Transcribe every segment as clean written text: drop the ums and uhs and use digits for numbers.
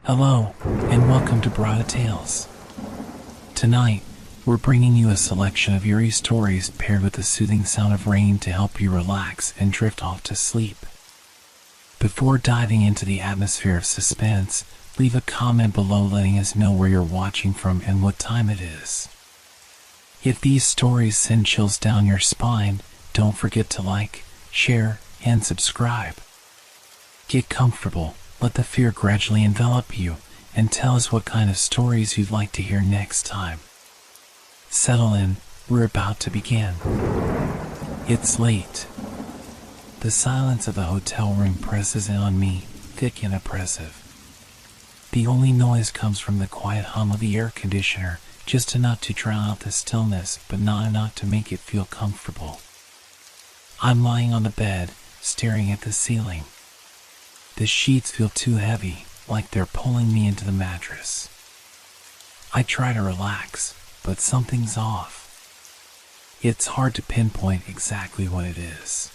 Hello, and welcome to Brada Tales. Tonight, we're bringing you a selection of eerie stories paired with the soothing sound of rain to help you relax and drift off to sleep. Before diving into the atmosphere of suspense, leave a comment below letting us know where you're watching from and what time it is. If these stories send chills down your spine, don't forget to like, share, and subscribe. Get comfortable, let the fear gradually envelop you, and tell us what kind of stories you'd like to hear next time. Settle in, we're about to begin. It's late. The silence of the hotel room presses in on me, thick and oppressive. The only noise comes from the quiet hum of the air conditioner, just enough to drown out the stillness, but not enough to make it feel comfortable. I'm lying on the bed, staring at the ceiling. The sheets feel too heavy, like they're pulling me into the mattress. I try to relax, but something's off. It's hard to pinpoint exactly what it is.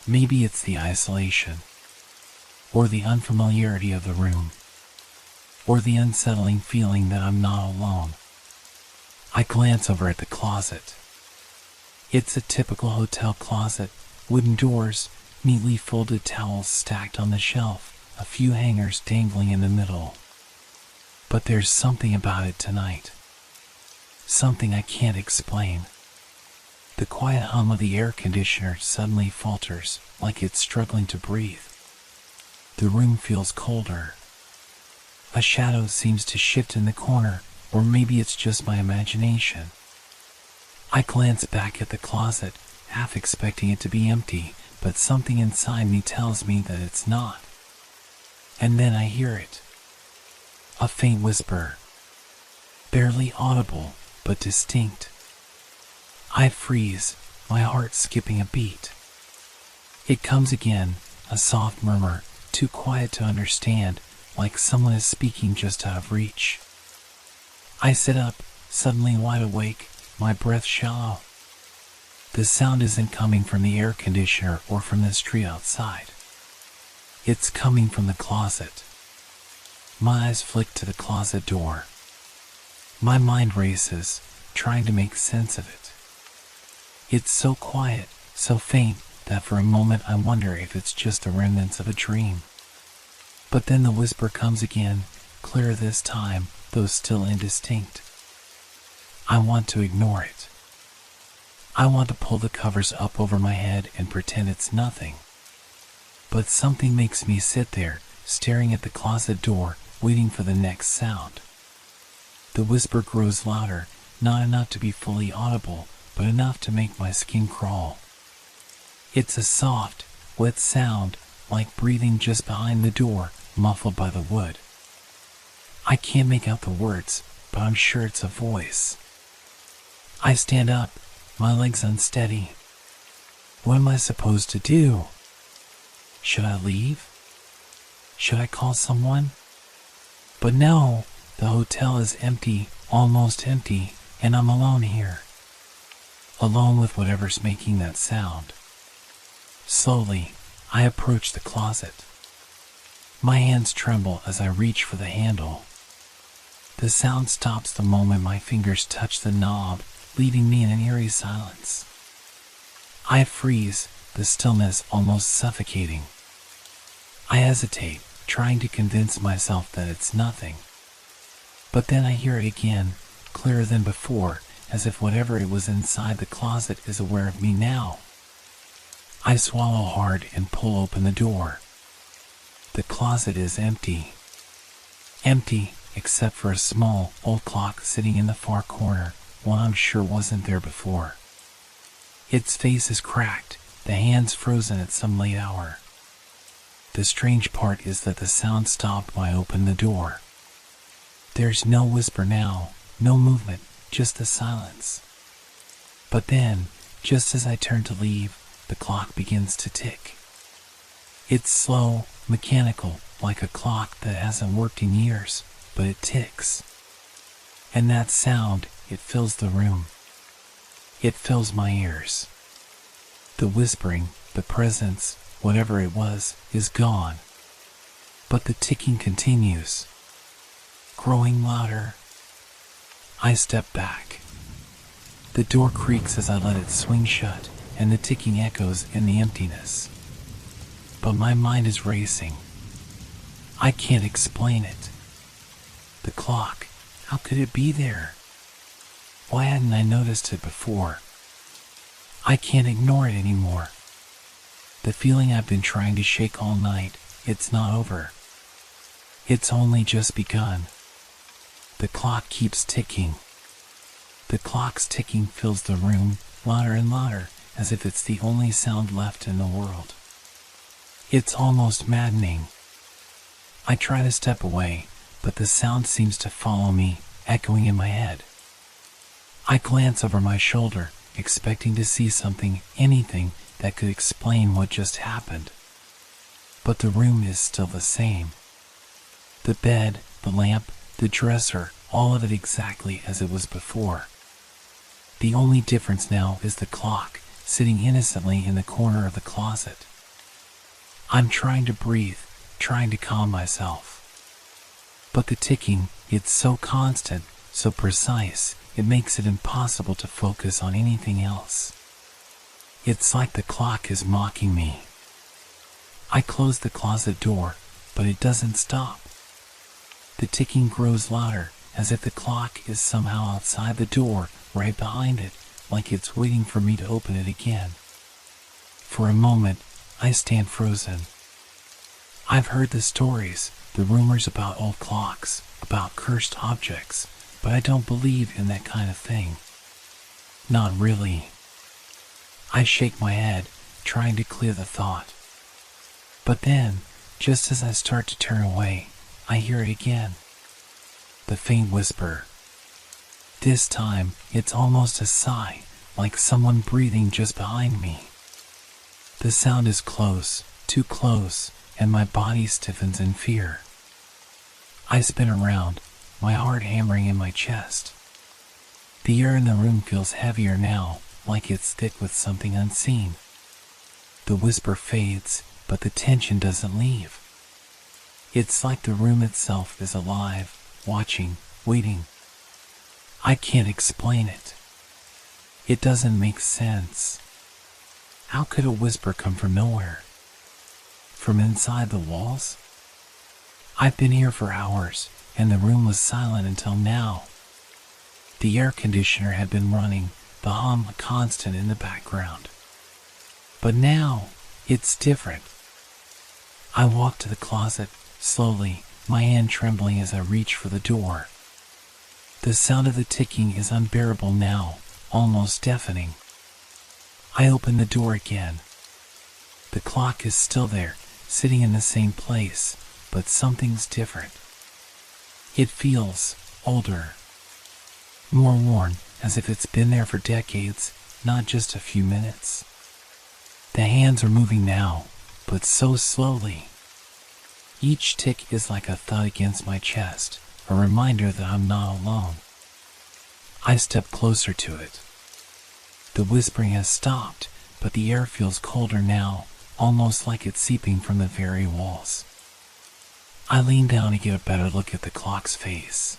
Maybe it's the isolation, or the unfamiliarity of the room, or the unsettling feeling that I'm not alone. I glance over at the closet. It's a typical hotel closet, wooden doors, neatly folded towels stacked on the shelf, a few hangers dangling in the middle. But there's something about it tonight. Something I can't explain. The quiet hum of the air conditioner suddenly falters, like it's struggling to breathe. The room feels colder. A shadow seems to shift in the corner, or maybe it's just my imagination. I glance back at the closet, half expecting it to be empty, but something inside me tells me that it's not. And then I hear it. A faint whisper. Barely audible, but distinct. I freeze, my heart skipping a beat. It comes again, a soft murmur, too quiet to understand, like someone is speaking just out of reach. I sit up, suddenly wide awake, my breath shallow. The sound isn't coming from the air conditioner or from the street outside. It's coming from the closet. My eyes flick to the closet door. My mind races, trying to make sense of it. It's so quiet, so faint, that for a moment I wonder if it's just the remnants of a dream. But then the whisper comes again, clearer this time, though still indistinct. I want to ignore it. I want to pull the covers up over my head and pretend it's nothing. But something makes me sit there, staring at the closet door, waiting for the next sound. The whisper grows louder, not enough to be fully audible, but enough to make my skin crawl. It's a soft, wet sound, like breathing just behind the door, muffled by the wood. I can't make out the words, but I'm sure it's a voice. I stand up, my legs unsteady. What am I supposed to do? Should I leave? Should I call someone? But no, the hotel is empty, almost empty, and I'm alone here. Alone with whatever's making that sound. Slowly, I approach the closet. My hands tremble as I reach for the handle. The sound stops the moment my fingers touch the knob, leaving me in an eerie silence. I freeze, the stillness almost suffocating. I hesitate, trying to convince myself that it's nothing. But then I hear it again, clearer than before, as if whatever it was inside the closet is aware of me now. I swallow hard and pull open the door. The closet is empty. Empty, except for a small, old clock sitting in the far corner, one I'm sure wasn't there before. Its face is cracked, the hands frozen at some late hour. The strange part is that the sound stopped when I opened the door. There's no whisper now, no movement, just the silence. But then, just as I turn to leave, the clock begins to tick. It's slow, mechanical, like a clock that hasn't worked in years, but it ticks. And that sound, it fills the room. It fills my ears. The whispering, the presence, whatever it was, is gone. But the ticking continues, growing louder. I step back. The door creaks as I let it swing shut, and the ticking echoes in the emptiness. But my mind is racing. I can't explain it. The clock, how could it be there? Why hadn't I noticed it before? I can't ignore it anymore. The feeling I've been trying to shake all night, it's not over. It's only just begun. The clock keeps ticking. The clock's ticking fills the room, louder and louder, as if it's the only sound left in the world. It's almost maddening. I try to step away, but the sound seems to follow me, echoing in my head. I glance over my shoulder, expecting to see something, anything, that could explain what just happened. But the room is still the same. The bed, the lamp, the dresser, all of it exactly as it was before. The only difference now is the clock, sitting innocently in the corner of the closet. I'm trying to breathe, trying to calm myself. But the ticking, it's so constant, so precise, it makes it impossible to focus on anything else. It's like the clock is mocking me. I close the closet door, but it doesn't stop. The ticking grows louder, as if the clock is somehow outside the door, right behind it, like it's waiting for me to open it again. For a moment, I stand frozen. I've heard the stories, the rumors about old clocks, about cursed objects, but I don't believe in that kind of thing. Not really. I shake my head, trying to clear the thought. But then, just as I start to turn away, I hear it again. The faint whisper. This time, it's almost a sigh, like someone breathing just behind me. The sound is close, too close, and my body stiffens in fear. I spin around, my heart hammering in my chest. The air in the room feels heavier now, like it's thick with something unseen. The whisper fades, but the tension doesn't leave. It's like the room itself is alive, watching, waiting. I can't explain it. It doesn't make sense. How could a whisper come from nowhere? From inside the walls? I've been here for hours, and the room was silent until now. The air conditioner had been running, the hum constant in the background. But now, it's different. I walk to the closet, slowly, my hand trembling as I reach for the door. The sound of the ticking is unbearable now, almost deafening. I open the door again. The clock is still there, sitting in the same place, but something's different. It feels older, more worn, as if it's been there for decades, not just a few minutes. The hands are moving now, but so slowly. Each tick is like a thud against my chest, a reminder that I'm not alone. I step closer to it. The whispering has stopped, but the air feels colder now, almost like it's seeping from the very walls. I lean down to get a better look at the clock's face.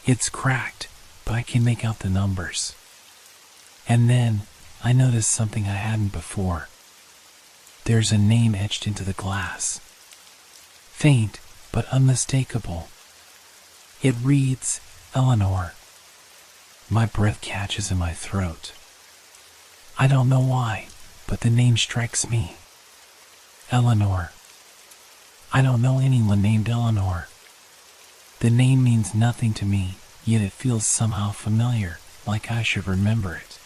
It's cracked, but I can make out the numbers. And then, I notice something I hadn't before. There's a name etched into the glass. Faint, but unmistakable. It reads, Eleanor. My breath catches in my throat. I don't know why, but the name strikes me. Eleanor. I don't know anyone named Eleanor. The name means nothing to me, yet it feels somehow familiar, like I should remember it.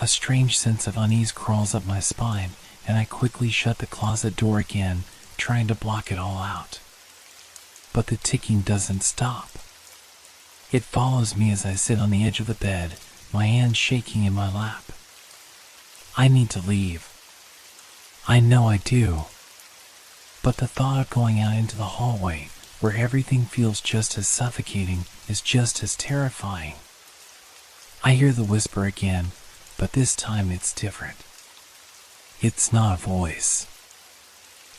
A strange sense of unease crawls up my spine, and I quickly shut the closet door again, trying to block it all out. But the ticking doesn't stop. It follows me as I sit on the edge of the bed, my hands shaking in my lap. I need to leave. I know I do. But the thought of going out into the hallway, where everything feels just as suffocating, is just as terrifying. I hear the whisper again, but this time it's different. It's not a voice.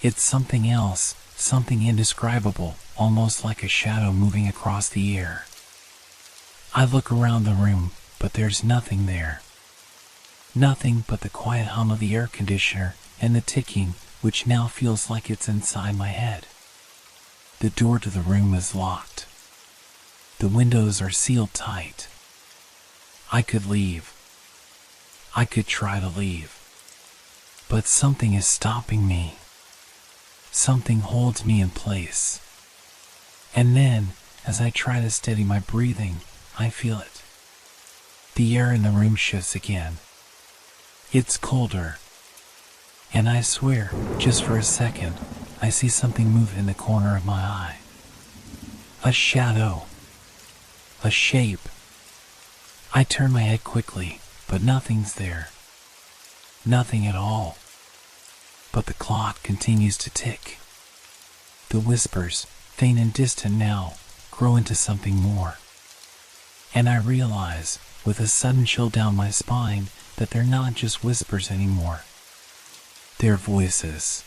It's something else, something indescribable, almost like a shadow moving across the air. I look around the room, but there's nothing there. Nothing but the quiet hum of the air conditioner and the ticking, which now feels like it's inside my head. The door to the room is locked. The windows are sealed tight. I could leave. I could try to leave. But something is stopping me. Something holds me in place. And then, as I try to steady my breathing, I feel it. The air in the room shifts again. It's colder. And I swear, just for a second, I see something move in the corner of my eye. A shadow. A shape. I turn my head quickly, but nothing's there. Nothing at all. But the clock continues to tick. The whispers, faint and distant now, grow into something more. And I realize, with a sudden chill down my spine, that they're not just whispers anymore. They're voices.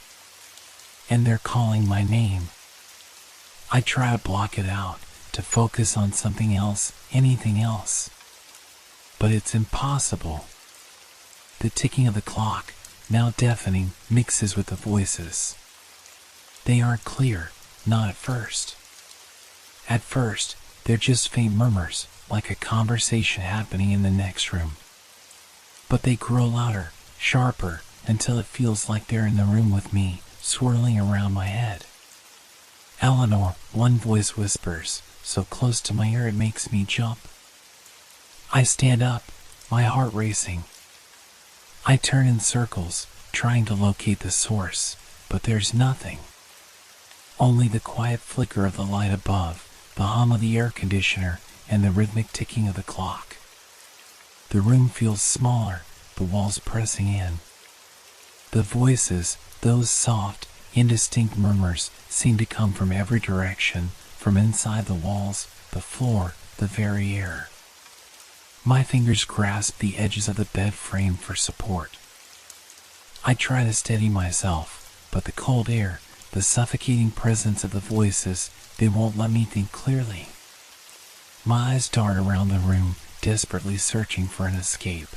And they're calling my name. I try to block it out, to focus on something else, anything else. But it's impossible. The ticking of the clock, now deafening, mixes with the voices. They aren't clear, not at first. At first, they're just faint murmurs, like a conversation happening in the next room. But they grow louder, sharper, until it feels like they're in the room with me, swirling around my head. Eleanor, one voice whispers, so close to my ear it makes me jump. I stand up, my heart racing. I turn in circles, trying to locate the source, but there's nothing. Only the quiet flicker of the light above, the hum of the air conditioner, and the rhythmic ticking of the clock. The room feels smaller, the walls pressing in. The voices, those soft, indistinct murmurs, seem to come from every direction, from inside the walls, the floor, the very air. My fingers grasp the edges of the bed frame for support. I try to steady myself, but the cold air, the suffocating presence of the voices, they won't let me think clearly. My eyes dart around the room, desperately searching for an escape.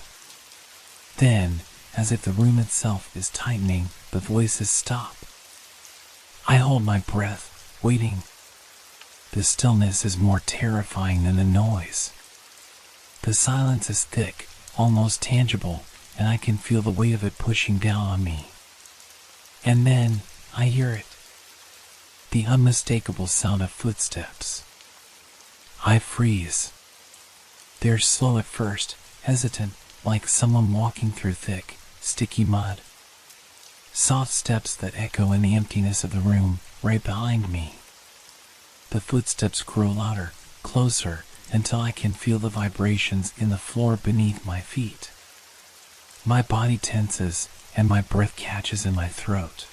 Then, as if the room itself is tightening, the voices stop. I hold my breath, waiting. The stillness is more terrifying than the noise. The silence is thick, almost tangible, and I can feel the weight of it pushing down on me. And then, I hear it. The unmistakable sound of footsteps. I freeze. They're slow at first, hesitant, like someone walking through thick, sticky mud. Soft steps that echo in the emptiness of the room, right behind me. The footsteps grow louder, closer, until I can feel the vibrations in the floor beneath my feet. My body tenses, and my breath catches in my throat.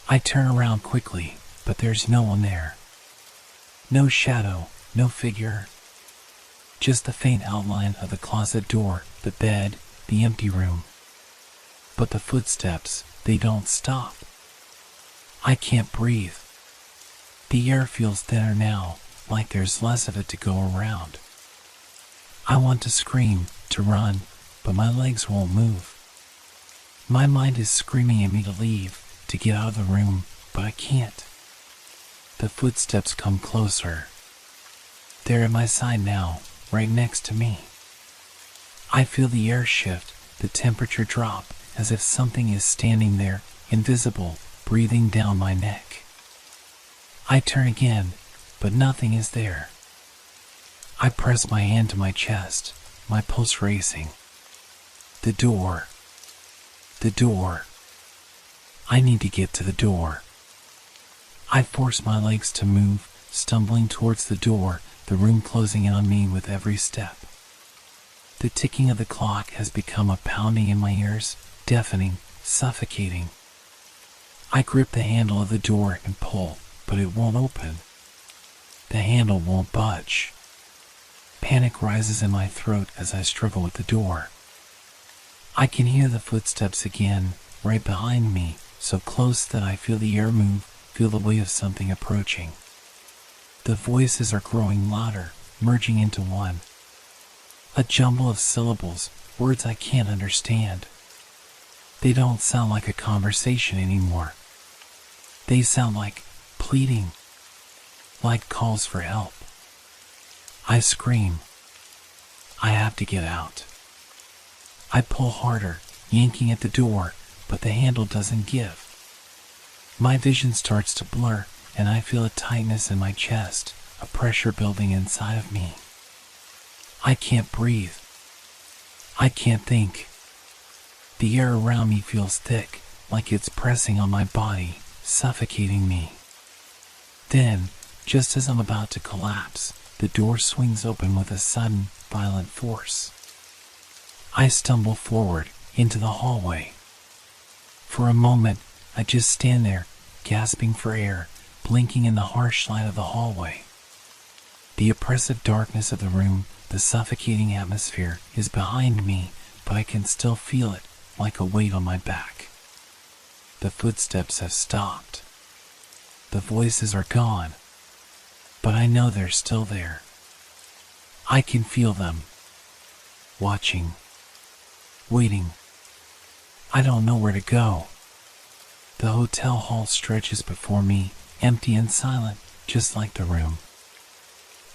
I turn around quickly, but there's no one there. No shadow, no figure. Just the faint outline of the closet door, the bed, the empty room. But the footsteps, they don't stop. I can't breathe. The air feels thinner now, like there's less of it to go around. I want to scream, to run, but my legs won't move. My mind is screaming at me to leave, to get out of the room, but I can't. The footsteps come closer. They're at my side now, right next to me. I feel the air shift, the temperature drop, as if something is standing there, invisible, breathing down my neck. I turn again, but nothing is there. I press my hand to my chest, my pulse racing. The door. The door. I need to get to the door. I force my legs to move, stumbling towards the door, the room closing in on me with every step. The ticking of the clock has become a pounding in my ears, deafening, suffocating. I grip the handle of the door and pull, but it won't open. The handle won't budge. Panic rises in my throat as I struggle with the door. I can hear the footsteps again, right behind me, so close that I feel the air move, feel the weight of something approaching. The voices are growing louder, merging into one. A jumble of syllables, words I can't understand. They don't sound like a conversation anymore. They sound like pleading, like calls for help. I scream. I have to get out. I pull harder, yanking at the door, but the handle doesn't give. My vision starts to blur, and I feel a tightness in my chest, a pressure building inside of me. I can't breathe. I can't think. The air around me feels thick, like it's pressing on my body, suffocating me. Then, just as I'm about to collapse, the door swings open with a sudden, violent force. I stumble forward into the hallway. For a moment, I just stand there, gasping for air, blinking in the harsh light of the hallway. The oppressive darkness of the room, the suffocating atmosphere, is behind me, but I can still feel it, like a weight on my back. The footsteps have stopped. The voices are gone, but I know they're still there. I can feel them, watching, waiting. I don't know where to go. The hotel hall stretches before me, empty and silent, just like the room.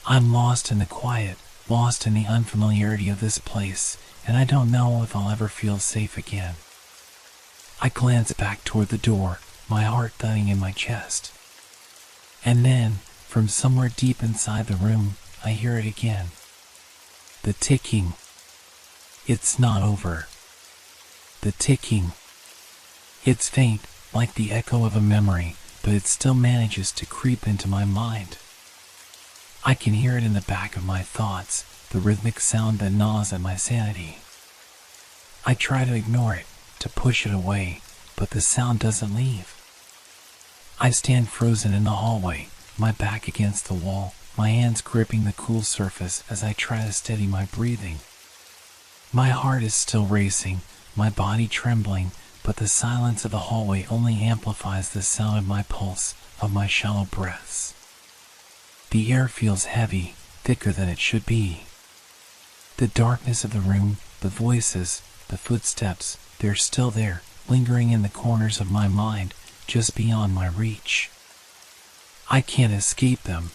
I'm lost in the quiet, lost in the unfamiliarity of this place, and I don't know if I'll ever feel safe again. I glance back toward the door, my heart thudding in my chest. And then, from somewhere deep inside the room, I hear it again. The ticking. It's not over. The ticking. It's faint, like the echo of a memory, but it still manages to creep into my mind. I can hear it in the back of my thoughts, the rhythmic sound that gnaws at my sanity. I try to ignore it, to push it away, but the sound doesn't leave. I stand frozen in the hallway, my back against the wall, my hands gripping the cool surface as I try to steady my breathing. My heart is still racing, my body trembling, but the silence of the hallway only amplifies the sound of my pulse, of my shallow breaths. The air feels heavy, thicker than it should be. The darkness of the room, the voices, the footsteps, they're still there, lingering in the corners of my mind, just beyond my reach. I can't escape them.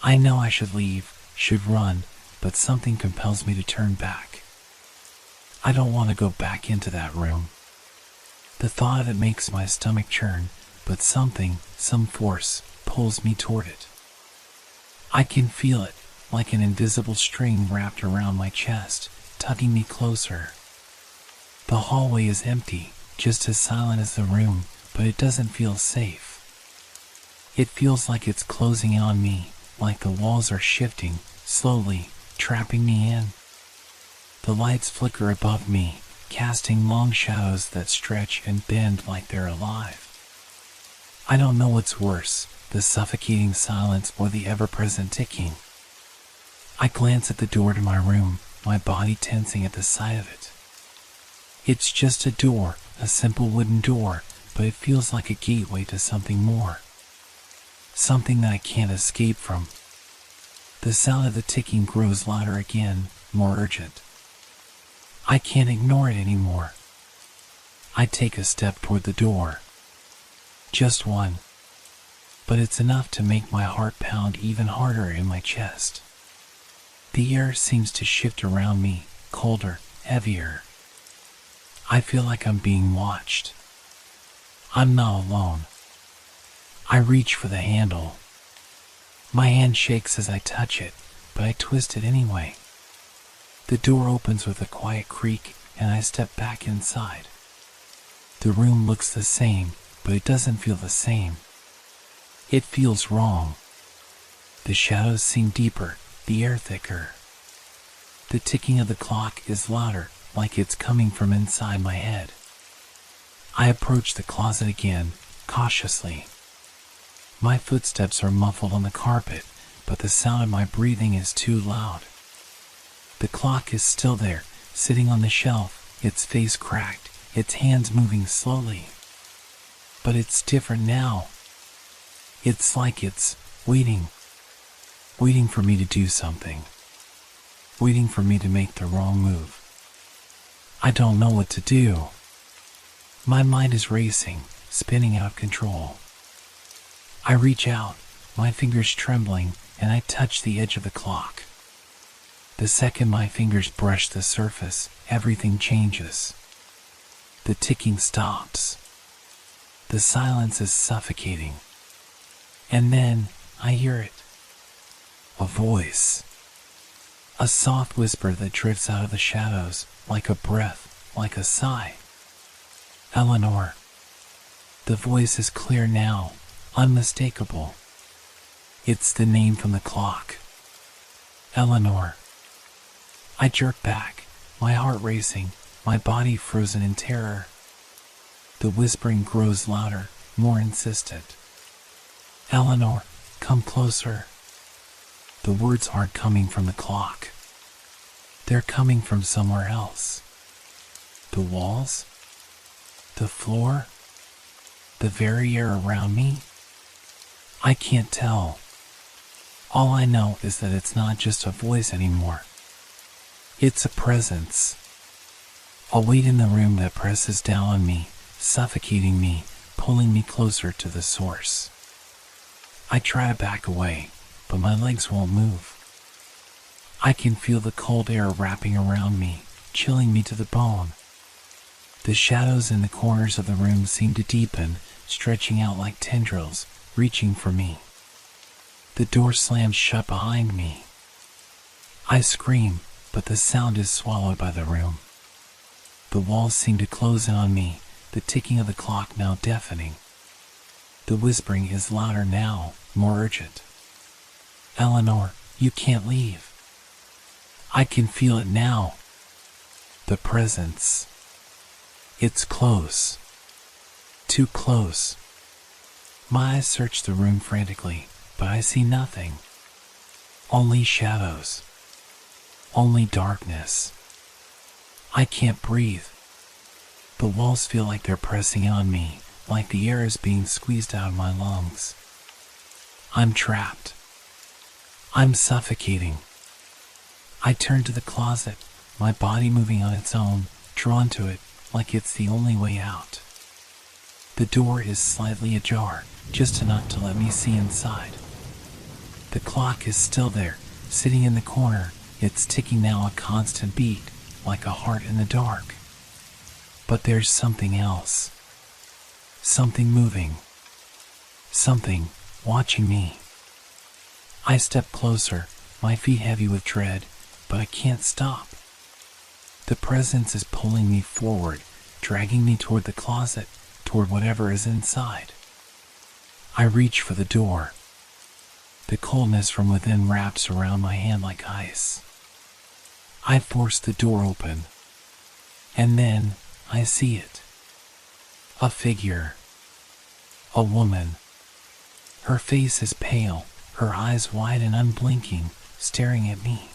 I know I should leave, should run, but something compels me to turn back. I don't want to go back into that room. The thought of it makes my stomach churn, but something, some force, pulls me toward it. I can feel it, like an invisible string wrapped around my chest, tugging me closer. The hallway is empty, just as silent as the room, but it doesn't feel safe. It feels like it's closing in on me, like the walls are shifting, slowly, trapping me in. The lights flicker above me, casting long shadows that stretch and bend like they're alive. I don't know what's worse, the suffocating silence or the ever-present ticking. I glance at the door to my room, my body tensing at the sight of it. It's just a door, a simple wooden door, but it feels like a gateway to something more. Something that I can't escape from. The sound of the ticking grows louder again, more urgent. I can't ignore it anymore. I take a step toward the door. Just one. But it's enough to make my heart pound even harder in my chest. The air seems to shift around me, colder, heavier. I feel like I'm being watched. I'm not alone. I reach for the handle. My hand shakes as I touch it, but I twist it anyway. The door opens with a quiet creak, and I step back inside. The room looks the same, but it doesn't feel the same. It feels wrong. The shadows seem deeper, the air thicker. The ticking of the clock is louder, like it's coming from inside my head. I approach the closet again, cautiously. My footsteps are muffled on the carpet, but the sound of my breathing is too loud. The clock is still there, sitting on the shelf, its face cracked, its hands moving slowly. But it's different now, It's like it's waiting for me to do something, waiting for me to make the wrong move. I don't know what to do. My mind is racing, spinning out of control. I reach out, my fingers trembling, and I touch the edge of the clock. The second my fingers brush the surface, everything changes. The ticking stops. The silence is suffocating. And then I hear it. A voice. A soft whisper that drifts out of the shadows, like a breath, like a sigh. Eleanor. The voice is clear now, unmistakable. It's the name from the clock. Eleanor. I jerk back, my heart racing, my body frozen in terror. The whispering grows louder, more insistent. Eleanor, come closer. The words aren't coming from the clock. They're coming from somewhere else. The walls? The floor? The very air around me? I can't tell. All I know is that it's not just a voice anymore. It's a presence. A weight in the room that presses down on me, suffocating me, pulling me closer to the source. I try to back away, but my legs won't move. I can feel the cold air wrapping around me, chilling me to the bone. The shadows in the corners of the room seem to deepen, stretching out like tendrils, reaching for me. The door slams shut behind me. I scream, but the sound is swallowed by the room. The walls seem to close in on me, the ticking of the clock now deafening. The whispering is louder now, more urgent. Eleanor, you can't leave. I can feel it now. The presence. It's close. Too close. My eyes search the room frantically, but I see nothing. Only shadows. Only darkness. I can't breathe. The walls feel like they're pressing on me, like the air is being squeezed out of my lungs. I'm trapped. I'm suffocating. I turn to the closet, my body moving on its own, drawn to it like it's the only way out. The door is slightly ajar, just enough to let me see inside. The clock is still there, sitting in the corner, its ticking now a constant beat, like a heart in the dark. But there's something else. Something moving. Something watching me. I step closer, my feet heavy with dread, but I can't stop. The presence is pulling me forward, dragging me toward the closet, toward whatever is inside. I reach for the door. The coldness from within wraps around my hand like ice. I force the door open, and then I see it. A figure. A woman. Her face is pale, her eyes wide and unblinking, staring at me.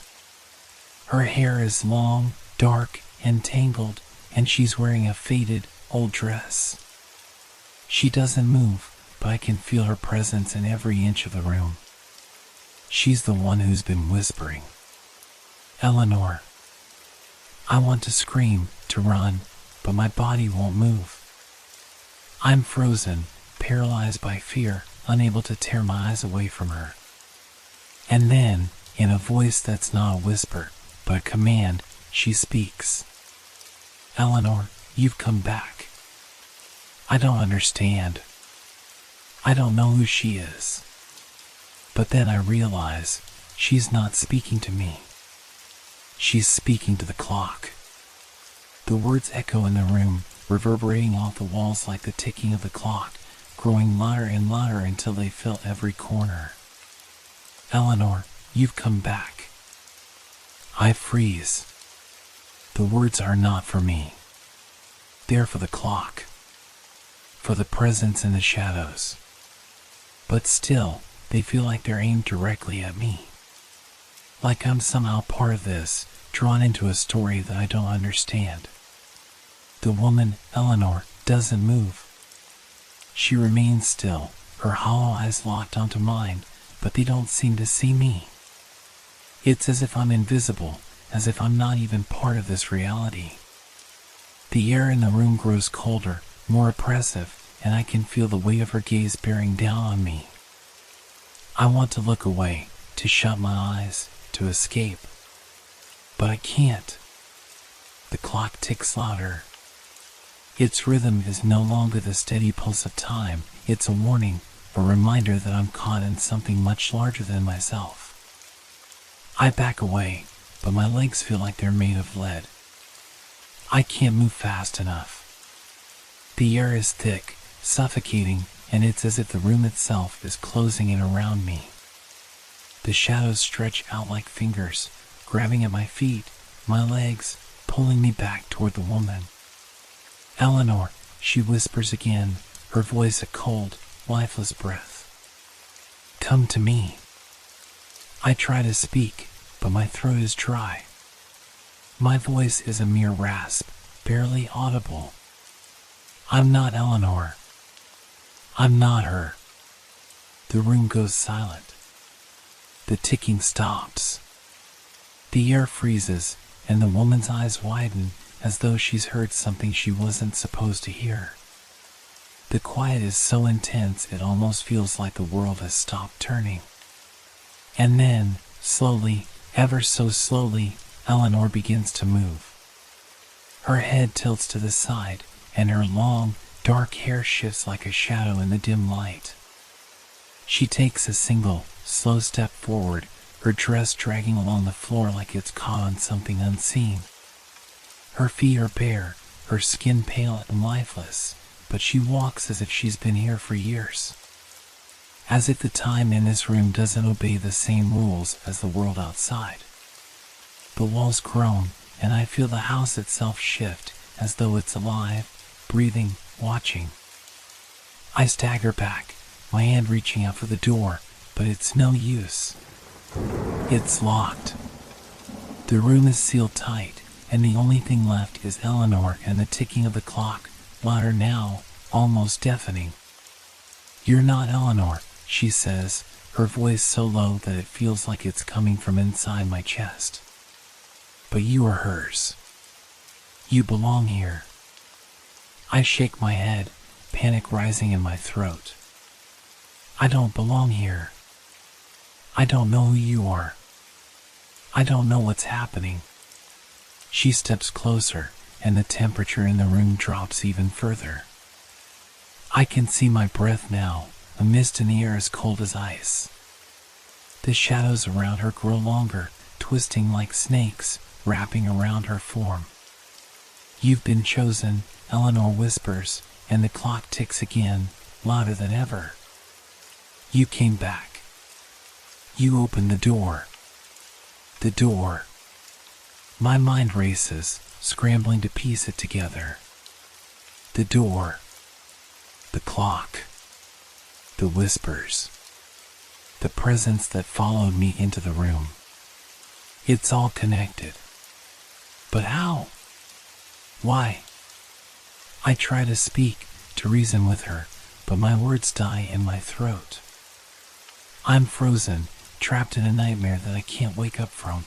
Her hair is long, dark, and tangled, and she's wearing a faded, old dress. She doesn't move, but I can feel her presence in every inch of the room. She's the one who's been whispering. Eleanor. I want to scream, to run, but my body won't move. I'm frozen, paralyzed by fear, unable to tear my eyes away from her. And then, in a voice that's not a whisper, but a command, she speaks. Eleanor, you've come back. I don't understand. I don't know who she is. But then I realize she's not speaking to me. She's speaking to the clock. The words echo in the room, reverberating off the walls like the ticking of the clock, growing louder and louder until they fill every corner. Eleanor, you've come back. I freeze. The words are not for me. They're for the clock. For the presence in the shadows. But still, they feel like they're aimed directly at me. Like I'm somehow part of this, drawn into a story that I don't understand. The woman, Eleanor, doesn't move. She remains still, her hollow eyes locked onto mine, but they don't seem to see me. It's as if I'm invisible, as if I'm not even part of this reality. The air in the room grows colder, more oppressive, and I can feel the weight of her gaze bearing down on me. I want to look away, to shut my eyes, to escape. But I can't. The clock ticks louder. Its rhythm is no longer the steady pulse of time. It's a warning, a reminder that I'm caught in something much larger than myself. I back away, but my legs feel like they're made of lead. I can't move fast enough. The air is thick, suffocating, and it's as if the room itself is closing in around me. The shadows stretch out like fingers, grabbing at my feet, my legs, pulling me back toward the woman. "Eleanor," she whispers again, her voice a cold, lifeless breath. "Come to me." I try to speak, but my throat is dry. My voice is a mere rasp, barely audible. I'm not Eleanor. I'm not her. The room goes silent. The ticking stops. The air freezes, and the woman's eyes widen as though she's heard something she wasn't supposed to hear. The quiet is so intense it almost feels like the world has stopped turning. And then, slowly, ever so slowly, Eleanor begins to move. Her head tilts to the side, and her long, dark hair shifts like a shadow in the dim light. She takes a single, slow step forward, her dress dragging along the floor like it's caught on something unseen. Her feet are bare, her skin pale and lifeless, but she walks as if she's been here for years. As if the time in this room doesn't obey the same rules as the world outside. The walls groan, and I feel the house itself shift, as though it's alive, breathing, watching. I stagger back, my hand reaching out for the door, but it's no use. It's locked. The room is sealed tight, and the only thing left is Eleanor and the ticking of the clock, louder now, almost deafening. "You're not Eleanor," she says, her voice so low that it feels like it's coming from inside my chest. "But you are hers. You belong here." I shake my head, panic rising in my throat. "I don't belong here. I don't know who you are. I don't know what's happening." She steps closer, and the temperature in the room drops even further. I can see my breath now, a mist in the air as cold as ice. The shadows around her grow longer, twisting like snakes, wrapping around her form. "You've been chosen," Eleanor whispers, and the clock ticks again, louder than ever. "You came back. You opened the door." The door. My mind races, scrambling to piece it together. The door. The clock. The whispers. The presence that followed me into the room. It's all connected. But how? Why? I try to speak, to reason with her, but my words die in my throat. I'm frozen, trapped in a nightmare that I can't wake up from.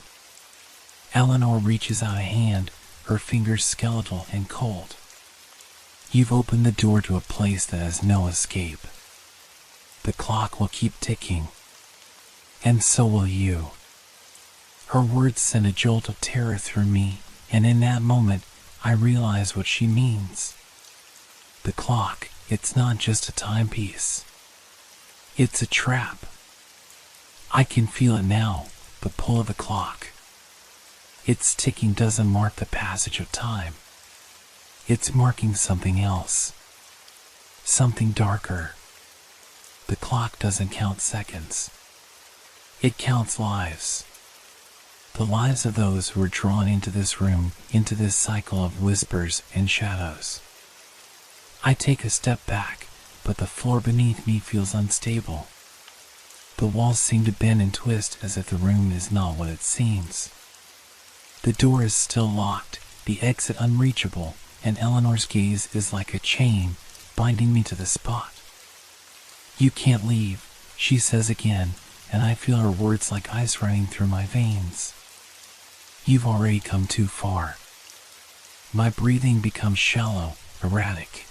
Eleanor reaches out a hand, her fingers skeletal and cold. "You've opened the door to a place that has no escape. The clock will keep ticking. And so will you." Her words send a jolt of terror through me, and in that moment, I realize what she means. The clock, it's not just a timepiece. It's a trap. I can feel it now, the pull of the clock. Its ticking doesn't mark the passage of time. It's marking something else. Something darker. The clock doesn't count seconds. It counts lives. The lives of those who are drawn into this room, into this cycle of whispers and shadows. I take a step back, but the floor beneath me feels unstable. The walls seem to bend and twist as if the room is not what it seems. The door is still locked, the exit unreachable, and Eleanor's gaze is like a chain, binding me to the spot. "You can't leave," she says again, and I feel her words like ice running through my veins. "You've already come too far." My breathing becomes shallow, erratic.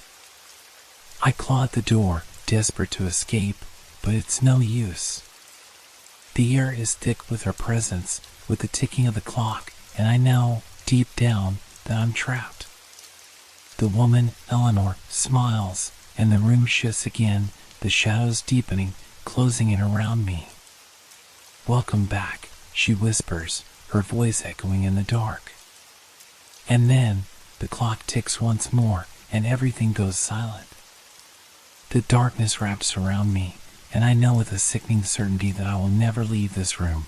I claw at the door, desperate to escape, but it's no use. The air is thick with her presence, with the ticking of the clock, and I know, deep down, that I'm trapped. The woman, Eleanor, smiles, and the room shifts again, the shadows deepening, closing in around me. "Welcome back," she whispers, her voice echoing in the dark. And then, the clock ticks once more, and everything goes silent. The darkness wraps around me, and I know with a sickening certainty that I will never leave this room.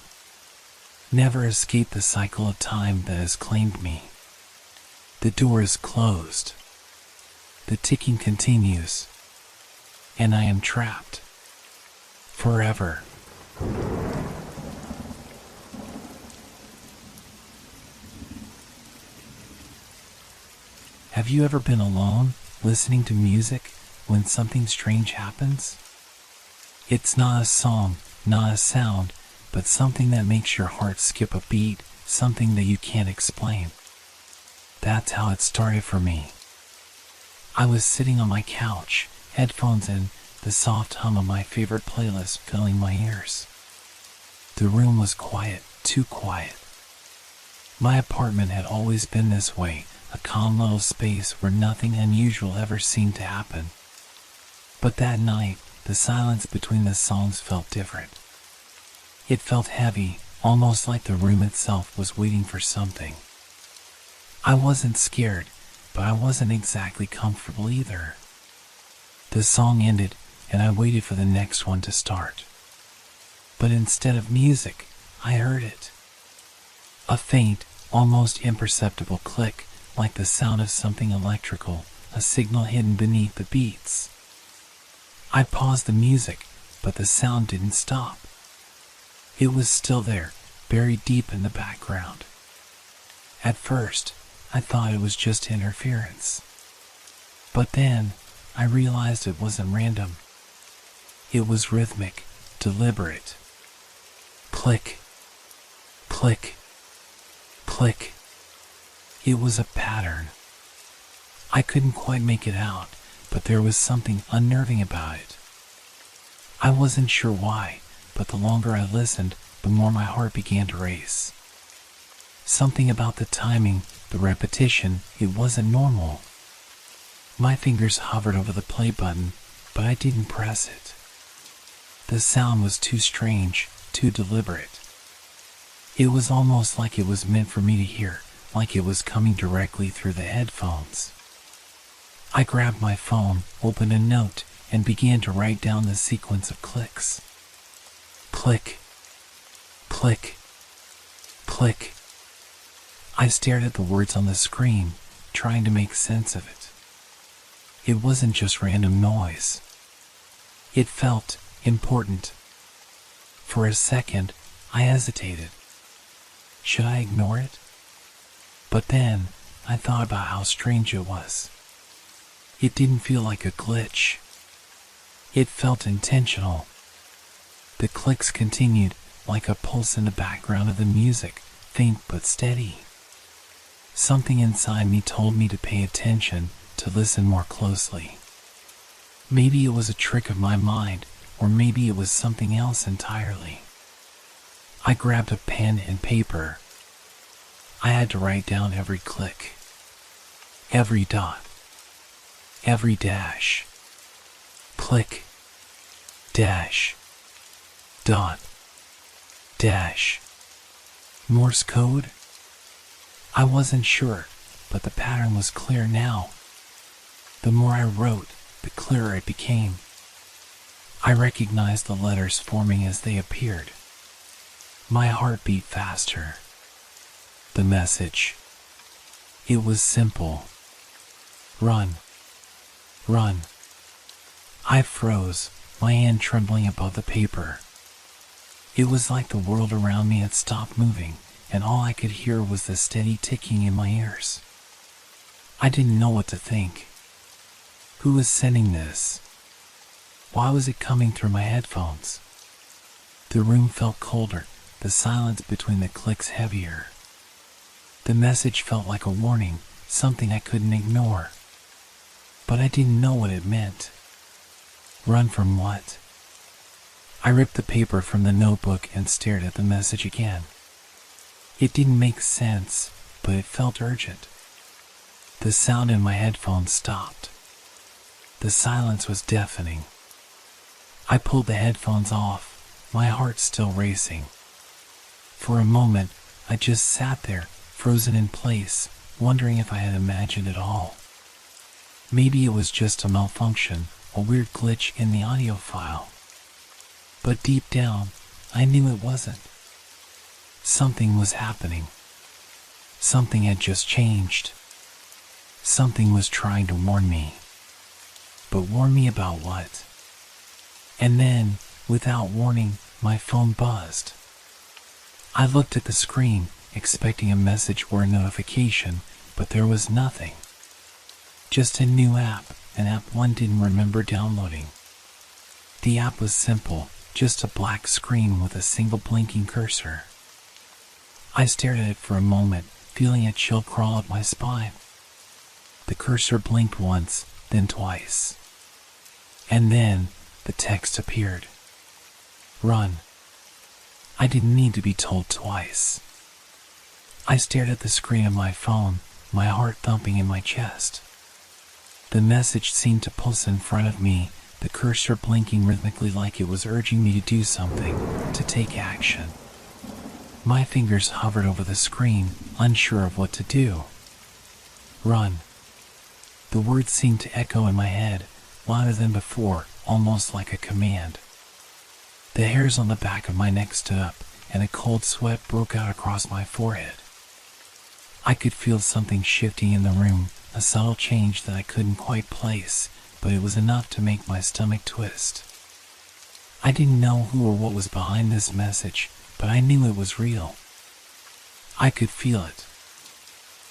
Never escape the cycle of time that has claimed me. The door is closed. The ticking continues. And I am trapped. Forever. Have you ever been alone, listening to music, when something strange happens? It's not a song, not a sound, but something that makes your heart skip a beat, something that you can't explain. That's how it started for me. I was sitting on my couch, headphones in, the soft hum of my favorite playlist filling my ears. The room was quiet, too quiet. My apartment had always been this way, a calm little space where nothing unusual ever seemed to happen. But that night, the silence between the songs felt different. It felt heavy, almost like the room itself was waiting for something. I wasn't scared, but I wasn't exactly comfortable either. The song ended, and I waited for the next one to start. But instead of music, I heard it. A faint, almost imperceptible click, like the sound of something electrical, a signal hidden beneath the beats. I paused the music, but the sound didn't stop. It was still there, buried deep in the background. At first, I thought it was just interference. But then, I realized it wasn't random. It was rhythmic, deliberate. Click, click, click. It was a pattern. I couldn't quite make it out, but there was something unnerving about it. I wasn't sure why, but the longer I listened, the more my heart began to race. Something about the timing, the repetition, it wasn't normal. My fingers hovered over the play button, but I didn't press it. The sound was too strange, too deliberate. It was almost like it was meant for me to hear, like it was coming directly through the headphones. I grabbed my phone, opened a note, and began to write down the sequence of clicks. Click, click, click. I stared at the words on the screen, trying to make sense of it. It wasn't just random noise. It felt important. For a second, I hesitated. Should I ignore it? But then, I thought about how strange it was. It didn't feel like a glitch. It felt intentional. The clicks continued, like a pulse in the background of the music, faint but steady. Something inside me told me to pay attention, to listen more closely. Maybe it was a trick of my mind, or maybe it was something else entirely. I grabbed a pen and paper. I had to write down every click, every dot, every dash. Click, dash, dot, dash. Morse code? I wasn't sure, but the pattern was clear now. The more I wrote, the clearer it became. I recognized the letters forming as they appeared. My heart beat faster. The message. It was simple. Run. Run. I froze, my hand trembling above the paper. It was like the world around me had stopped moving, and all I could hear was the steady ticking in my ears. I didn't know what to think. Who was sending this? Why was it coming through my headphones? The room felt colder, the silence between the clicks heavier. The message felt like a warning, something I couldn't ignore. But I didn't know what it meant. Run from what? I ripped the paper from the notebook and stared at the message again. It didn't make sense, but it felt urgent. The sound in my headphones stopped. The silence was deafening. I pulled the headphones off, my heart still racing. For a moment, I just sat there, frozen in place, wondering if I had imagined it all. Maybe it was just a malfunction, a weird glitch in the audio file. But deep down, I knew it wasn't. Something was happening. Something had just changed. Something was trying to warn me. But warn me about what? And then, without warning, my phone buzzed. I looked at the screen, expecting a message or a notification, but there was nothing. Just a new app, an app one didn't remember downloading. The app was simple, just a black screen with a single blinking cursor. I stared at it for a moment, feeling a chill crawl up my spine. The cursor blinked once, then twice. And then, the text appeared. Run. I didn't need to be told twice. I stared at the screen of my phone, my heart thumping in my chest. The message seemed to pulse in front of me, the cursor blinking rhythmically like it was urging me to do something, to take action. My fingers hovered over the screen, unsure of what to do. Run. The words seemed to echo in my head, louder than before, almost like a command. The hairs on the back of my neck stood up, and a cold sweat broke out across my forehead. I could feel something shifting in the room, a subtle change that I couldn't quite place, but it was enough to make my stomach twist. I didn't know who or what was behind this message, but I knew it was real. I could feel it.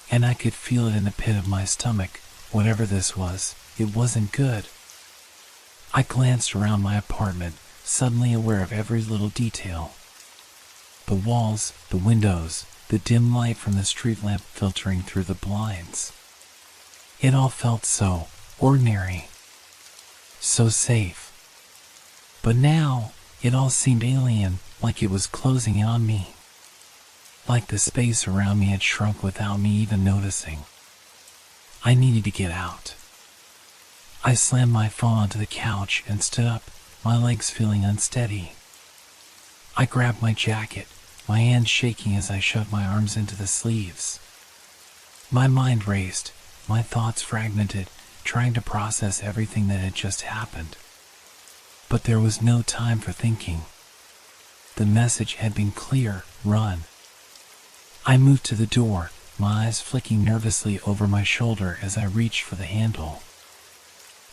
And I could feel it in the pit of my stomach. Whatever this was, it wasn't good. I glanced around my apartment, suddenly aware of every little detail. The walls, the windows, the dim light from the street lamp filtering through the blinds. It all felt so ordinary, so safe. But now, it all seemed alien, like it was closing in on me. Like the space around me had shrunk without me even noticing. I needed to get out. I slammed my phone onto the couch and stood up, my legs feeling unsteady. I grabbed my jacket, my hands shaking as I shoved my arms into the sleeves. My mind raced, my thoughts fragmented, trying to process everything that had just happened. But there was no time for thinking. The message had been clear: run. I moved to the door, my eyes flicking nervously over my shoulder as I reached for the handle.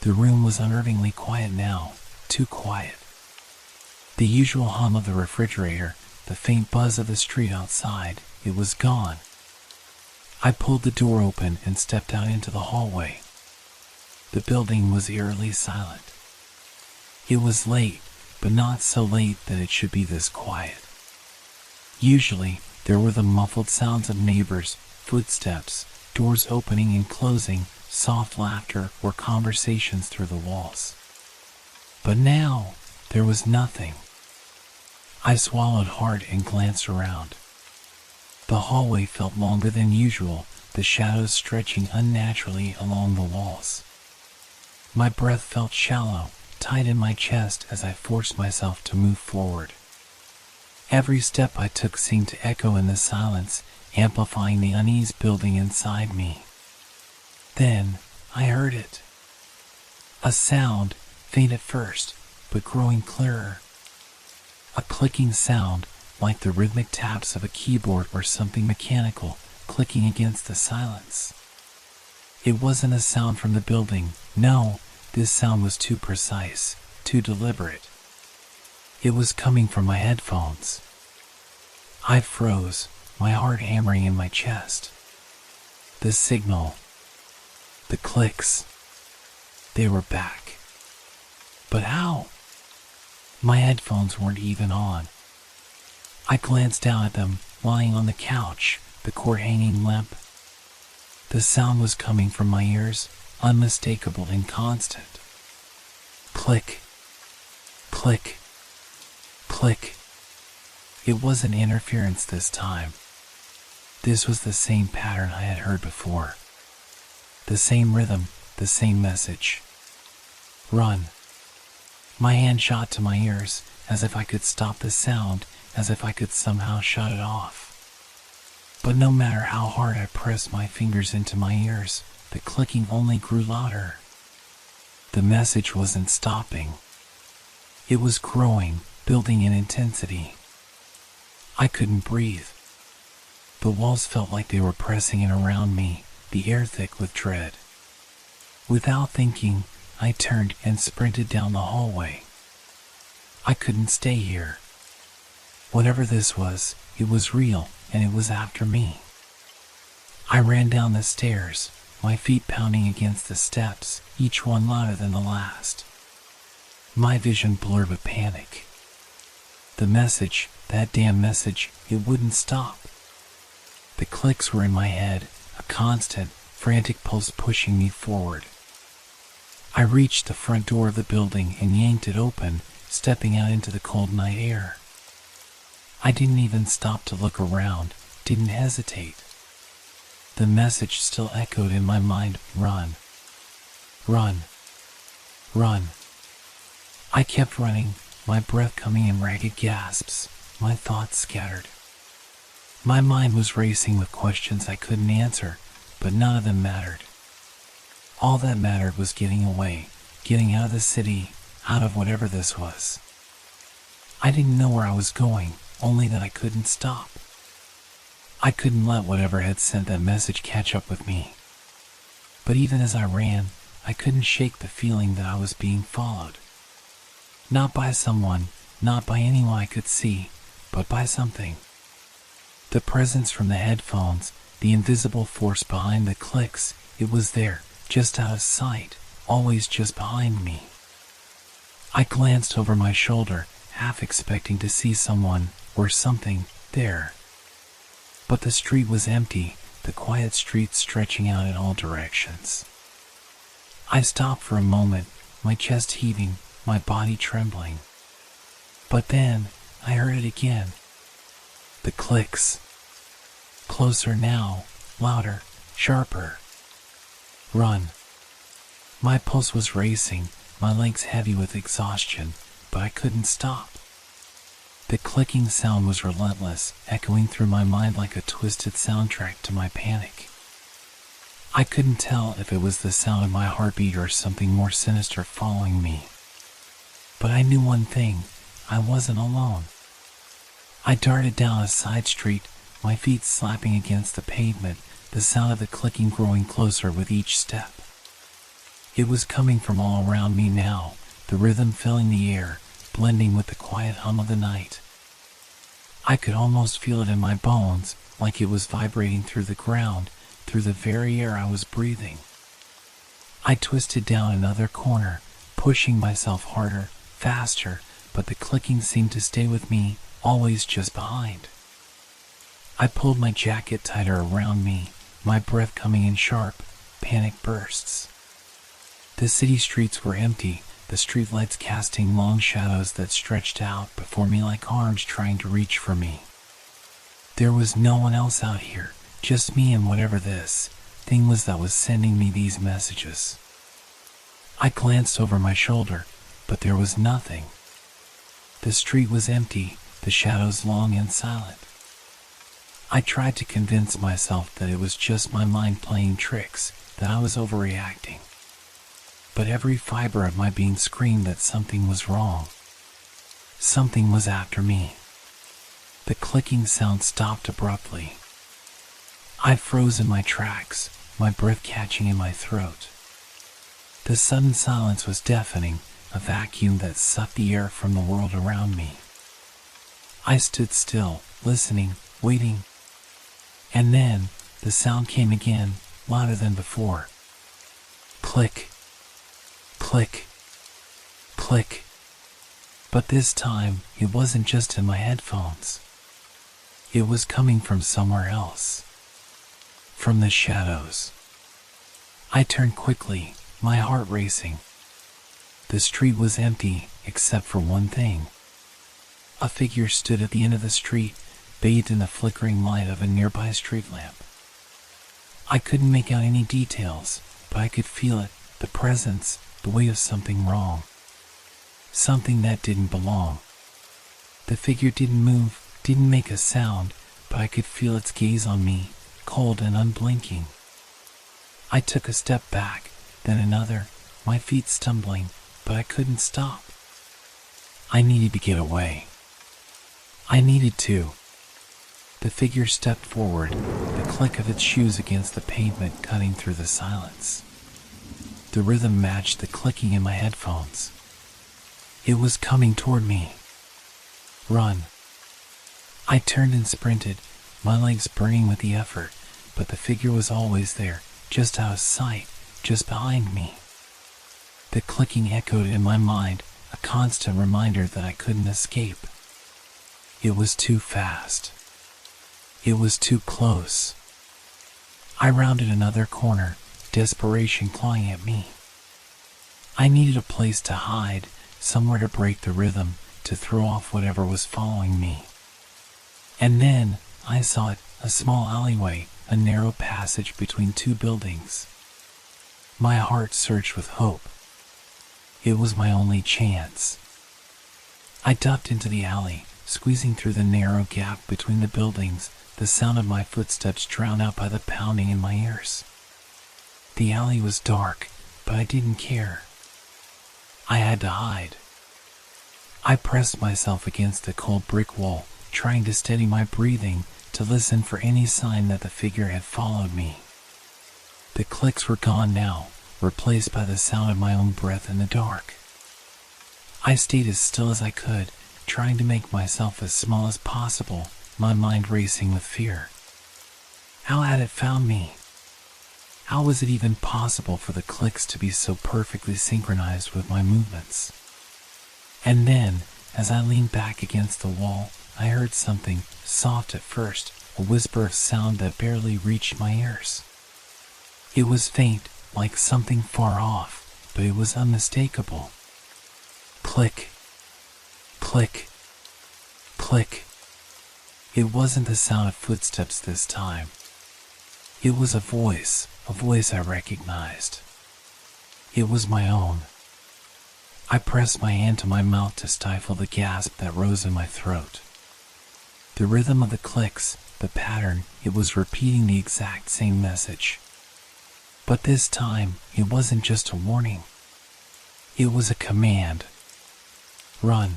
The room was unnervingly quiet now, too quiet. The usual hum of the refrigerator, the faint buzz of the street outside, it was gone. I pulled the door open and stepped out into the hallway. The building was eerily silent. It was late, but not so late that it should be this quiet. Usually, there were the muffled sounds of neighbors, footsteps, doors opening and closing, soft laughter, or conversations through the walls. But now, there was nothing. I swallowed hard and glanced around. The hallway felt longer than usual, the shadows stretching unnaturally along the walls. My breath felt shallow, tight in my chest as I forced myself to move forward. Every step I took seemed to echo in the silence, amplifying the unease building inside me. Then, I heard it. A sound, faint at first, but growing clearer. A clicking sound, like the rhythmic taps of a keyboard or something mechanical, clicking against the silence. It wasn't a sound from the building. No, this sound was too precise, too deliberate. It was coming from my headphones. I froze, my heart hammering in my chest. The signal. The clicks. They were back. But how? My headphones weren't even on. I glanced down at them, lying on the couch, the cord hanging limp. The sound was coming from my ears, unmistakable and constant. Click, click, click. It wasn't interference this time. This was the same pattern I had heard before. The same rhythm, the same message. Run. My hand shot to my ears, as if I could stop the sound, as if I could somehow shut it off. But no matter how hard I pressed my fingers into my ears, the clicking only grew louder. The message wasn't stopping. It was growing, building in intensity. I couldn't breathe. The walls felt like they were pressing in around me, the air thick with dread. Without thinking, I turned and sprinted down the hallway. I couldn't stay here. Whatever this was, it was real, and it was after me. I ran down the stairs, my feet pounding against the steps, each one louder than the last. My vision blurred with panic. The message, that damn message, it wouldn't stop. The clicks were in my head, a constant, frantic pulse pushing me forward. I reached the front door of the building and yanked it open, stepping out into the cold night air. I didn't even stop to look around, didn't hesitate. The message still echoed in my mind, run, run, run. I kept running, my breath coming in ragged gasps, my thoughts scattered. My mind was racing with questions I couldn't answer, but none of them mattered. All that mattered was getting away, getting out of the city, out of whatever this was. I didn't know where I was going, only that I couldn't stop. I couldn't let whatever had sent that message catch up with me. But even as I ran, I couldn't shake the feeling that I was being followed. Not by someone, not by anyone I could see, but by something. The presence from the headphones, the invisible force behind the clicks, it was there, just out of sight, always just behind me. I glanced over my shoulder, half expecting to see someone, or something, there. But the street was empty, the quiet street stretching out in all directions. I stopped for a moment, my chest heaving, my body trembling. But then, I heard it again. The clicks. Closer now, louder, sharper. Run. My pulse was racing, my legs heavy with exhaustion, but I couldn't stop. The clicking sound was relentless, echoing through my mind like a twisted soundtrack to my panic. I couldn't tell if it was the sound of my heartbeat or something more sinister following me. But I knew one thing, I wasn't alone. I darted down a side street, my feet slapping against the pavement, the sound of the clicking growing closer with each step. It was coming from all around me now, the rhythm filling the air, blending with the quiet hum of the night. I could almost feel it in my bones, like it was vibrating through the ground, through the very air I was breathing. I twisted down another corner, pushing myself harder, faster, but the clicking seemed to stay with me, always just behind. I pulled my jacket tighter around me, my breath coming in sharp, panic bursts. The city streets were empty, the streetlights casting long shadows that stretched out before me like arms trying to reach for me. There was no one else out here, just me and whatever this thing was that was sending me these messages. I glanced over my shoulder, but there was nothing. The street was empty, the shadows long and silent. I tried to convince myself that it was just my mind playing tricks, that I was overreacting. But every fiber of my being screamed that something was wrong. Something was after me. The clicking sound stopped abruptly. I froze in my tracks, my breath catching in my throat. The sudden silence was deafening, a vacuum that sucked the air from the world around me. I stood still, listening, waiting. And then, the sound came again, louder than before. Click. Click. Click. Click. But this time, it wasn't just in my headphones. It was coming from somewhere else. From the shadows. I turned quickly, my heart racing. The street was empty, except for one thing. A figure stood at the end of the street, bathed in the flickering light of a nearby street lamp. I couldn't make out any details, but I could feel it, the presence, the weight of something wrong. Something that didn't belong. The figure didn't move, didn't make a sound, but I could feel its gaze on me, cold and unblinking. I took a step back, then another, my feet stumbling, but I couldn't stop. I needed to get away. I needed to. The figure stepped forward, the click of its shoes against the pavement cutting through the silence. The rhythm matched the clicking in my headphones. It was coming toward me. Run. I turned and sprinted, my legs burning with the effort, but the figure was always there, just out of sight, just behind me. The clicking echoed in my mind, a constant reminder that I couldn't escape. It was too fast. It was too close. I rounded another corner, desperation clawing at me. I needed a place to hide, somewhere to break the rhythm, to throw off whatever was following me. And then, I saw it, a small alleyway, a narrow passage between two buildings. My heart surged with hope. It was my only chance. I ducked into the alley, squeezing through the narrow gap between the buildings, the sound of my footsteps drowned out by the pounding in my ears. The alley was dark, but I didn't care. I had to hide. I pressed myself against the cold brick wall, trying to steady my breathing, to listen for any sign that the figure had followed me. The clicks were gone now, replaced by the sound of my own breath in the dark. I stayed as still as I could, trying to make myself as small as possible, my mind racing with fear. How had it found me? How was it even possible for the clicks to be so perfectly synchronized with my movements? And then, as I leaned back against the wall, I heard something, soft at first, a whisper of sound that barely reached my ears. It was faint, like something far off, but it was unmistakable. Click. Click. Click. It wasn't the sound of footsteps this time. It was a voice I recognized. It was my own. I pressed my hand to my mouth to stifle the gasp that rose in my throat. The rhythm of the clicks, the pattern, it was repeating the exact same message. But this time, it wasn't just a warning. It was a command. Run.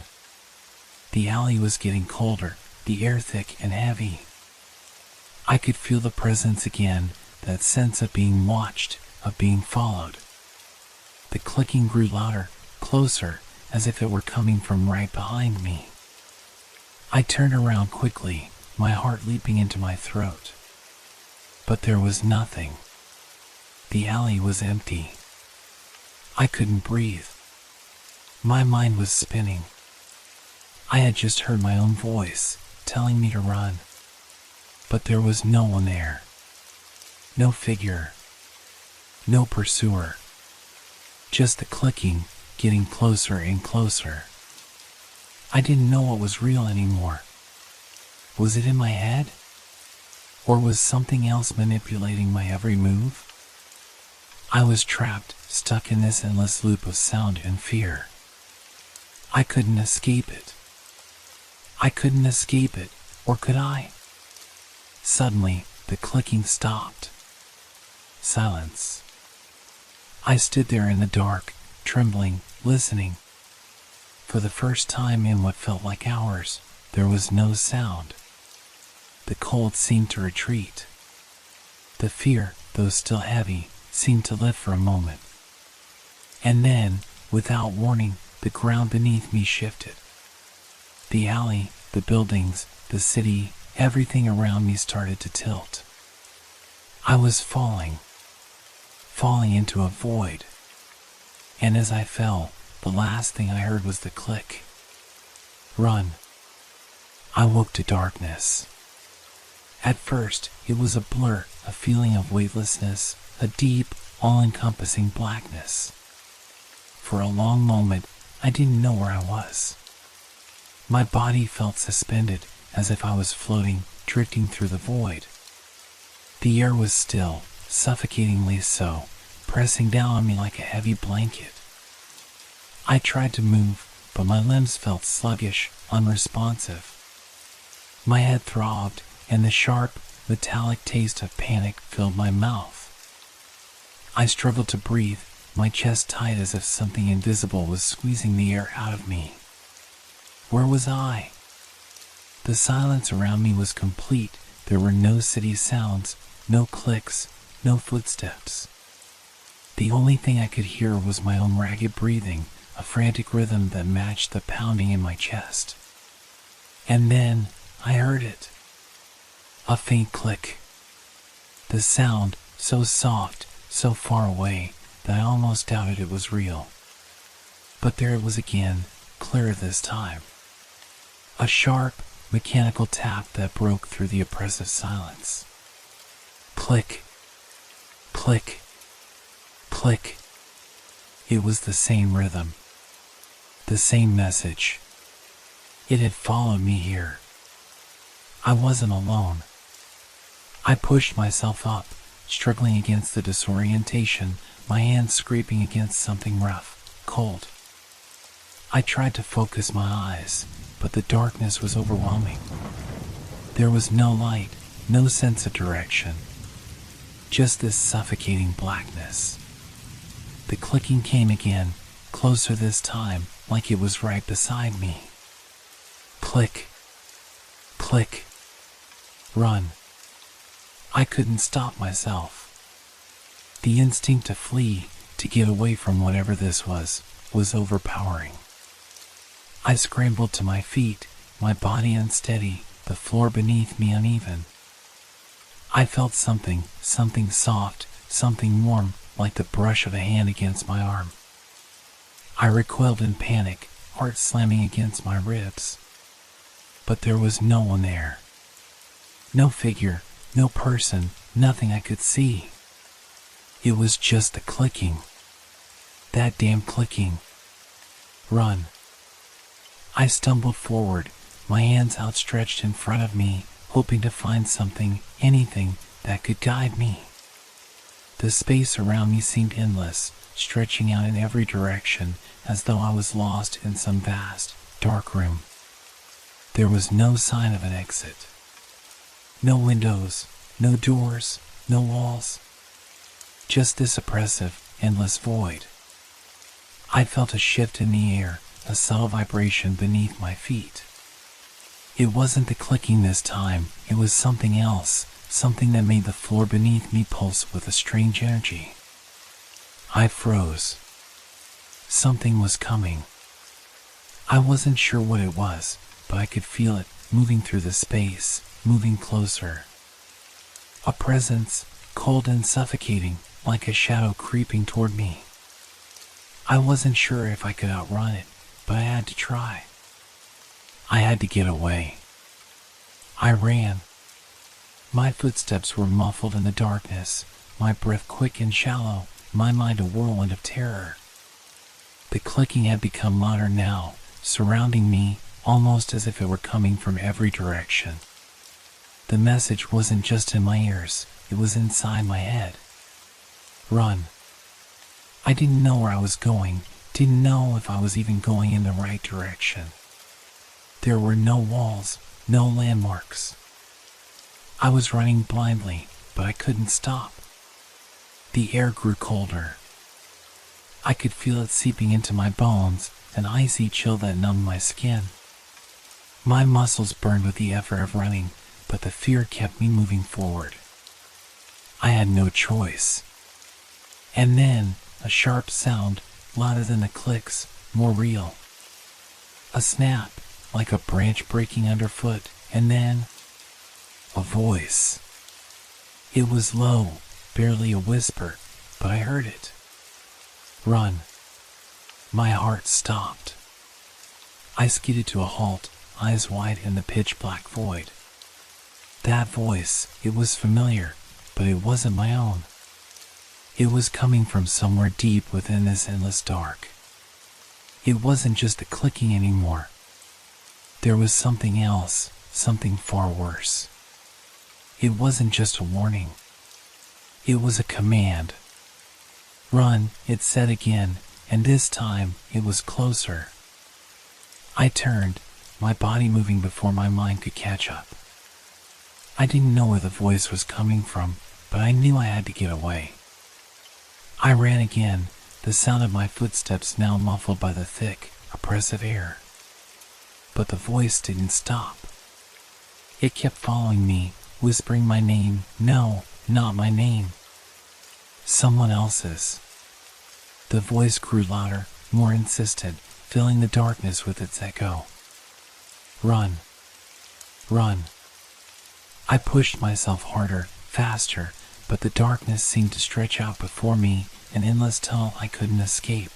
The alley was getting colder, the air thick and heavy. I could feel the presence again, that sense of being watched, of being followed. The clicking grew louder, closer, as if it were coming from right behind me. I turned around quickly, my heart leaping into my throat. But there was nothing. The alley was empty. I couldn't breathe. My mind was spinning. I had just heard my own voice, telling me to run. But there was no one there. No figure. No pursuer. Just the clicking, getting closer and closer. I didn't know what was real anymore. Was it in my head? Or was something else manipulating my every move? I was trapped, stuck in this endless loop of sound and fear. I couldn't escape it. I couldn't escape it, or could I? Suddenly, the clicking stopped. Silence. I stood there in the dark, trembling, listening. For the first time in what felt like hours, there was no sound. The cold seemed to retreat. The fear, though still heavy, seemed to lift for a moment. And then, without warning, the ground beneath me shifted. The alley, the buildings, the city, everything around me started to tilt. I was falling into a void. And as I fell, The last thing I heard was the click. Run. I woke to darkness. At first, it was a blur, a feeling of weightlessness, a deep, all-encompassing blackness. For a long moment, I didn't know where I was. My body felt suspended, as if I was floating, drifting through the void. The air was still, suffocatingly so, pressing down on me like a heavy blanket. I tried to move, but my limbs felt sluggish, unresponsive. My head throbbed, and the sharp, metallic taste of panic filled my mouth. I struggled to breathe, my chest tight as if something invisible was squeezing the air out of me. Where was I? The silence around me was complete. There were no city sounds, no clicks, no footsteps. The only thing I could hear was my own ragged breathing, a frantic rhythm that matched the pounding in my chest. And then I heard it. A faint click. The sound, so soft, so far away, that I almost doubted it was real. But there it was again, clearer this time. A sharp, mechanical tap that broke through the oppressive silence. Click. Click. Click. It was the same rhythm. The same message. It had followed me here. I wasn't alone. I pushed myself up, struggling against the disorientation, my hands scraping against something rough, cold. I tried to focus my eyes, but the darkness was overwhelming. There was no light, no sense of direction. Just this suffocating blackness. The clicking came again, closer this time, like it was right beside me. Click. Click. Run. I couldn't stop myself. The instinct to flee, to get away from whatever this was overpowering. I scrambled to my feet, my body unsteady, the floor beneath me uneven. I felt something soft, something warm, like the brush of a hand against my arm. I recoiled in panic, heart slamming against my ribs. But there was no one there. No figure, no person, nothing I could see. It was just the clicking. That damn clicking. Run. I stumbled forward, my hands outstretched in front of me, hoping to find something, anything, that could guide me. The space around me seemed endless, stretching out in every direction, as though I was lost in some vast, dark room. There was no sign of an exit. No windows, no doors, no walls. Just this oppressive, endless void. I felt a shift in the air, a subtle vibration beneath my feet. It wasn't the clicking this time, it was something else, something that made the floor beneath me pulse with a strange energy. I froze. Something was coming. I wasn't sure what it was, but I could feel it, moving through the space, moving closer. A presence, cold and suffocating, like a shadow creeping toward me. I wasn't sure if I could outrun it, but I had to try. I had to get away. I ran. My footsteps were muffled in the darkness, my breath quick and shallow, my mind a whirlwind of terror. The clicking had become louder now, surrounding me, almost as if it were coming from every direction. The message wasn't just in my ears, it was inside my head. Run. I didn't know where I was going, didn't know if I was even going in the right direction. There were no walls, no landmarks. I was running blindly, but I couldn't stop. The air grew colder. I could feel it seeping into my bones, an icy chill that numbed my skin. My muscles burned with the effort of running, but the fear kept me moving forward. I had no choice. And then, a sharp sound, louder than the clicks, more real. A snap, like a branch breaking underfoot, and then a voice. It was low, barely a whisper, but I heard it. Run. My heart stopped. I skidded to a halt, eyes wide in the pitch-black void. That voice, it was familiar, but it wasn't my own. It was coming from somewhere deep within this endless dark. It wasn't just a clicking anymore. There was something else, something far worse. It wasn't just a warning. It was a command. Run, it said again, and this time it was closer. I turned, my body moving before my mind could catch up. I didn't know where the voice was coming from, but I knew I had to get away. I ran again, the sound of my footsteps now muffled by the thick, oppressive air. But the voice didn't stop. It kept following me, whispering my name. No, not my name. Someone else's. The voice grew louder, more insistent, filling the darkness with its echo. Run. Run. I pushed myself harder, faster, but the darkness seemed to stretch out before me, an endless tunnel I couldn't escape.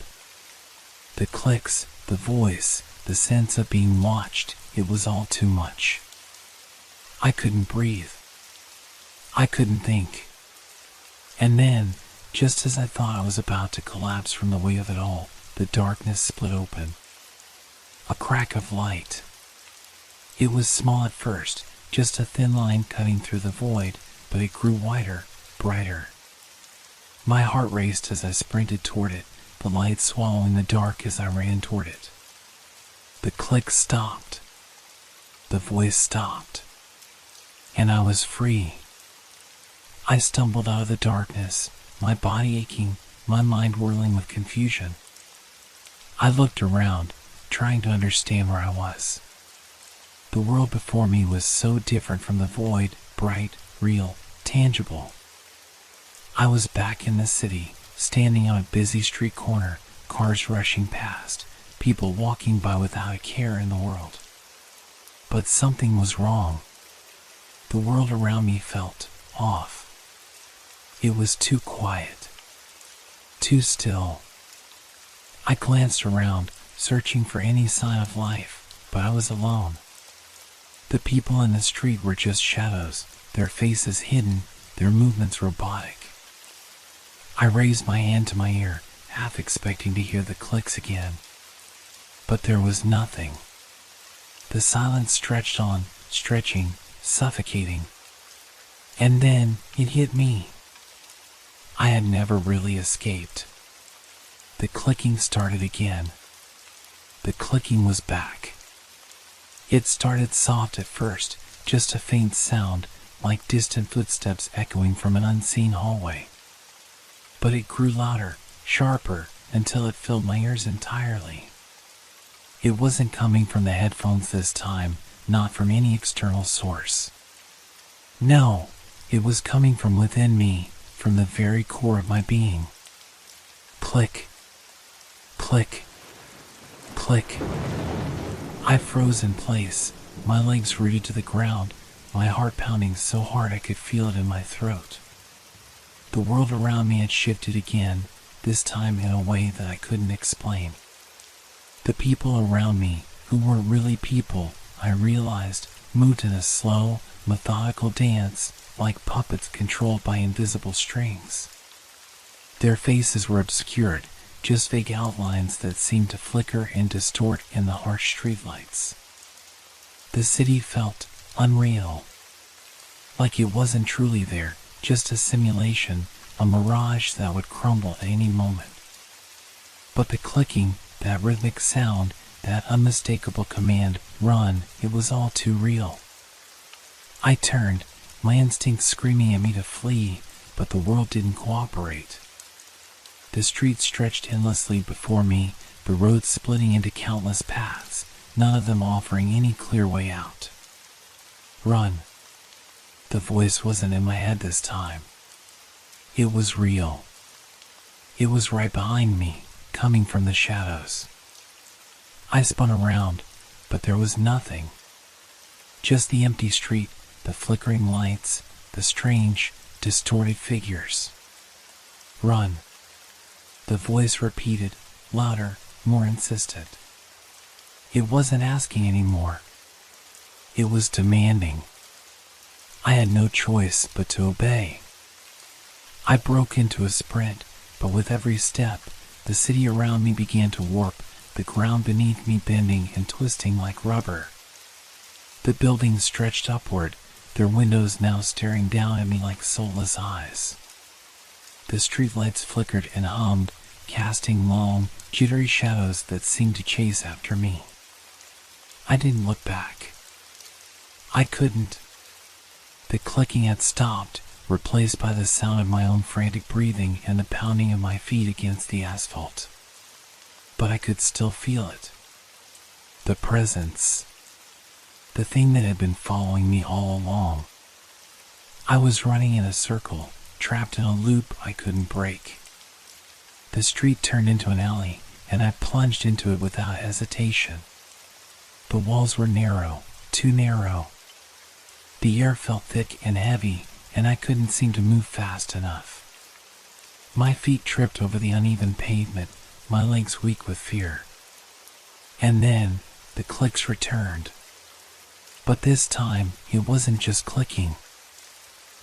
The clicks, the voice, the sense of being watched, it was all too much. I couldn't breathe. I couldn't think. And then, just as I thought I was about to collapse from the weight of it all, the darkness split open. A crack of light. It was small at first, just a thin line cutting through the void, but it grew wider, brighter. My heart raced as I sprinted toward it, the light swallowing the dark as I ran toward it. The click stopped. The voice stopped. And I was free. I stumbled out of the darkness, my body aching, my mind whirling with confusion. I looked around, trying to understand where I was. The world before me was so different from the void, bright, real, tangible. I was back in the city, standing on a busy street corner, cars rushing past, people walking by without a care in the world. But something was wrong. The world around me felt off. It was too quiet, too still. I glanced around, searching for any sign of life, but I was alone. The people in the street were just shadows, their faces hidden, their movements robotic. I raised my hand to my ear, half expecting to hear the clicks again. But there was nothing. The silence stretched on, stretching, suffocating. And then it hit me. I had never really escaped. The clicking started again. The clicking was back. It started soft at first, just a faint sound, like distant footsteps echoing from an unseen hallway. But it grew louder, sharper, until it filled my ears entirely. It wasn't coming from the headphones this time, not from any external source. No, it was coming from within me, from the very core of my being. Click. Click. Click. I froze in place, my legs rooted to the ground, my heart pounding so hard I could feel it in my throat. The world around me had shifted again, this time in a way that I couldn't explain. The people around me, who weren't really people, I realized, moved in a slow, methodical dance, like puppets controlled by invisible strings. Their faces were obscured, just vague outlines that seemed to flicker and distort in the harsh streetlights. The city felt unreal, like it wasn't truly there, just a simulation, a mirage that would crumble at any moment. But the clicking, that rhythmic sound, that unmistakable command, run, it was all too real. I turned, my instincts screaming at me to flee, but the world didn't cooperate. The streets stretched endlessly before me, the roads splitting into countless paths, none of them offering any clear way out. Run. The voice wasn't in my head this time. It was real. It was right behind me, coming from the shadows. I spun around, but there was nothing. Just the empty street, the flickering lights, the strange, distorted figures. Run. The voice repeated, louder, more insistent. It wasn't asking anymore. It was demanding. I had no choice but to obey. I broke into a sprint, but with every step, the city around me began to warp, the ground beneath me bending and twisting like rubber. The buildings stretched upward, their windows now staring down at me like soulless eyes. The streetlights flickered and hummed, casting long, jittery shadows that seemed to chase after me. I didn't look back. I couldn't. The clicking had stopped, replaced by the sound of my own frantic breathing and the pounding of my feet against the asphalt. But I could still feel it. The presence. The thing that had been following me all along. I was running in a circle, trapped in a loop I couldn't break. The street turned into an alley, and I plunged into it without hesitation. The walls were narrow, too narrow. The air felt thick and heavy, and I couldn't seem to move fast enough. My feet tripped over the uneven pavement, my legs weak with fear. And then, the clicks returned. But this time, it wasn't just clicking.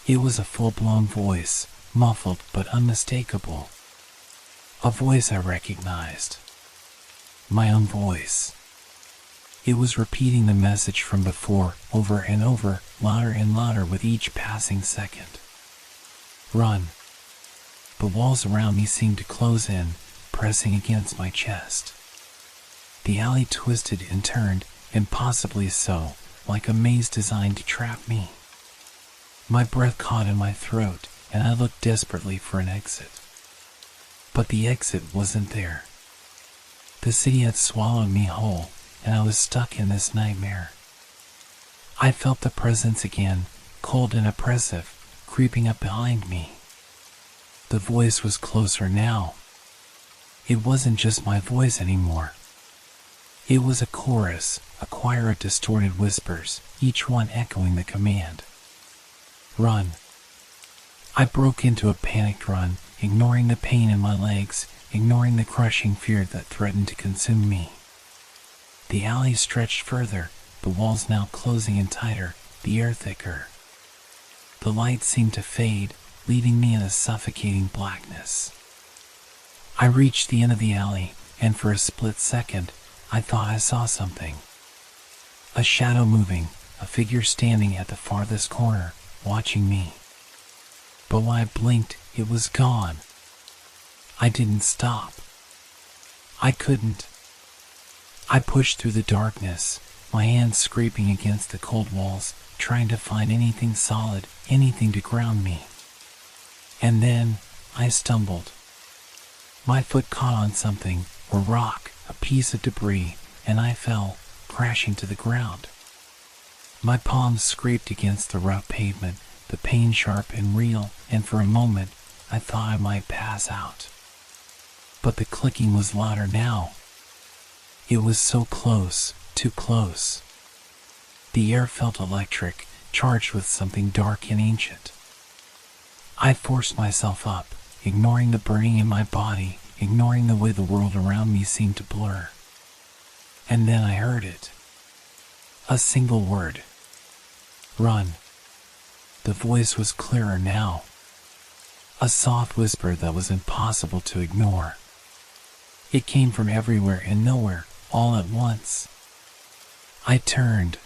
It was a full-blown voice, muffled but unmistakable. A voice I recognized. My own voice. It was repeating the message from before, over and over, louder and louder with each passing second. Run. The walls around me seemed to close in, pressing against my chest. The alley twisted and turned, impossibly so, like a maze designed to trap me. My breath caught in my throat, and I looked desperately for an exit. But the exit wasn't there. The city had swallowed me whole, and I was stuck in this nightmare. I felt the presence again, cold and oppressive, creeping up behind me. The voice was closer now. It wasn't just my voice anymore. It was a chorus, a choir of distorted whispers, each one echoing the command. Run. I broke into a panicked run, ignoring the pain in my legs, ignoring the crushing fear that threatened to consume me. The alley stretched further, the walls now closing in tighter, the air thicker. The light seemed to fade, leaving me in a suffocating blackness. I reached the end of the alley, and for a split second, I thought I saw something. A shadow moving, a figure standing at the farthest corner, watching me. But when I blinked, it was gone. I didn't stop. I couldn't. I pushed through the darkness, my hands scraping against the cold walls, trying to find anything solid, anything to ground me. And then, I stumbled. My foot caught on something, a rock, a piece of debris, and I fell, crashing to the ground. My palms scraped against the rough pavement, the pain sharp and real, and for a moment, I thought I might pass out. But the clicking was louder now. It was so close, too close. The air felt electric, charged with something dark and ancient. I forced myself up, ignoring the burning in my body, ignoring the way the world around me seemed to blur. And then I heard it. A single word. Run. The voice was clearer now. A soft whisper that was impossible to ignore. It came from everywhere and nowhere, all at once. I turned.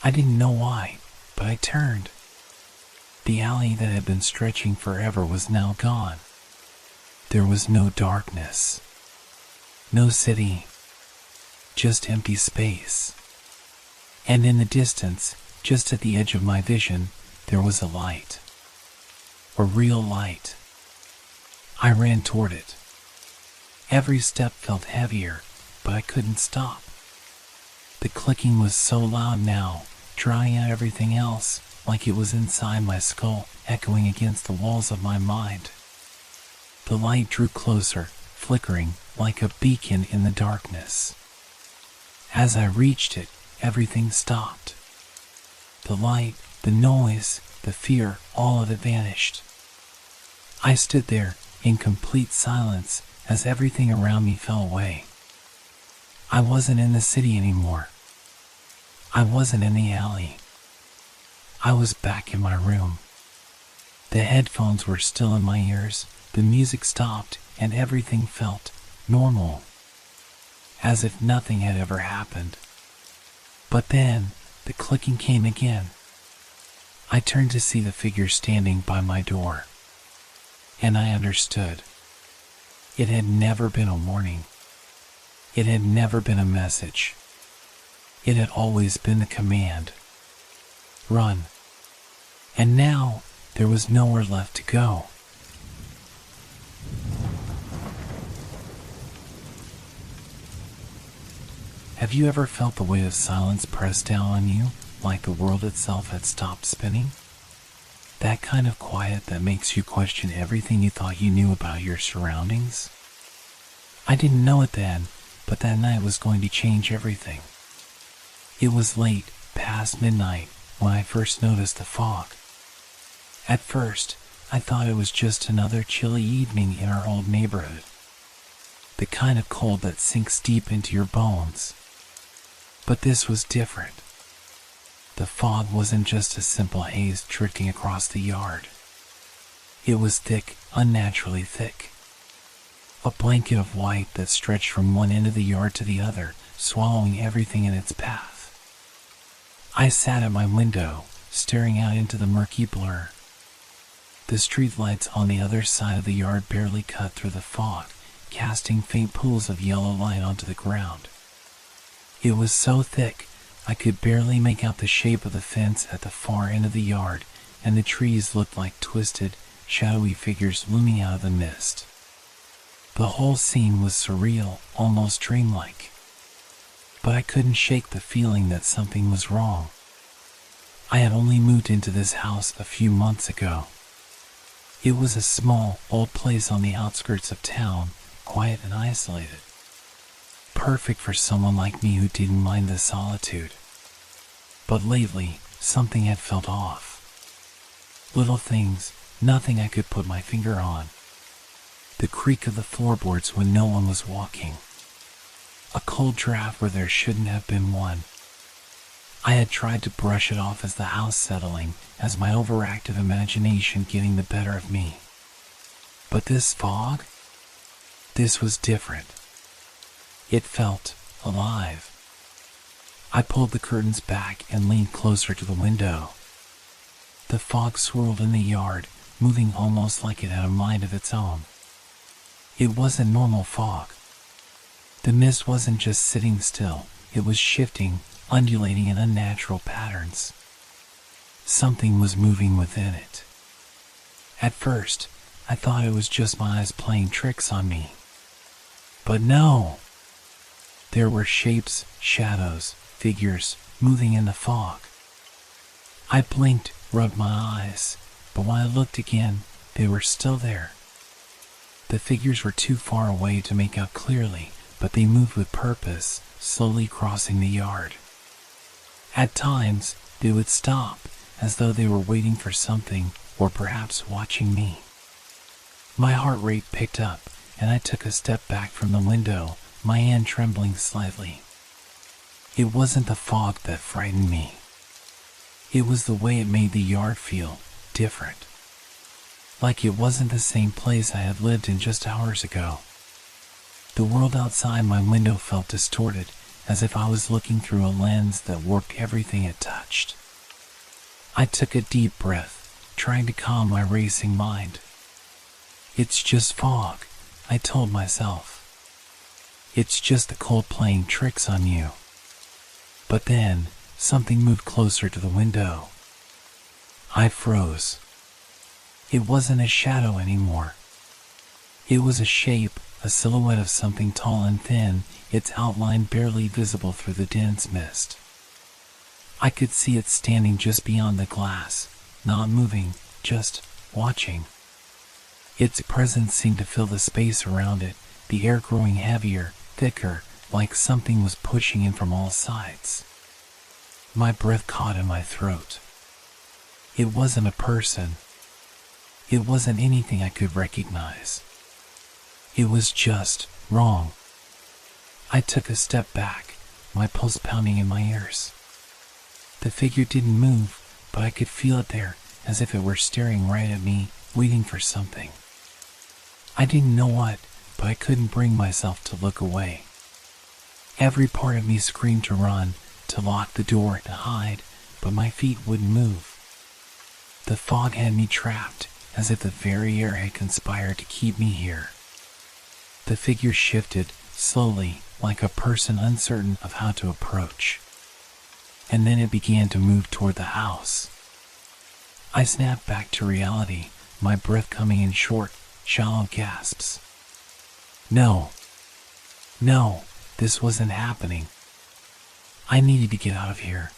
I didn't know why, but I turned. The alley that had been stretching forever was now gone. There was no darkness. No city. Just empty space. And in the distance, just at the edge of my vision, there was a light. A real light. I ran toward it. Every step felt heavier, but I couldn't stop. The clicking was so loud now, drawing out everything else, like it was inside my skull, echoing against the walls of my mind. The light drew closer, flickering, like a beacon in the darkness. As I reached it, everything stopped. The light, the noise, the fear, all of it vanished. I stood there, in complete silence, as everything around me fell away. I wasn't in the city anymore. I wasn't in the alley. I was back in my room. The headphones were still in my ears, the music stopped, and everything felt normal, as if nothing had ever happened. But then, the clicking came again. I turned to see the figure standing by my door, and I understood. It had never been a warning. It had never been a message. It had always been the command. Run. And now, there was nowhere left to go. Have you ever felt the weight of silence press down on you, like the world itself had stopped spinning? That kind of quiet that makes you question everything you thought you knew about your surroundings? I didn't know it then, but that night was going to change everything. It was late, past midnight, when I first noticed the fog. At first, I thought it was just another chilly evening in our old neighborhood. The kind of cold that sinks deep into your bones. But this was different. The fog wasn't just a simple haze drifting across the yard. It was thick, unnaturally thick. A blanket of white that stretched from one end of the yard to the other, swallowing everything in its path. I sat at my window, staring out into the murky blur. The street lights on the other side of the yard barely cut through the fog, casting faint pools of yellow light onto the ground. It was so thick, I could barely make out the shape of the fence at the far end of the yard, and the trees looked like twisted, shadowy figures looming out of the mist. The whole scene was surreal, almost dreamlike. But I couldn't shake the feeling that something was wrong. I had only moved into this house a few months ago. It was a small, old place on the outskirts of town, quiet and isolated. Perfect for someone like me who didn't mind the solitude. But lately, something had felt off. Little things, nothing I could put my finger on. The creak of the floorboards when no one was walking. A cold draft where there shouldn't have been one. I had tried to brush it off as the house settling, as my overactive imagination getting the better of me. But this fog? This was different. It felt alive. I pulled the curtains back and leaned closer to the window. The fog swirled in the yard, moving almost like it had a mind of its own. It wasn't normal fog. The mist wasn't just sitting still, it was shifting, undulating in unnatural patterns. Something was moving within it. At first, I thought it was just my eyes playing tricks on me. But no! There were shapes, shadows, figures, moving in the fog. I blinked, rubbed my eyes, but when I looked again, they were still there. The figures were too far away to make out clearly, but they moved with purpose, slowly crossing the yard. At times, they would stop, as though they were waiting for something, or perhaps watching me. My heart rate picked up, and I took a step back from the window, my hand trembling slightly. It wasn't the fog that frightened me. It was the way it made the yard feel different. Like it wasn't the same place I had lived in just hours ago. The world outside my window felt distorted, as if I was looking through a lens that warped everything it touched. I took a deep breath, trying to calm my racing mind. It's just fog, I told myself. It's just the cold playing tricks on you. But then, something moved closer to the window. I froze. It wasn't a shadow anymore. It was a shape, a silhouette of something tall and thin, its outline barely visible through the dense mist. I could see it standing just beyond the glass, not moving, just watching. Its presence seemed to fill the space around it, the air growing heavier, thicker, like something was pushing in from all sides. My breath caught in my throat. It wasn't a person. It wasn't anything I could recognize. It was just wrong. I took a step back, my pulse pounding in my ears. The figure didn't move, but I could feel it there, as if it were staring right at me, waiting for something. I didn't know what, but I couldn't bring myself to look away. Every part of me screamed to run, to lock the door, to hide, but my feet wouldn't move. The fog had me trapped, as if the very air had conspired to keep me here. The figure shifted, slowly, like a person uncertain of how to approach. And then it began to move toward the house. I snapped back to reality, my breath coming in short, shallow gasps. No, this wasn't happening. I needed to get out of here.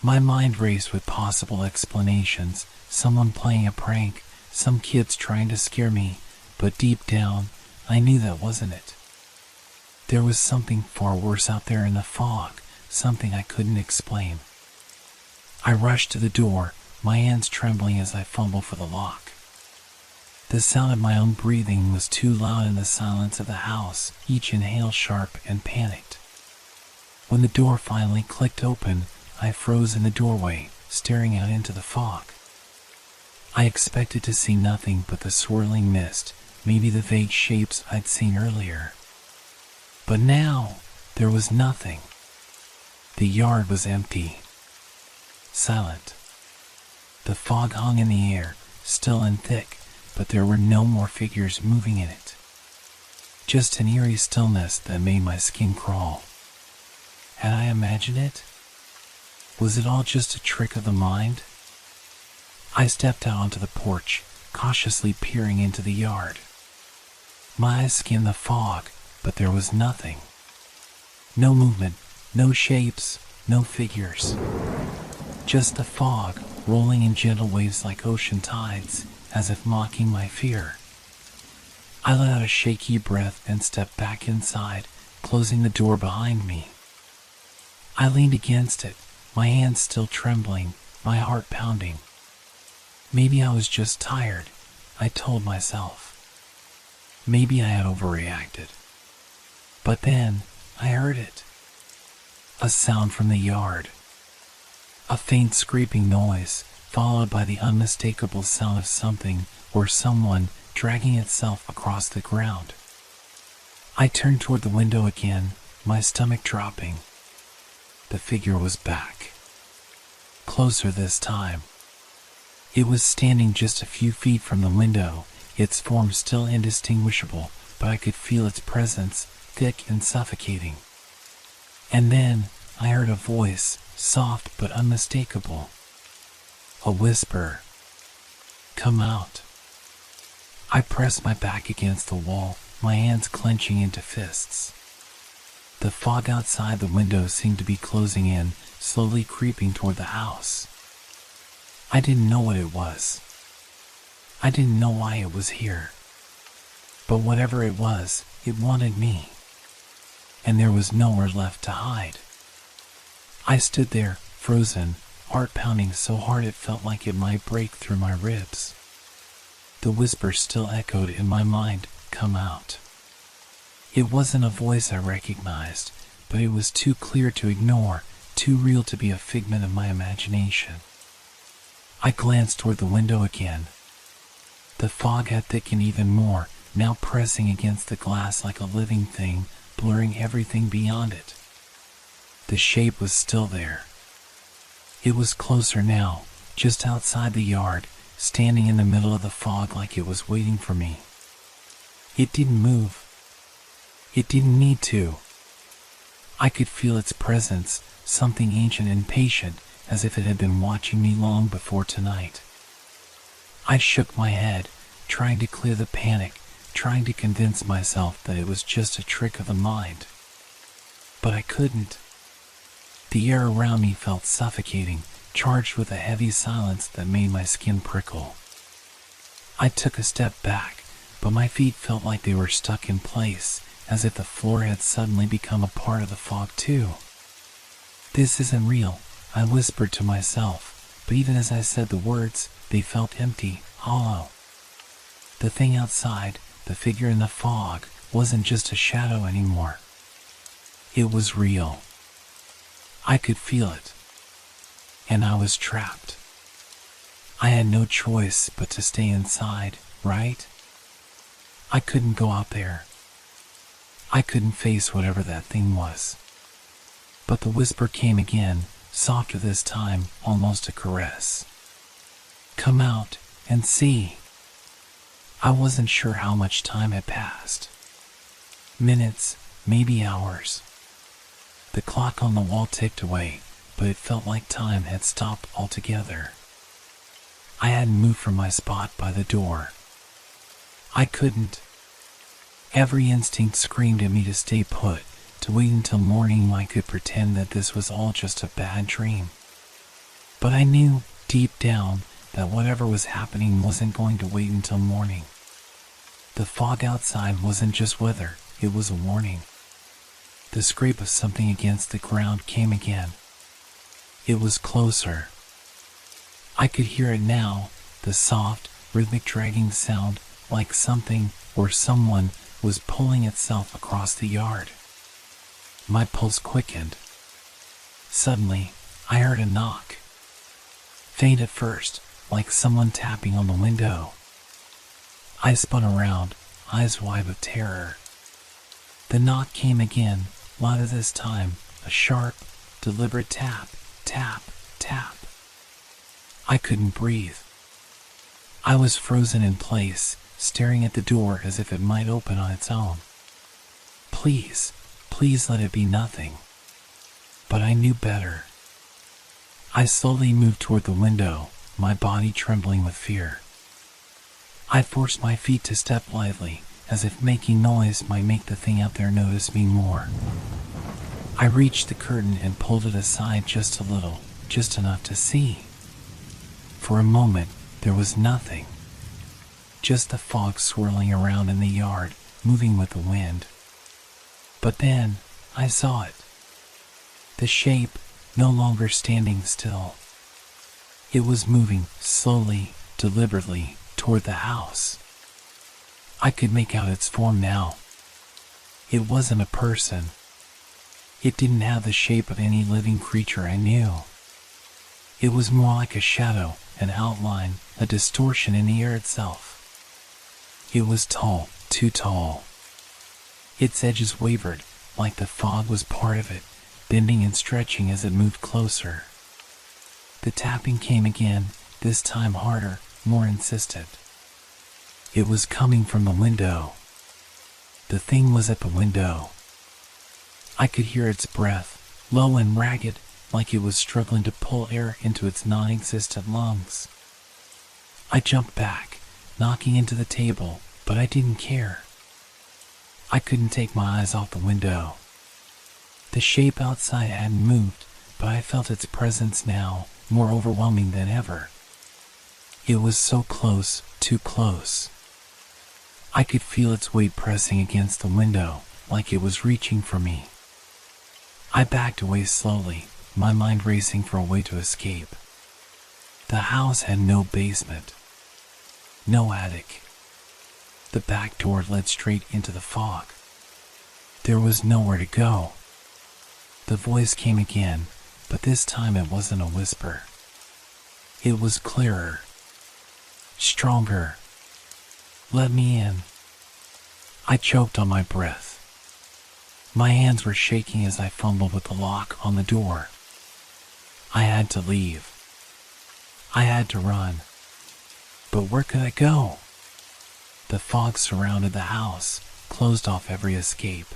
My mind raced with possible explanations, someone playing a prank, some kids trying to scare me, but deep down, I knew that wasn't it. There was something far worse out there in the fog, something I couldn't explain. I rushed to the door, my hands trembling as I fumbled for the lock. The sound of my own breathing was too loud in the silence of the house, each inhale sharp and panicked. When the door finally clicked open, I froze in the doorway, staring out into the fog. I expected to see nothing but the swirling mist, maybe the vague shapes I'd seen earlier. But now, there was nothing. The yard was empty. Silent. The fog hung in the air, still and thick, but there were no more figures moving in it. Just an eerie stillness that made my skin crawl. Had I imagined it? Was it all just a trick of the mind? I stepped out onto the porch, cautiously peering into the yard. My eyes skimmed the fog, but there was nothing. No movement, no shapes, no figures. Just the fog, rolling in gentle waves like ocean tides, as if mocking my fear. I let out a shaky breath and stepped back inside, closing the door behind me. I leaned against it, my hands still trembling, my heart pounding. Maybe I was just tired, I told myself. Maybe I had overreacted. But then, I heard it. A sound from the yard. A faint scraping noise, followed by the unmistakable sound of something or someone dragging itself across the ground. I turned toward the window again, my stomach dropping. The figure was back. Closer this time. It was standing just a few feet from the window, its form still indistinguishable, but I could feel its presence, thick and suffocating. And then I heard a voice, soft but unmistakable. A whisper. Come out. I pressed my back against the wall, my hands clenching into fists. The fog outside the window seemed to be closing in, slowly creeping toward the house. I didn't know what it was. I didn't know why it was here. But whatever it was, it wanted me. And there was nowhere left to hide. I stood there, frozen, heart pounding so hard it felt like it might break through my ribs. The whisper still echoed in my mind, come out. It wasn't a voice I recognized, but it was too clear to ignore, too real to be a figment of my imagination. I glanced toward the window again. The fog had thickened even more, now pressing against the glass like a living thing, blurring everything beyond it. The shape was still there. It was closer now, just outside the yard, standing in the middle of the fog like it was waiting for me. It didn't move. It didn't need to. I could feel its presence, something ancient and patient, as if it had been watching me long before tonight. I shook my head, trying to clear the panic, trying to convince myself that it was just a trick of the mind. But I couldn't. The air around me felt suffocating, charged with a heavy silence that made my skin prickle. I took a step back, but my feet felt like they were stuck in place, as if the floor had suddenly become a part of the fog too. This isn't real, I whispered to myself, but even as I said the words, they felt empty, hollow. The thing outside, the figure in the fog wasn't just a shadow anymore. It was real. I could feel it. And I was trapped. I had no choice but to stay inside, right? I couldn't go out there. I couldn't face whatever that thing was. But the whisper came again, softer this time, almost a caress. Come out and see. I wasn't sure how much time had passed. Minutes, maybe hours. The clock on the wall ticked away, but it felt like time had stopped altogether. I hadn't moved from my spot by the door. I couldn't. Every instinct screamed at me to stay put, to wait until morning I could pretend that this was all just a bad dream. But I knew, deep down, that whatever was happening wasn't going to wait until morning. The fog outside wasn't just weather, it was a warning. The scrape of something against the ground came again. It was closer. I could hear it now, the soft, rhythmic dragging sound, like something or someone was pulling itself across the yard. My pulse quickened. Suddenly, I heard a knock. Faint at first, like someone tapping on the window. I spun around, eyes wide with terror. The knock came again, louder this time, a sharp, deliberate tap, tap, tap. I couldn't breathe. I was frozen in place, staring at the door as if it might open on its own. Please, please let it be nothing. But I knew better. I slowly moved toward the window, my body trembling with fear. I forced my feet to step lightly, as if making noise might make the thing out there notice me more. I reached the curtain and pulled it aside just a little, just enough to see. For a moment, there was nothing. Just the fog swirling around in the yard, moving with the wind. But then, I saw it. The shape, no longer standing still. It was moving slowly, deliberately, toward the house. I could make out its form now. It wasn't a person. It didn't have the shape of any living creature I knew. It was more like a shadow, an outline, a distortion in the air itself. It was tall, too tall. Its edges wavered, like the fog was part of it, bending and stretching as it moved closer. The tapping came again, this time harder, more insistent. It was coming from the window. The thing was at the window. I could hear its breath, low and ragged, like it was struggling to pull air into its non-existent lungs. I jumped back, knocking into the table, but I didn't care. I couldn't take my eyes off the window. The shape outside hadn't moved, but I felt its presence now, more overwhelming than ever. It was so close, too close. I could feel its weight pressing against the window, like it was reaching for me. I backed away slowly, my mind racing for a way to escape. The house had no basement, no attic. The back door led straight into the fog. There was nowhere to go. The voice came again, but this time it wasn't a whisper. It was clearer, stronger. Let me in. I choked on my breath. My hands were shaking as I fumbled with the lock on the door. I had to leave. I had to run. But where could I go? The fog surrounded the house, closed off every escape.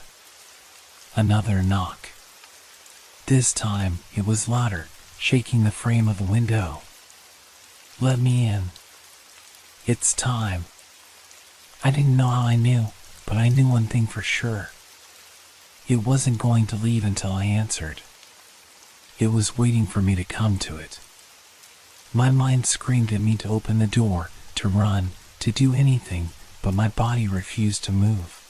Another knock. This time it was louder, shaking the frame of the window. Let me in. It's time. I didn't know how I knew, but I knew one thing for sure. It wasn't going to leave until I answered. It was waiting for me to come to it. My mind screamed at me to open the door, to run, to do anything, but my body refused to move.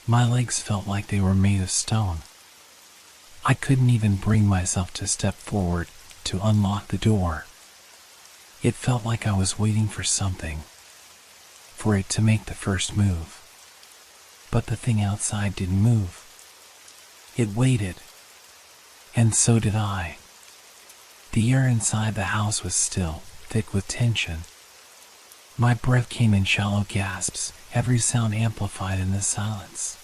My legs felt like they were made of stone. I couldn't even bring myself to step forward, to unlock the door. It felt like I was waiting for something. for it to make the first move. But the thing outside didn't move. It waited. And so did I. The air inside the house was still, thick with tension. My breath came in shallow gasps, every sound amplified in the silence.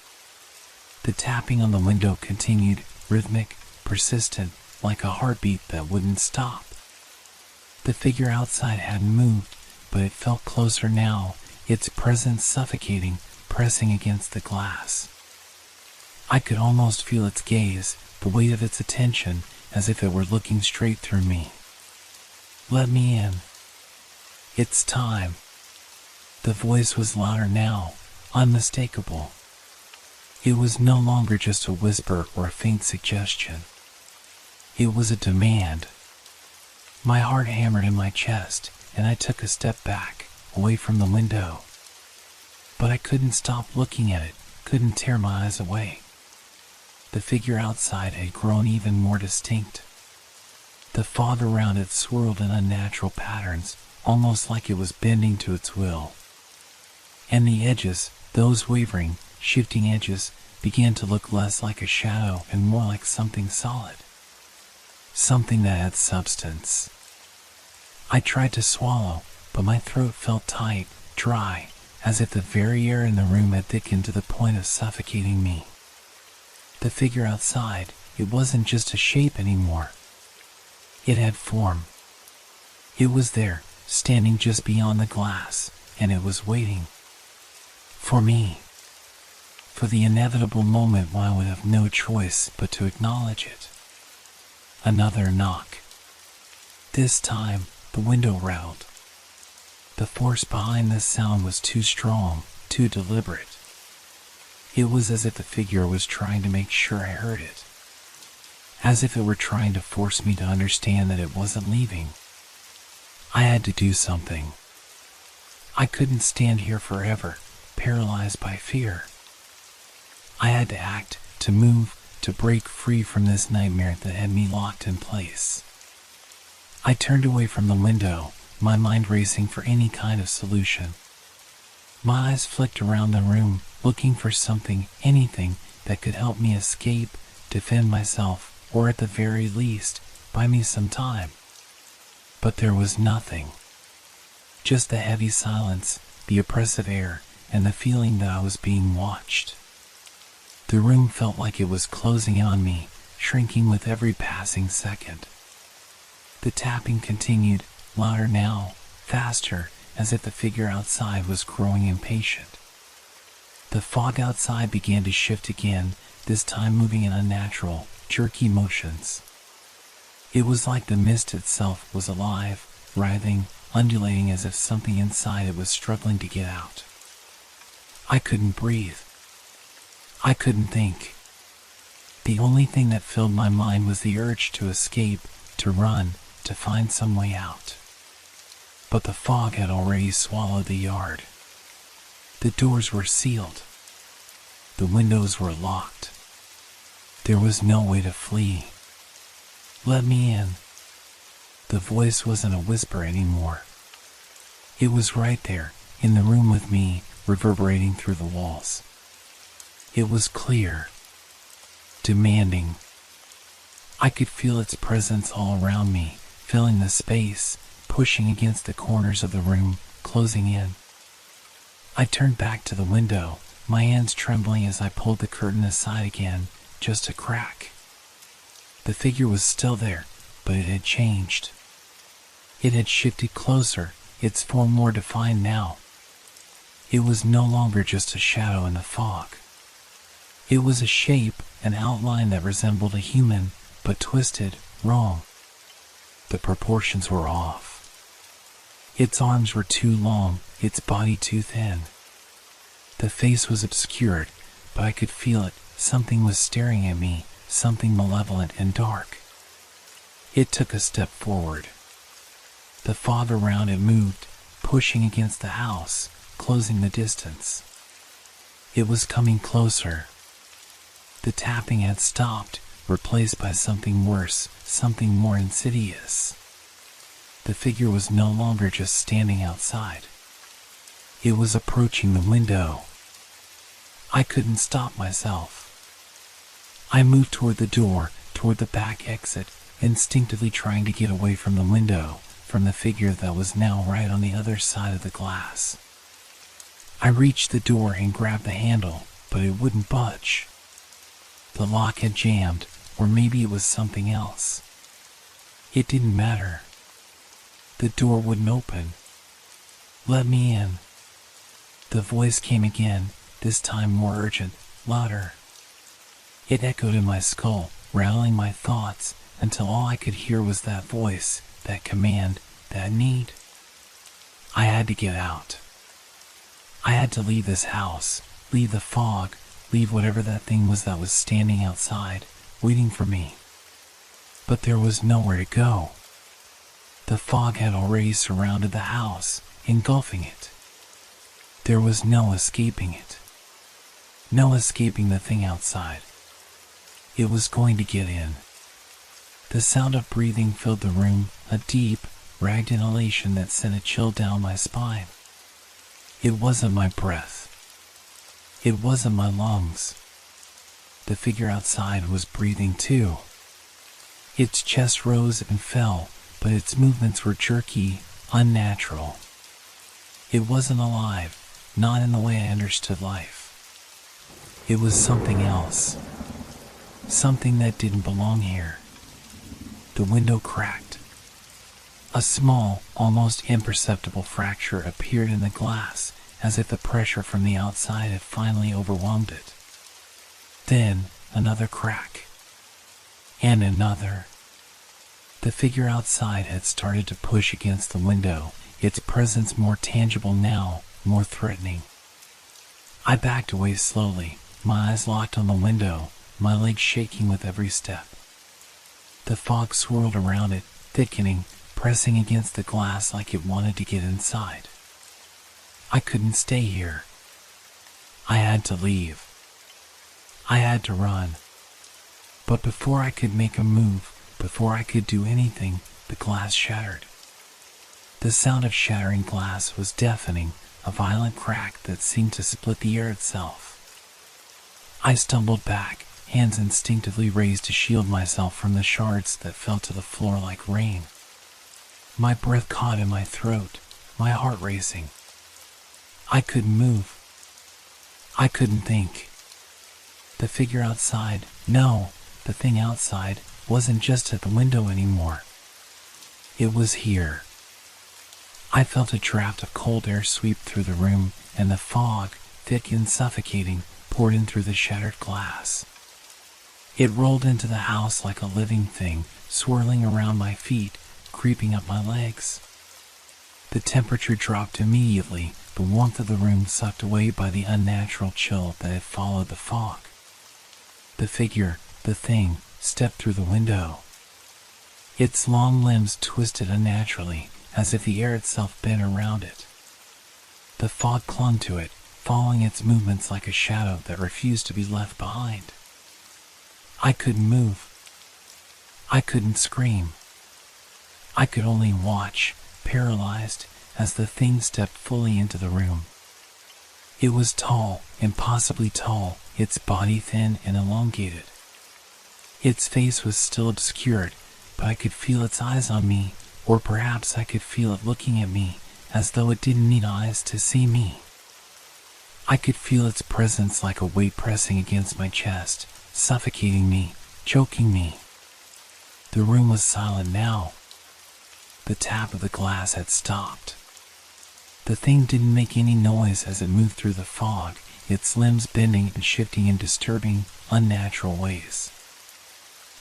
The tapping on the window continued, rhythmic, persistent, like a heartbeat that wouldn't stop. The figure outside hadn't moved, but it felt closer now, its presence suffocating, pressing against the glass. I could almost feel its gaze, the weight of its attention, as if it were looking straight through me. Let me in. It's time. The voice was louder now, unmistakable. It was no longer just a whisper or a faint suggestion. It was a demand. My heart hammered in my chest, and I took a step back, away from the window. But I couldn't stop looking at it, couldn't tear my eyes away. The figure outside had grown even more distinct. The fog around it swirled in unnatural patterns, almost like it was bending to its will. And the edges, those wavering, shifting edges, began to look less like a shadow and more like something solid. Something that had substance. I tried to swallow, but my throat felt tight, dry, as if the very air in the room had thickened to the point of suffocating me. The figure outside, it wasn't just a shape anymore. It had form. It was there, standing just beyond the glass, and it was waiting. For me. For the inevitable moment when I would have no choice but to acknowledge it. Another knock. This time, the window rattled. The force behind this sound was too strong, too deliberate. It was as if the figure was trying to make sure I heard it. As if it were trying to force me to understand that it wasn't leaving. I had to do something. I couldn't stand here forever, paralyzed by fear. I had to act, to move, to break free from this nightmare that had me locked in place. I turned away from the window, my mind racing for any kind of solution. My eyes flicked around the room, looking for something, anything, that could help me escape, defend myself, or at the very least, buy me some time. But there was nothing. Just the heavy silence, the oppressive air, and the feeling that I was being watched. The room felt like it was closing in on me, shrinking with every passing second. The tapping continued, louder now, faster, as if the figure outside was growing impatient. The fog outside began to shift again, this time moving in unnatural, jerky motions. It was like the mist itself was alive, writhing, undulating as if something inside it was struggling to get out. I couldn't breathe. I couldn't think. The only thing that filled my mind was the urge to escape, to run, to find some way out. But the fog had already swallowed the yard. The doors were sealed. The windows were locked. There was no way to flee. Let me in. The voice wasn't a whisper anymore. It was right there, in the room with me, reverberating through the walls. It was clear. Demanding. I could feel its presence all around me, filling the space, pushing against the corners of the room, closing in. I turned back to the window, my hands trembling as I pulled the curtain aside again, just a crack. The figure was still there, but it had changed. It had shifted closer, its form more defined now. It was no longer just a shadow in the fog. It was a shape, an outline that resembled a human, but twisted, wrong. The proportions were off. Its arms were too long, its body too thin. The face was obscured, but I could feel it. Something was staring at me, something malevolent and dark. It took a step forward. The fog around it moved, pushing against the house, closing the distance. It was coming closer. The tapping had stopped, replaced by something worse, something more insidious. The figure was no longer just standing outside. It was approaching the window. I couldn't stop myself. I moved toward the door, toward the back exit, instinctively trying to get away from the window, from the figure that was now right on the other side of the glass. I reached the door and grabbed the handle, but it wouldn't budge. The lock had jammed, or maybe it was something else. It didn't matter. The door wouldn't open. "Let me in." The voice came again, this time more urgent, louder. It echoed in my skull, rattling my thoughts, until all I could hear was that voice, that command, that need. I had to get out. I had to leave this house, leave the fog, leave whatever that thing was that was standing outside, waiting for me. But there was nowhere to go. The fog had already surrounded the house, engulfing it. There was no escaping it. No escaping the thing outside. It was going to get in. The sound of breathing filled the room, a deep, ragged inhalation that sent a chill down my spine. It wasn't my breath. It wasn't my lungs. The figure outside was breathing too. Its chest rose and fell, but its movements were jerky, unnatural. It wasn't alive, not in the way I understood life. It was something else. Something that didn't belong here. The window cracked. A small, almost imperceptible fracture appeared in the glass, as if the pressure from the outside had finally overwhelmed it. Then, another crack. And another. The figure outside had started to push against the window, its presence more tangible now, more threatening. I backed away slowly, my eyes locked on the window, my legs shaking with every step. The fog swirled around it, thickening, pressing against the glass like it wanted to get inside. I couldn't stay here. I had to leave. I had to run. But before I could make a move, before I could do anything, the glass shattered. The sound of shattering glass was deafening, a violent crack that seemed to split the air itself. I stumbled back, hands instinctively raised to shield myself from the shards that fell to the floor like rain. My breath caught in my throat, my heart racing. I couldn't move. I couldn't think. The figure outside, no, the thing outside, wasn't just at the window anymore. It was here. I felt a draft of cold air sweep through the room, and the fog, thick and suffocating, poured in through the shattered glass. It rolled into the house like a living thing, swirling around my feet, creeping up my legs. The temperature dropped immediately, the warmth of the room sucked away by the unnatural chill that had followed the fog. The figure, the thing, stepped through the window. Its long limbs twisted unnaturally, as if the air itself bent around it. The fog clung to it, following its movements like a shadow that refused to be left behind. I couldn't move. I couldn't scream. I could only watch, paralyzed, as the thing stepped fully into the room. It was tall, impossibly tall, its body thin and elongated. Its face was still obscured, but I could feel its eyes on me, or perhaps I could feel it looking at me, as though it didn't need eyes to see me. I could feel its presence like a weight pressing against my chest, suffocating me, choking me. The room was silent now. The tap of the glass had stopped. The thing didn't make any noise as it moved through the fog, its limbs bending and shifting in disturbing, unnatural ways.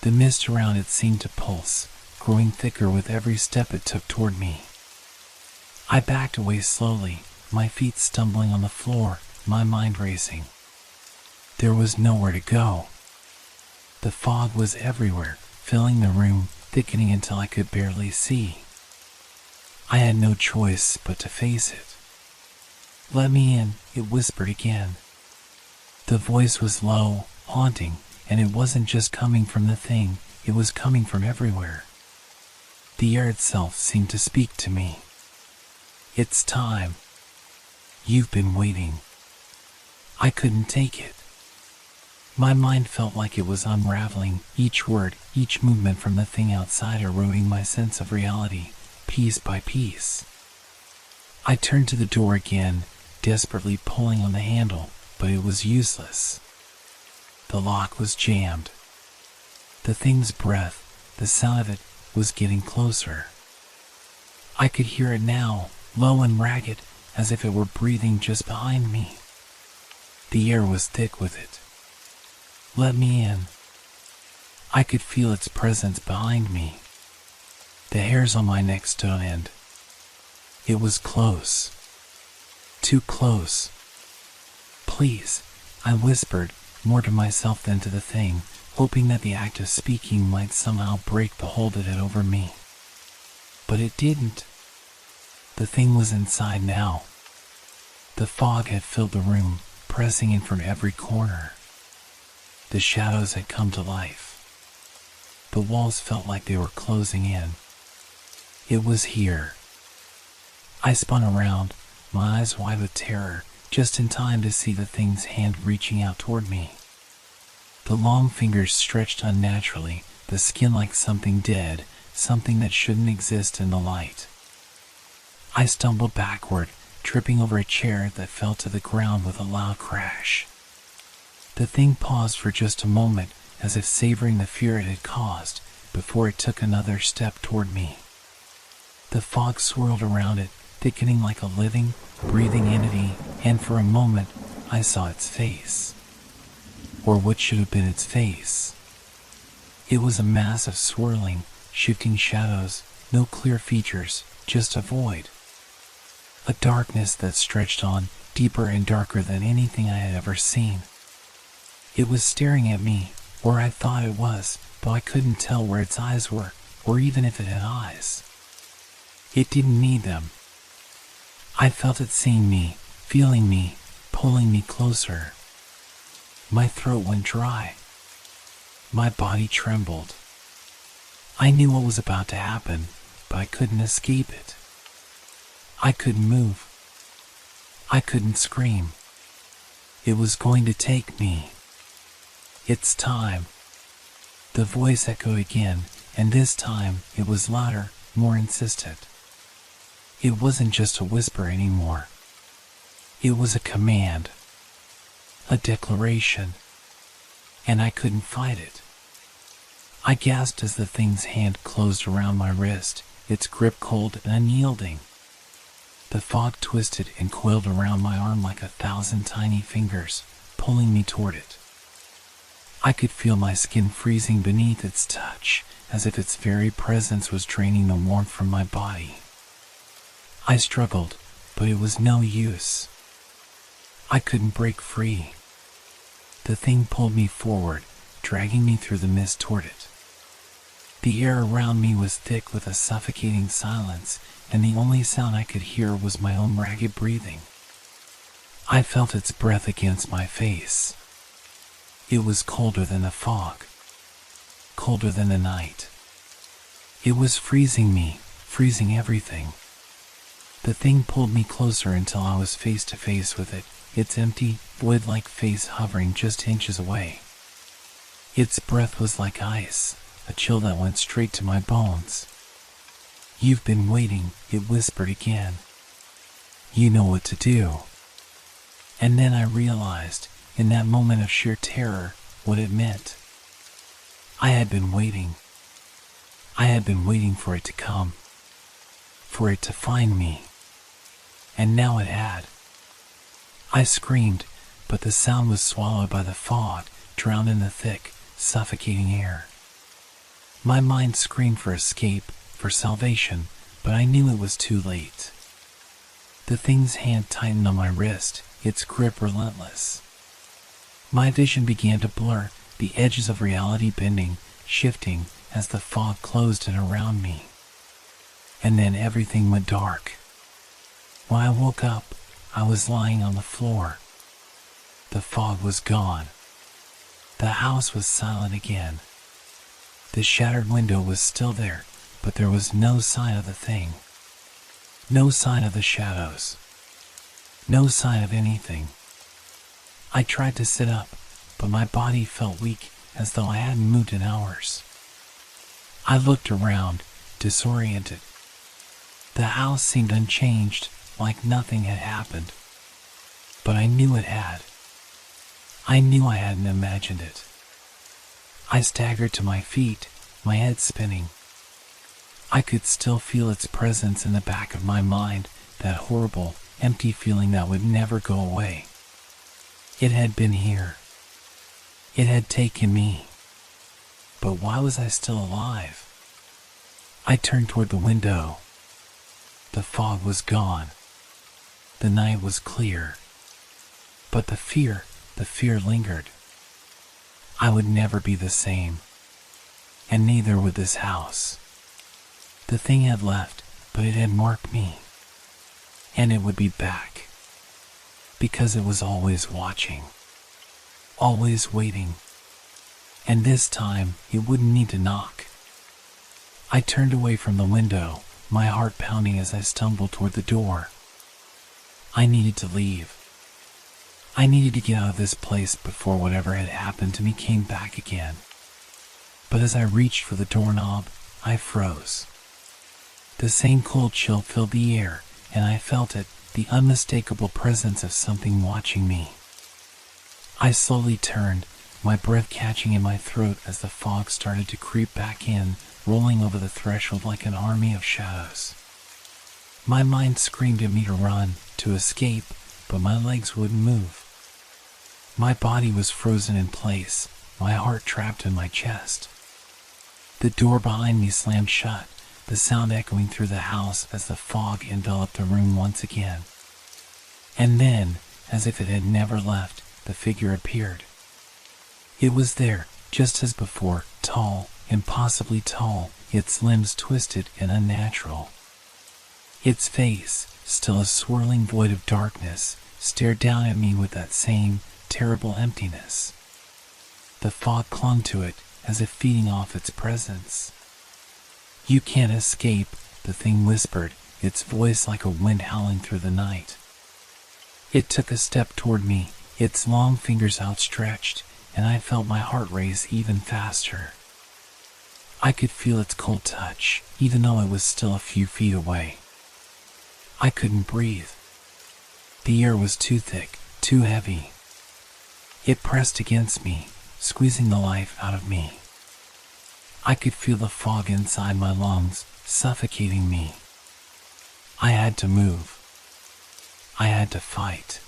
The mist around it seemed to pulse, growing thicker with every step it took toward me. I backed away slowly, my feet stumbling on the floor, my mind racing. There was nowhere to go. The fog was everywhere, filling the room, thickening until I could barely see. I had no choice but to face it. "Let me in," it whispered again. The voice was low, haunting, and it wasn't just coming from the thing, it was coming from everywhere. The air itself seemed to speak to me. "It's time. You've been waiting. I couldn't take it. My mind felt like it was unraveling, each word, each movement from the thing outside eroding my sense of reality, piece by piece. I turned to the door again, desperately pulling on the handle, but it was useless. The lock was jammed. The thing's breath, the sound of it, was getting closer. I could hear it now, low and ragged, as if it were breathing just behind me. The air was thick with it. Let me in. I could feel its presence behind me. The hairs on my neck stood on end. It was close. Too close. Please, I whispered, more to myself than to the thing, hoping that the act of speaking might somehow break the hold it had over me. But it didn't. The thing was inside now. The fog had filled the room, pressing in from every corner. The shadows had come to life. The walls felt like they were closing in. It was here. I spun around, my eyes wide with terror, just in time to see the thing's hand reaching out toward me. The long fingers stretched unnaturally, the skin like something dead, something that shouldn't exist in the light. I stumbled backward, tripping over a chair that fell to the ground with a loud crash. The thing paused for just a moment, as if savoring the fear it had caused, before it took another step toward me. The fog swirled around it, thickening like a living, breathing entity, and for a moment, I saw its face. Or what should have been its face. It was a mass of swirling, shifting shadows, no clear features, just a void. A darkness that stretched on, deeper and darker than anything I had ever seen. It was staring at me, or I thought it was, but I couldn't tell where its eyes were, or even if it had eyes. It didn't need them. I felt it seeing me, feeling me, pulling me closer. My throat went dry. My body trembled. I knew what was about to happen, but I couldn't escape it. I couldn't move. I couldn't scream. It was going to take me. It's time. The voice echoed again, and this time it was louder, more insistent. It wasn't just a whisper anymore. It was a command. A declaration. And I couldn't fight it. I gasped as the thing's hand closed around my wrist, its grip cold and unyielding. The fog twisted and coiled around my arm like 1,000 tiny fingers, pulling me toward it. I could feel my skin freezing beneath its touch, as if its very presence was draining the warmth from my body. I struggled, but it was no use. I couldn't break free. The thing pulled me forward, dragging me through the mist toward it. The air around me was thick with a suffocating silence, and the only sound I could hear was my own ragged breathing. I felt its breath against my face. It was colder than the fog, colder than the night. It was freezing me, freezing everything. The thing pulled me closer until I was face to face with it, its empty, void-like face hovering just inches away. Its breath was like ice, a chill that went straight to my bones. You've been waiting, it whispered again. You know what to do. And then I realized, in that moment of sheer terror, what it meant. I had been waiting. I had been waiting for it to come. For it to find me. And now it had. I screamed, but the sound was swallowed by the fog, drowned in the thick, suffocating air. My mind screamed for escape, for salvation, but I knew it was too late. The thing's hand tightened on my wrist, its grip relentless. My vision began to blur, the edges of reality bending, shifting, as the fog closed in around me. And then everything went dark. When I woke up, I was lying on the floor. The fog was gone. The house was silent again. The shattered window was still there, but there was no sign of the thing. No sign of the shadows. No sign of anything. I tried to sit up, but my body felt weak as though I hadn't moved in hours. I looked around, disoriented. The house seemed unchanged, like nothing had happened. But I knew it had. I knew I hadn't imagined it. I staggered to my feet, my head spinning. I could still feel its presence in the back of my mind, that horrible, empty feeling that would never go away. It had been here. It had taken me. But why was I still alive? I turned toward the window. The fog was gone. The night was clear. But the fear lingered. I would never be the same. And neither would this house. The thing had left, but it had marked me. And it would be back. Because it was always watching. Always waiting. And this time, it wouldn't need to knock. I turned away from the window, my heart pounding as I stumbled toward the door. I needed to leave. I needed to get out of this place before whatever had happened to me came back again. But as I reached for the doorknob, I froze. The same cold chill filled the air, and I felt it, the unmistakable presence of something watching me. I slowly turned, my breath catching in my throat as the fog started to creep back in, rolling over the threshold like an army of shadows. My mind screamed at me to run, to escape, but my legs wouldn't move. My body was frozen in place, my heart trapped in my chest. The door behind me slammed shut, the sound echoing through the house as the fog enveloped the room once again. And then, as if it had never left, the figure appeared. It was there, just as before, tall, impossibly tall, its limbs twisted and unnatural. Its face, still a swirling void of darkness, stared down at me with that same terrible emptiness. The fog clung to it, as if feeding off its presence. "You can't escape," the thing whispered, its voice like a wind howling through the night. It took a step toward me, its long fingers outstretched, and I felt my heart race even faster. I could feel its cold touch, even though it was still a few feet away. I couldn't breathe. The air was too thick, too heavy. It pressed against me, squeezing the life out of me. I could feel the fog inside my lungs, suffocating me. I had to move. I had to fight.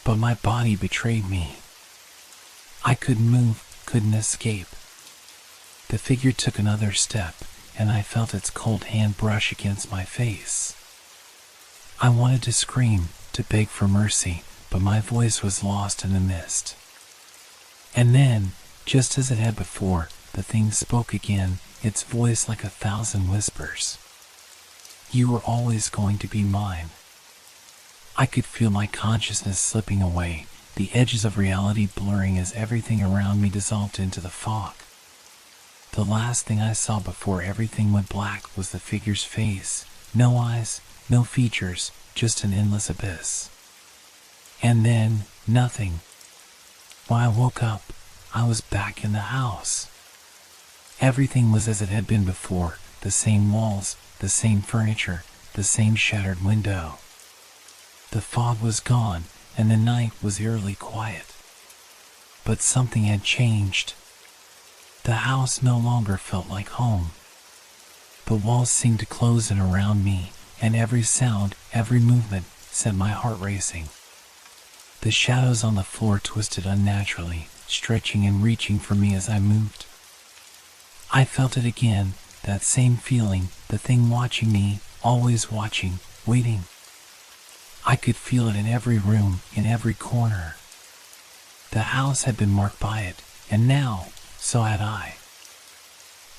But my body betrayed me. I couldn't move, couldn't escape. The figure took another step, and I felt its cold hand brush against my face. I wanted to scream, to beg for mercy, but my voice was lost in the mist. And then, just as it had before, the thing spoke again, its voice like 1,000 whispers. "You were always going to be mine." I could feel my consciousness slipping away, the edges of reality blurring as everything around me dissolved into the fog. The last thing I saw before everything went black was the figure's face, no eyes, no features, just an endless abyss. And then, nothing. When I woke up, I was back in the house. Everything was as it had been before, the same walls, the same furniture, the same shattered window. The fog was gone, and the night was eerily quiet. But something had changed. The house no longer felt like home. The walls seemed to close in around me, and every sound, every movement, sent my heart racing. The shadows on the floor twisted unnaturally, stretching and reaching for me as I moved. I felt it again, that same feeling, the thing watching me, always watching, waiting. I could feel it in every room, in every corner. The house had been marked by it, and now, so had I.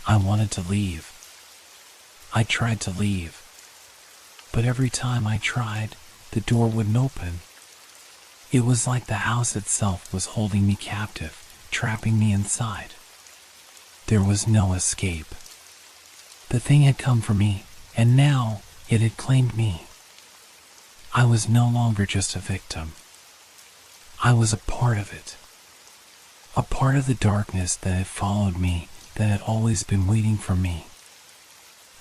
I wanted to leave. I tried to leave. But every time I tried, the door wouldn't open. It was like the house itself was holding me captive, trapping me inside. There was no escape. The thing had come for me, and now it had claimed me. I was no longer just a victim. I was a part of it. A part of the darkness that had followed me, that had always been waiting for me.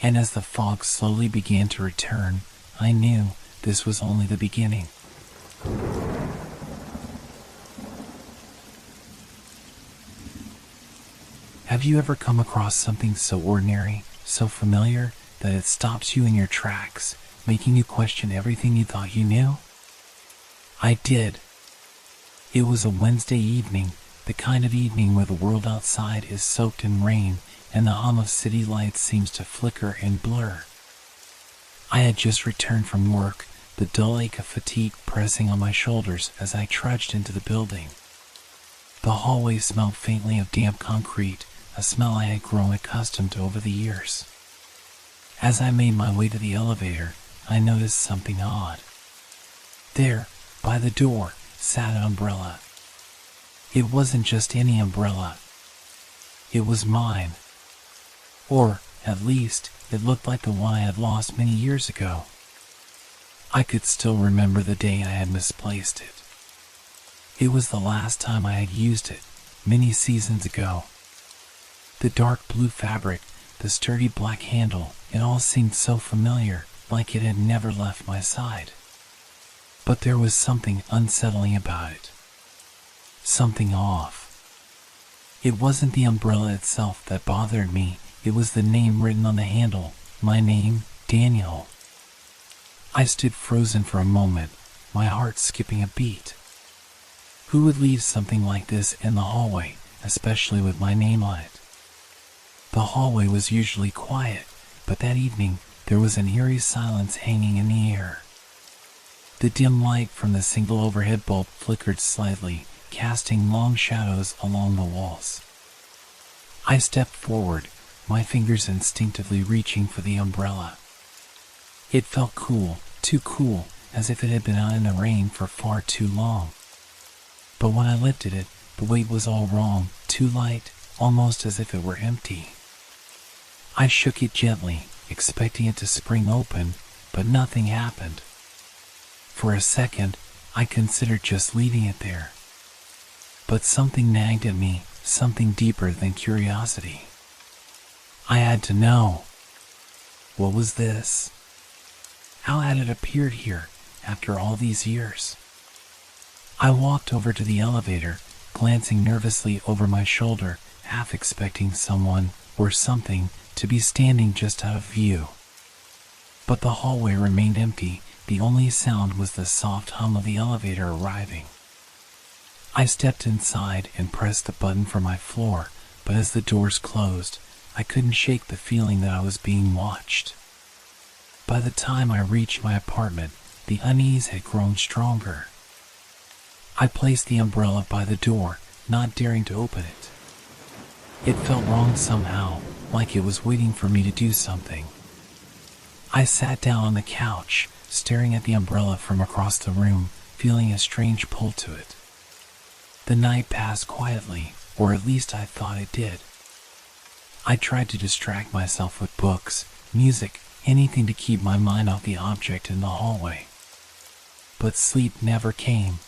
And as the fog slowly began to return, I knew this was only the beginning. Have you ever come across something so ordinary, so familiar, that it stops you in your tracks, making you question everything you thought you knew? I did. It was a Wednesday evening, the kind of evening where the world outside is soaked in rain and the hum of city lights seems to flicker and blur. I had just returned from work, the dull ache of fatigue pressing on my shoulders as I trudged into the building. The hallway smelled faintly of damp concrete, a smell I had grown accustomed to over the years. As I made my way to the elevator, I noticed something odd. There, by the door, sat an umbrella. It wasn't just any umbrella. It was mine. Or, at least, it looked like the one I had lost many years ago. I could still remember the day I had misplaced it. It was the last time I had used it, many seasons ago. The dark blue fabric, the sturdy black handle, it all seemed so familiar, like it had never left my side. But there was something unsettling about it. Something off. It wasn't the umbrella itself that bothered me, it was the name written on the handle, my name, Daniel. I stood frozen for a moment, my heart skipping a beat. Who would leave something like this in the hallway, especially with my name on it? The hallway was usually quiet, but that evening there was an eerie silence hanging in the air. The dim light from the single overhead bulb flickered slightly, casting long shadows along the walls. I stepped forward, my fingers instinctively reaching for the umbrella. It felt cool, too cool, as if it had been out in the rain for far too long. But when I lifted it, the weight was all wrong, too light, almost as if it were empty. I shook it gently, expecting it to spring open, but nothing happened. For a second, I considered just leaving it there. But something nagged at me, something deeper than curiosity. I had to know. What was this? How had it appeared here, after all these years? I walked over to the elevator, glancing nervously over my shoulder, half expecting someone, or something, to be standing just out of view. But the hallway remained empty, the only sound was the soft hum of the elevator arriving. I stepped inside and pressed the button for my floor, but as the doors closed, I couldn't shake the feeling that I was being watched. By the time I reached my apartment, the unease had grown stronger. I placed the umbrella by the door, not daring to open it. It felt wrong somehow, like it was waiting for me to do something. I sat down on the couch, staring at the umbrella from across the room, feeling a strange pull to it. The night passed quietly, or at least I thought it did. I tried to distract myself with books, music, anything to keep my mind off the object in the hallway. But sleep never came.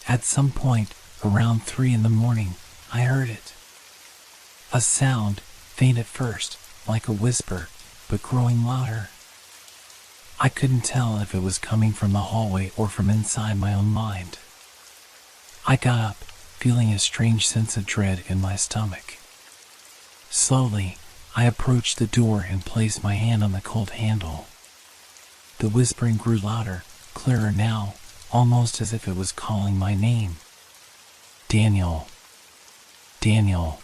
At some point, around 3 a.m, I heard it. A sound, faint at first, like a whisper, but growing louder. I couldn't tell if it was coming from the hallway or from inside my own mind. I got up, feeling a strange sense of dread in my stomach. Slowly, I approached the door and placed my hand on the cold handle. The whispering grew louder, clearer now, almost as if it was calling my name. Daniel. Daniel.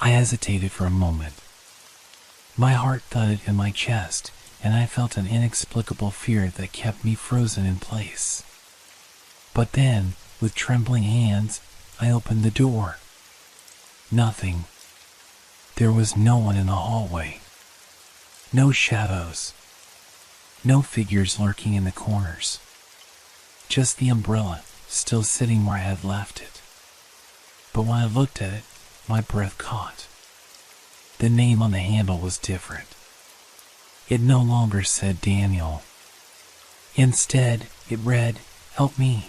I hesitated for a moment. My heart thudded in my chest, and I felt an inexplicable fear that kept me frozen in place. But then, with trembling hands, I opened the door. Nothing. There was no one in the hallway. No shadows. No figures lurking in the corners. Just the umbrella, still sitting where I had left it. But when I looked at it, my breath caught. The name on the handle was different. It no longer said Daniel. Instead, it read, "Help me."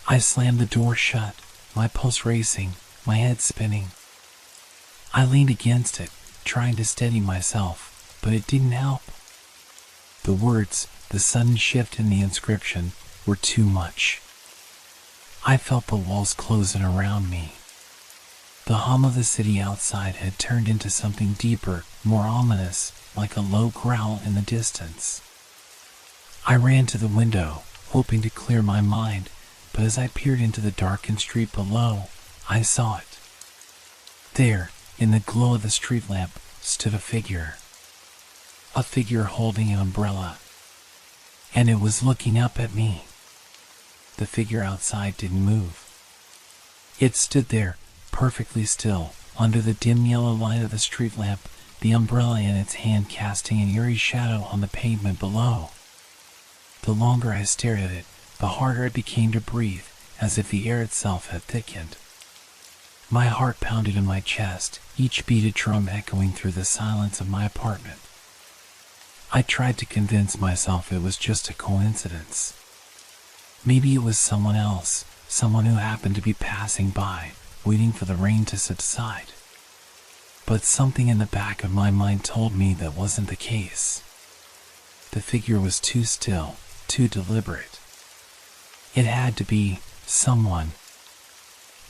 I slammed the door shut, my pulse racing, my head spinning. I leaned against it, trying to steady myself, but it didn't help. The words, the sudden shift in the inscription, were too much. I felt the walls closing around me. The hum of the city outside had turned into something deeper, more ominous, like a low growl in the distance. I ran to the window, hoping to clear my mind, but as I peered into the darkened street below, I saw it. There, in the glow of the street lamp, stood a figure. A figure holding an umbrella. And it was looking up at me. The figure outside didn't move. It stood there, perfectly still, under the dim yellow light of the street lamp, the umbrella in its hand casting an eerie shadow on the pavement below. The longer I stared at it, the harder it became to breathe, as if the air itself had thickened. My heart pounded in my chest, each beated drum echoing through the silence of my apartment. I tried to convince myself it was just a coincidence. Maybe it was someone else, someone who happened to be passing by, waiting for the rain to subside. But something in the back of my mind told me that wasn't the case. The figure was too still, too deliberate. It had to be someone.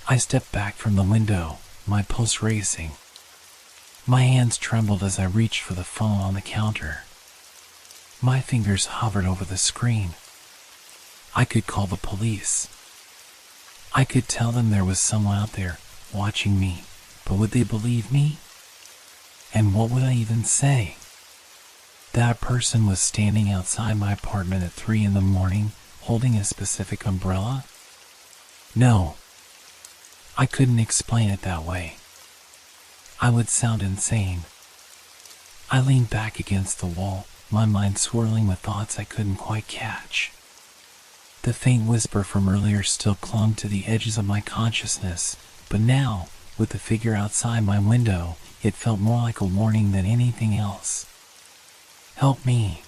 I stepped back from the window, my pulse racing. My hands trembled as I reached for the phone on the counter. My fingers hovered over the screen. I could call the police. I could tell them there was someone out there watching me, but would they believe me? And what would I even say? That person was standing outside my apartment at 3 a.m, holding a specific umbrella? No. I couldn't explain it that way. I would sound insane. I leaned back against the wall, my mind swirling with thoughts I couldn't quite catch. The faint whisper from earlier still clung to the edges of my consciousness, but now, with the figure outside my window, it felt more like a warning than anything else. Help me.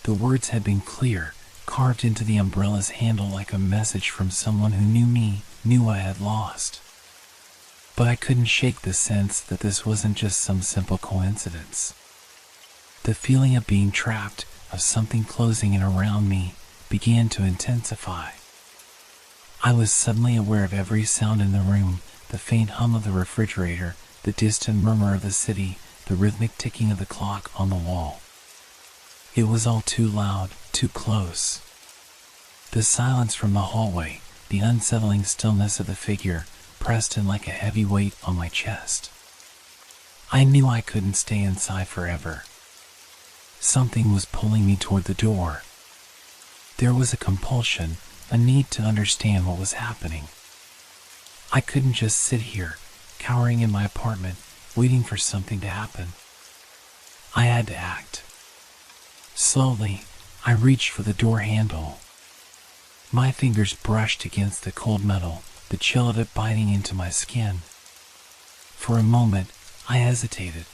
The words had been clear, carved into the umbrella's handle like a message from someone who knew me, knew I had lost. But I couldn't shake the sense that this wasn't just some simple coincidence. The feeling of being trapped, of something closing in around me, began to intensify. I was suddenly aware of every sound in the room, the faint hum of the refrigerator, the distant murmur of the city, the rhythmic ticking of the clock on the wall. It was all too loud, too close. The silence from the hallway, the unsettling stillness of the figure, pressed in like a heavy weight on my chest. I knew I couldn't stay inside forever. Something was pulling me toward the door. There was a compulsion, a need to understand what was happening. I couldn't just sit here, cowering in my apartment, waiting for something to happen. I had to act. Slowly, I reached for the door handle. My fingers brushed against the cold metal, the chill of it biting into my skin. For a moment, I hesitated.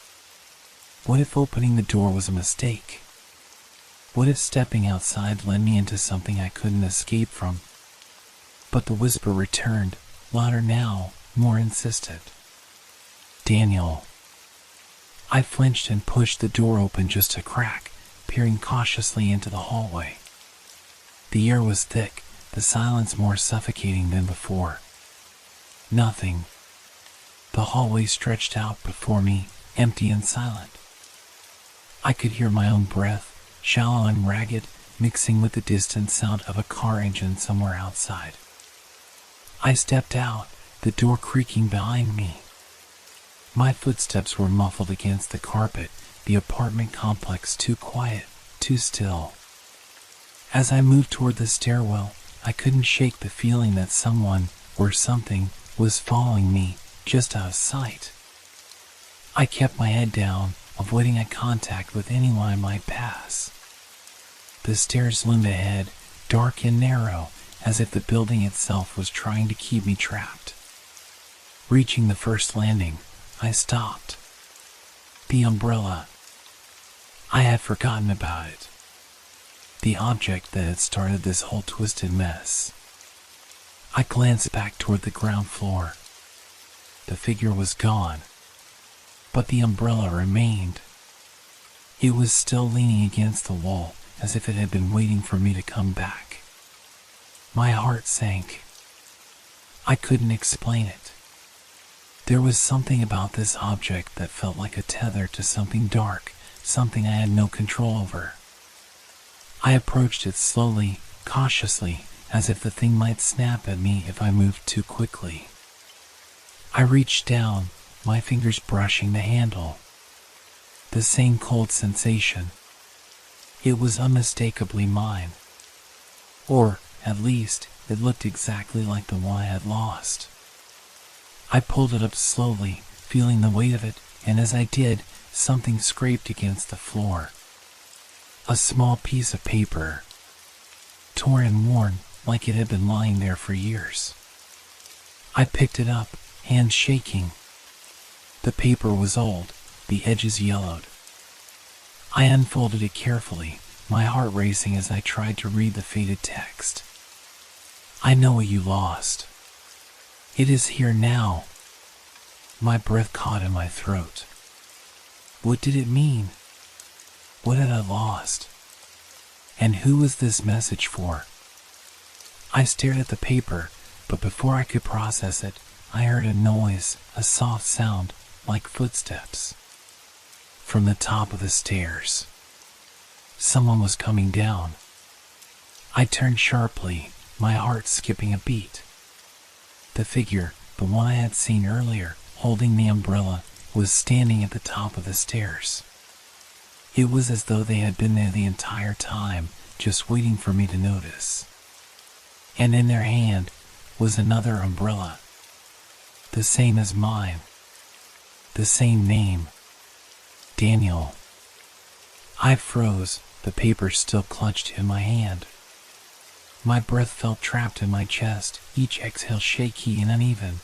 What if opening the door was a mistake? What if stepping outside led me into something I couldn't escape from? But the whisper returned, louder now, more insistent. Daniel. I flinched and pushed the door open just a crack, peering cautiously into the hallway. The air was thick, the silence more suffocating than before. Nothing. The hallway stretched out before me, empty and silent. I could hear my own breath, shallow and ragged, mixing with the distant sound of a car engine somewhere outside. I stepped out, the door creaking behind me. My footsteps were muffled against the carpet, the apartment complex too quiet, too still. As I moved toward the stairwell, I couldn't shake the feeling that someone, or something, was following me, just out of sight. I kept my head down, avoiding eye contact with anyone I might pass. The stairs loomed ahead, dark and narrow, as if the building itself was trying to keep me trapped. Reaching the first landing, I stopped. The umbrella. I had forgotten about it. the object that had started this whole twisted mess. I glanced back toward the ground floor. The figure was gone, but the umbrella remained. It was still leaning against the wall, as if it had been waiting for me to come back. My heart sank. I couldn't explain it. There was something about this object that felt like a tether to something dark, something I had no control over. I approached it slowly, cautiously, as if the thing might snap at me if I moved too quickly. I reached down, my fingers brushing the handle. The same cold sensation. It was unmistakably mine. Or, at least, it looked exactly like the one I had lost. I pulled it up slowly, feeling the weight of it, and as I did, something scraped against the floor. A small piece of paper, torn and worn, like it had been lying there for years. I picked it up, hands shaking. The paper was old, the edges yellowed. I unfolded it carefully, my heart racing as I tried to read the faded text. I know what you lost. It is here now. My breath caught in my throat. What did it mean? What had I lost? And who was this message for? I stared at the paper, but before I could process it, I heard a noise, a soft sound, like footsteps. From the top of the stairs. Someone was coming down. I turned sharply, my heart skipping a beat. The figure, the one I had seen earlier, holding the umbrella, was standing at the top of the stairs. It was as though they had been there the entire time, just waiting for me to notice. And in their hand was another umbrella. The same as mine. The same name. Daniel. I froze, the paper still clutched in my hand. My breath felt trapped in my chest, each exhale shaky and uneven.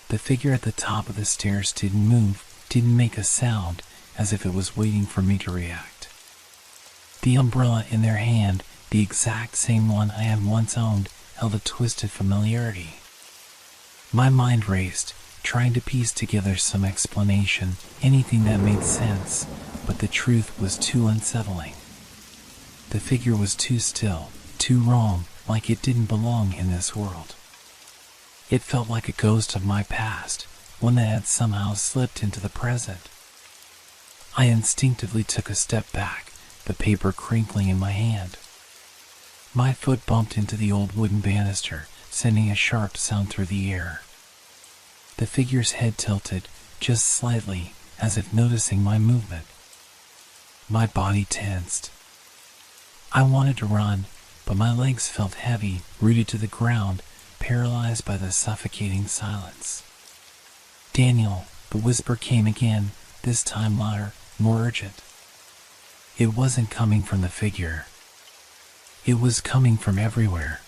The figure at the top of the stairs didn't move, didn't make a sound, as if it was waiting for me to react. The umbrella in their hand, the exact same one I had once owned, held a twisted familiarity. My mind raced, trying to piece together some explanation, anything that made sense, but the truth was too unsettling. The figure was too still, too wrong, like it didn't belong in this world. It felt like a ghost of my past, one that had somehow slipped into the present. I instinctively took a step back, the paper crinkling in my hand. My foot bumped into the old wooden banister, sending a sharp sound through the air. The figure's head tilted, just slightly, as if noticing my movement. My body tensed. I wanted to run, but my legs felt heavy, rooted to the ground, paralyzed by the suffocating silence. Daniel, the whisper came again, this time louder, more urgent. It wasn't coming from the figure. It was coming from everywhere.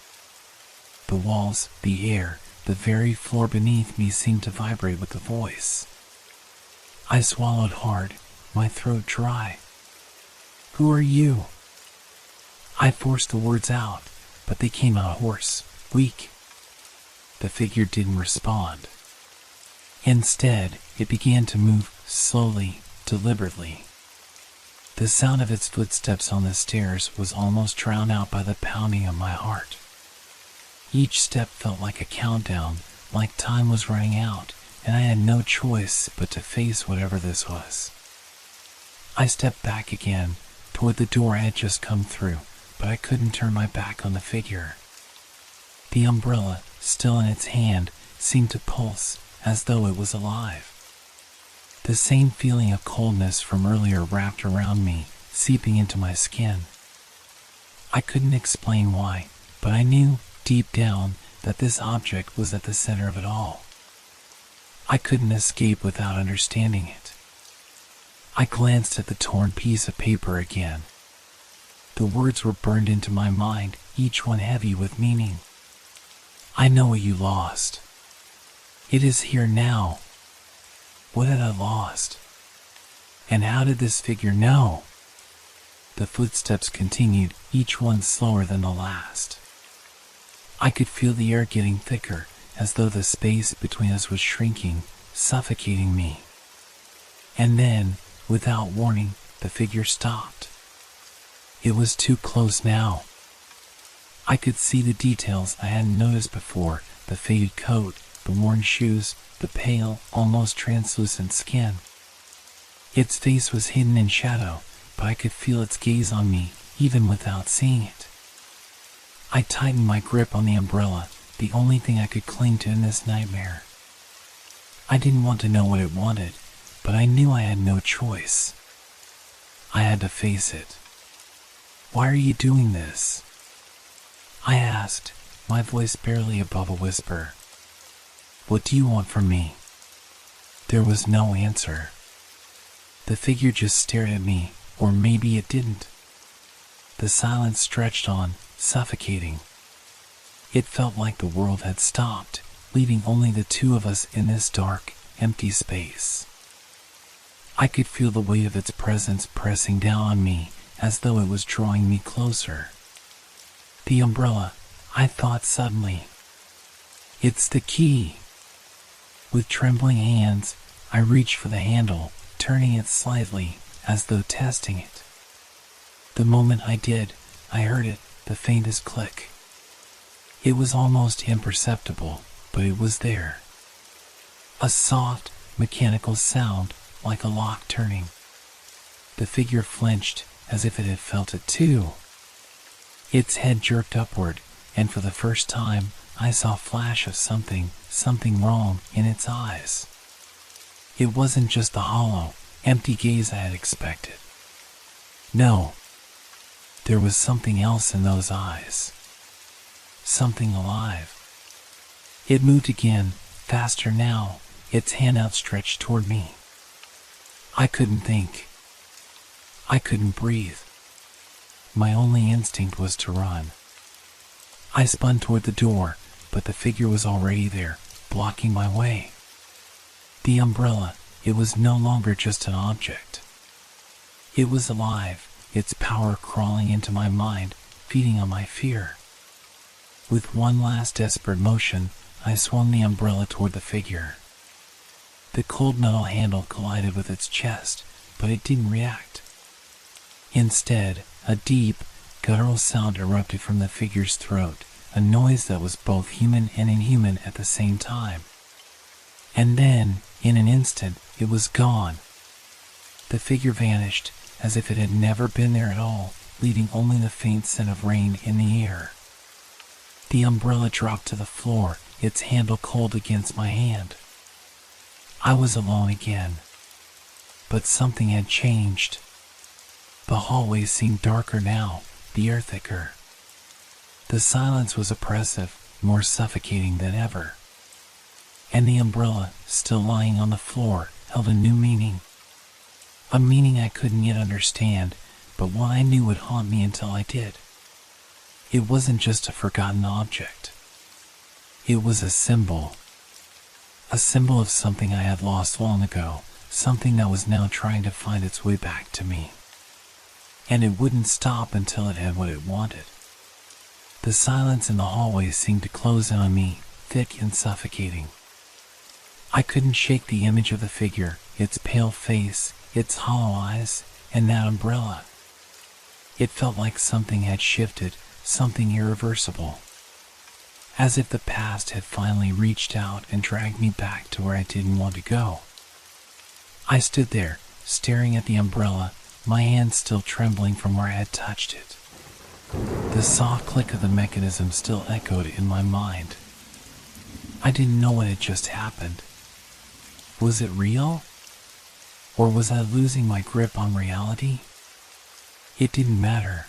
The walls, the air, the very floor beneath me seemed to vibrate with the voice. I swallowed hard, my throat dry. Who are you? I forced the words out, but they came out hoarse, weak. The figure didn't respond. Instead, it began to move slowly, deliberately. The sound of its footsteps on the stairs was almost drowned out by the pounding of my heart. Each step felt like a countdown, like time was running out, and I had no choice but to face whatever this was. I stepped back again, toward the door I had just come through, but I couldn't turn my back on the figure. The umbrella, still in its hand, seemed to pulse, as though it was alive. The same feeling of coldness from earlier wrapped around me, seeping into my skin. I couldn't explain why, but I knew, deep down, that this object was at the center of it all. I couldn't escape without understanding it. I glanced at the torn piece of paper again. The words were burned into my mind, each one heavy with meaning. I know what you lost. It is here now. What had I lost? And how did this figure know? The footsteps continued, each one slower than the last. I could feel the air getting thicker, as though the space between us was shrinking, suffocating me. And then, without warning, the figure stopped. It was too close now. I could see the details I hadn't noticed before, the faded coat, the worn shoes, the pale, almost translucent skin. Its face was hidden in shadow, but I could feel its gaze on me, even without seeing it. I tightened my grip on the umbrella, the only thing I could cling to in this nightmare. I didn't want to know what it wanted, but I knew I had no choice. I had to face it. "Why are you doing this?" I asked, my voice barely above a whisper. "What do you want from me?" There was no answer. The figure just stared at me, or maybe it didn't. The silence stretched on, suffocating. It felt like the world had stopped, leaving only the two of us in this dark, empty space. I could feel the weight of its presence pressing down on me, as though it was drawing me closer. The umbrella, I thought suddenly. It's the key. With trembling hands, I reached for the handle, turning it slightly, as though testing it. The moment I did, I heard it, the faintest click. It was almost imperceptible, but it was there. A soft, mechanical sound, like a lock turning. The figure flinched, as if it had felt it too. Its head jerked upward, and for the first time, I saw a flash of something wrong in its eyes. It wasn't just the hollow, empty gaze I had expected. No, there was something else in those eyes. Something alive. It moved again, faster now, its hand outstretched toward me. I couldn't think. I couldn't breathe. My only instinct was to run. I spun toward the door, but the figure was already there, blocking my way. The umbrella, it was no longer just an object. It was alive, its power crawling into my mind, feeding on my fear. With one last desperate motion, I swung the umbrella toward the figure. The cold metal handle collided with its chest, but it didn't react. Instead, a deep, guttural sound erupted from the figure's throat, a noise that was both human and inhuman at the same time. And then, in an instant, it was gone. The figure vanished, as if it had never been there at all, leaving only the faint scent of rain in the air. The umbrella dropped to the floor, its handle cold against my hand. I was alone again. But something had changed. The hallway seemed darker now, the air thicker. The silence was oppressive, more suffocating than ever. And the umbrella, still lying on the floor, held a new meaning. A meaning I couldn't yet understand, but one I knew would haunt me until I did. It wasn't just a forgotten object. It was a symbol. A symbol of something I had lost long ago, something that was now trying to find its way back to me. And it wouldn't stop until it had what it wanted. The silence in the hallway seemed to close in on me, thick and suffocating. I couldn't shake the image of the figure, its pale face, its hollow eyes, and that umbrella. It felt like something had shifted, something irreversible. As if the past had finally reached out and dragged me back to where I didn't want to go. I stood there, staring at the umbrella, my hand still trembling from where I had touched it. The soft click of the mechanism still echoed in my mind. I didn't know what had just happened. Was it real? Or was I losing my grip on reality? It didn't matter.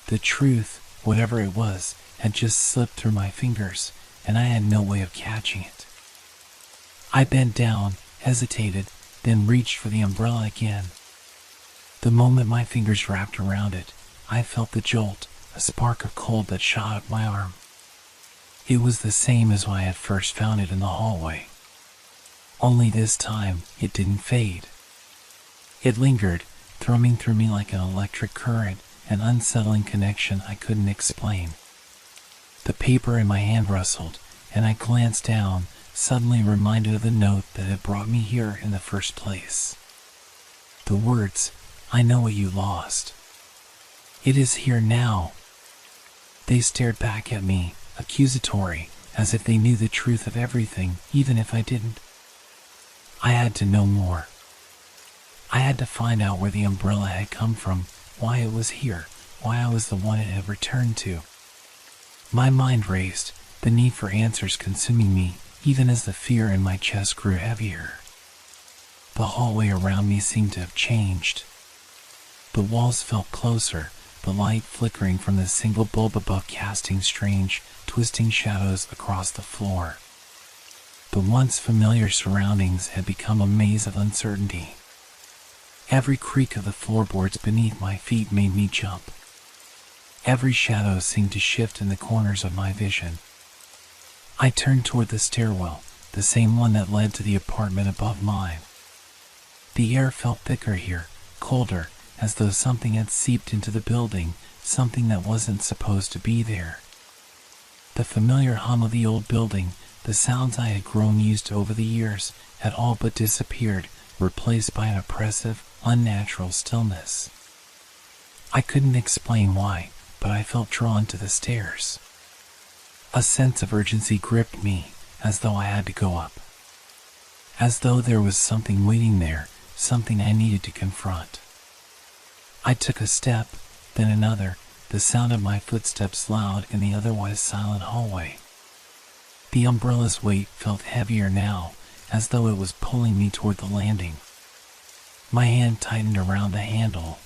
The truth, whatever it was, had just slipped through my fingers, and I had no way of catching it. I bent down, hesitated, then reached for the umbrella again. The moment my fingers wrapped around it, I felt the jolt, a spark of cold that shot up my arm. It was the same as when I had first found it in the hallway. Only this time, it didn't fade. It lingered, thrumming through me like an electric current, an unsettling connection I couldn't explain. The paper in my hand rustled, and I glanced down, suddenly reminded of the note that had brought me here in the first place. The words, "I know what you lost. It is here now." They stared back at me, accusatory, as if they knew the truth of everything, even if I didn't. I had to know more. I had to find out where the umbrella had come from, why it was here, why I was the one it had returned to. My mind raced, the need for answers consuming me, even as the fear in my chest grew heavier. The hallway around me seemed to have changed. The walls felt closer, the light flickering from the single bulb above casting strange, twisting shadows across the floor. The once familiar surroundings had become a maze of uncertainty. Every creak of the floorboards beneath my feet made me jump. Every shadow seemed to shift in the corners of my vision. I turned toward the stairwell, the same one that led to the apartment above mine. The air felt thicker here, colder, as though something had seeped into the building, something that wasn't supposed to be there. The familiar hum of the old building, the sounds I had grown used to over the years, had all but disappeared, replaced by an oppressive, unnatural stillness. I couldn't explain why, but I felt drawn to the stairs. A sense of urgency gripped me, as though I had to go up. As though there was something waiting there, something I needed to confront. I took a step, then another, the sound of my footsteps loud in the otherwise silent hallway. The umbrella's weight felt heavier now, as though it was pulling me toward the landing. My hand tightened around the handle.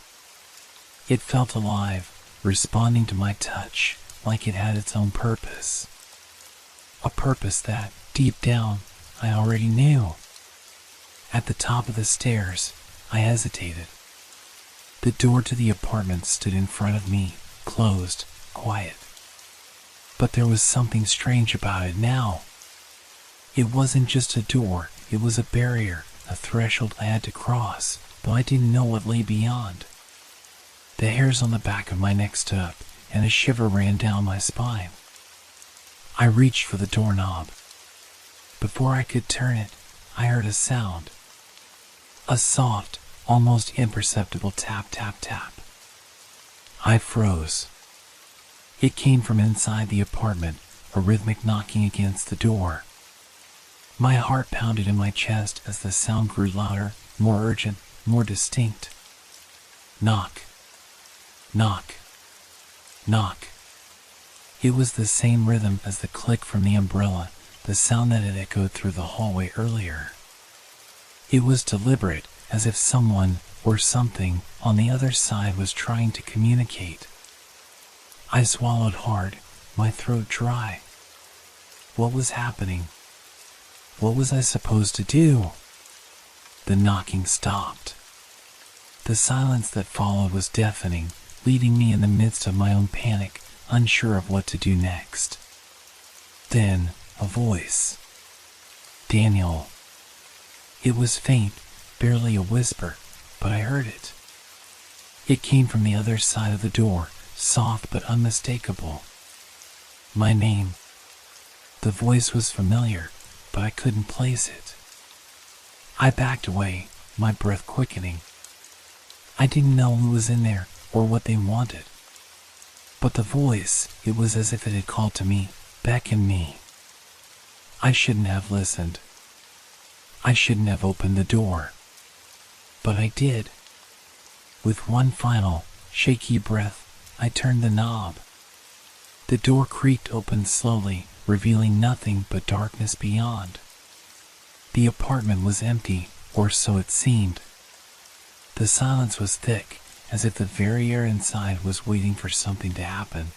It felt alive, responding to my touch, like it had its own purpose. A purpose that, deep down, I already knew. At the top of the stairs, I hesitated. The door to the apartment stood in front of me, closed, quiet. But there was something strange about it now. It wasn't just a door, it was a barrier, a threshold I had to cross, though I didn't know what lay beyond. The hairs on the back of my neck stood up, and a shiver ran down my spine. I reached for the doorknob. Before I could turn it, I heard a sound. A soft, almost imperceptible tap, tap, tap. I froze. It came from inside the apartment, a rhythmic knocking against the door. My heart pounded in my chest as the sound grew louder, more urgent, more distinct. Knock. Knock. Knock. It was the same rhythm as the click from the umbrella, the sound that had echoed through the hallway earlier. It was deliberate, as if someone, or something, on the other side was trying to communicate. I swallowed hard, my throat dry. What was happening? What was I supposed to do? The knocking stopped. The silence that followed was deafening, leaving me in the midst of my own panic, unsure of what to do next. Then, a voice. Daniel. It was faint, barely a whisper, but I heard it. It came from the other side of the door, soft but unmistakable. My name. The voice was familiar, but I couldn't place it. I backed away, my breath quickening. I didn't know who was in there, or what they wanted. But the voice, it was as if it had called to me, beckoned me. I shouldn't have listened. I shouldn't have opened the door. But I did. With one final, shaky breath, I turned the knob. The door creaked open slowly, revealing nothing but darkness beyond. The apartment was empty, or so it seemed. The silence was thick, as if the very air inside was waiting for something to happen.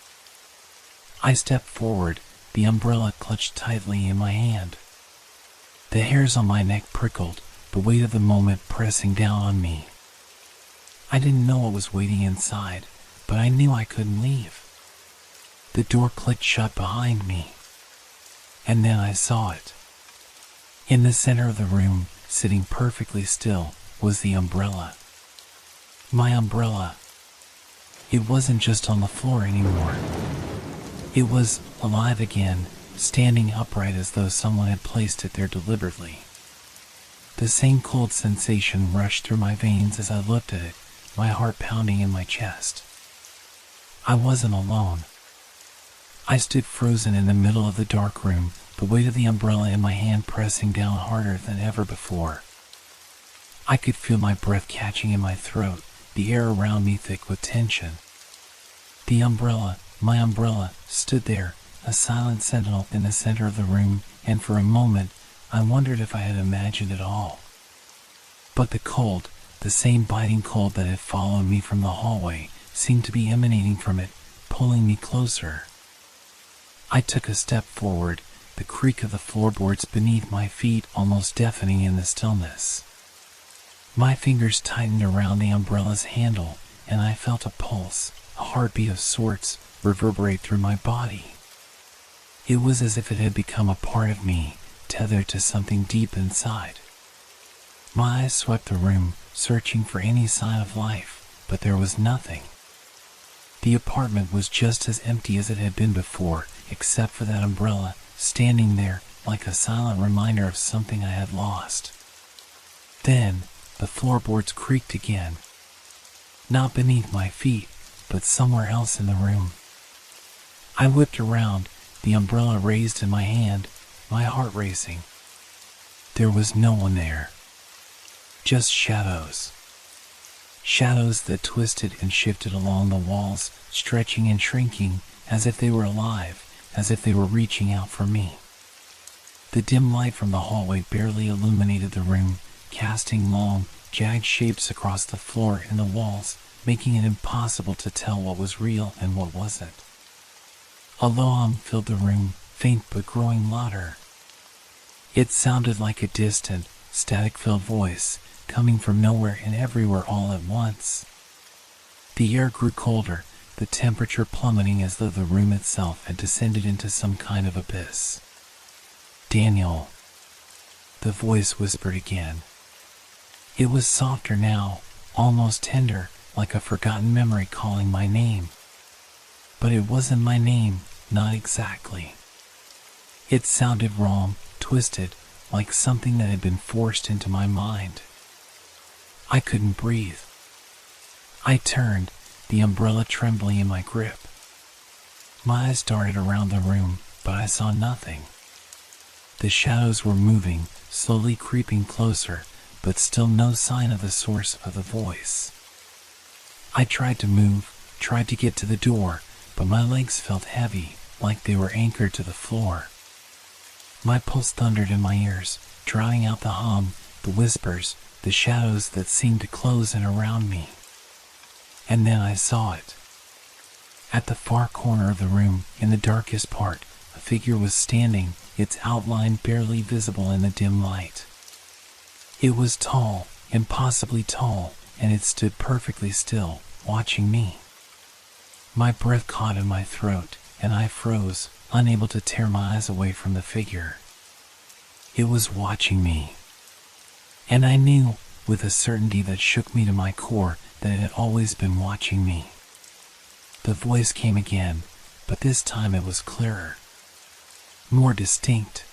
I stepped forward, the umbrella clutched tightly in my hand. The hairs on my neck prickled, the weight of the moment pressing down on me. I didn't know what was waiting inside, but I knew I couldn't leave. The door clicked shut behind me. And then I saw it. In the center of the room, sitting perfectly still, was the umbrella. My umbrella. It wasn't just on the floor anymore. It was alive again, standing upright as though someone had placed it there deliberately. The same cold sensation rushed through my veins as I looked at it, my heart pounding in my chest. I wasn't alone. I stood frozen in the middle of the dark room, the weight of the umbrella in my hand pressing down harder than ever before. I could feel my breath catching in my throat, the air around me thick with tension. The umbrella, my umbrella, stood there, a silent sentinel in the center of the room, and for a moment, I wondered if I had imagined it all. But the cold, the same biting cold that had followed me from the hallway, seemed to be emanating from it, pulling me closer. I took a step forward, the creak of the floorboards beneath my feet almost deafening in the stillness. My fingers tightened around the umbrella's handle, and I felt a pulse, a heartbeat of sorts, reverberate through my body. It was as if it had become a part of me, tethered to something deep inside. My eyes swept the room, searching for any sign of life, but there was nothing. The apartment was just as empty as it had been before, except for that umbrella, standing there like a silent reminder of something I had lost. Then, the floorboards creaked again. Not beneath my feet, but somewhere else in the room. I whipped around, the umbrella raised in my hand, my heart racing. There was no one there. Just shadows. Shadows that twisted and shifted along the walls, stretching and shrinking, as if they were alive, as if they were reaching out for me. The dim light from the hallway barely illuminated the room, casting long, jagged shapes across the floor and the walls, making it impossible to tell what was real and what wasn't. A low hum filled the room, faint but growing louder. It sounded like a distant, static-filled voice, coming from nowhere and everywhere all at once. The air grew colder, the temperature plummeting as though the room itself had descended into some kind of abyss. "Daniel," the voice whispered again. It was softer now, almost tender, like a forgotten memory calling my name. But it wasn't my name, not exactly. It sounded wrong, twisted, like something that had been forced into my mind. I couldn't breathe. I turned, the umbrella trembling in my grip. My eyes darted around the room, but I saw nothing. The shadows were moving, slowly creeping closer, but still no sign of the source of the voice. I tried to move, tried to get to the door, but my legs felt heavy, like they were anchored to the floor. My pulse thundered in my ears, drowning out the hum, the whispers, the shadows that seemed to close in around me. And then I saw it. At the far corner of the room, in the darkest part, a figure was standing, its outline barely visible in the dim light. It was tall, impossibly tall, and it stood perfectly still, watching me. My breath caught in my throat, and I froze, unable to tear my eyes away from the figure. It was watching me. And I knew, with a certainty that shook me to my core, that it had always been watching me. The voice came again, but this time it was clearer, more distinct.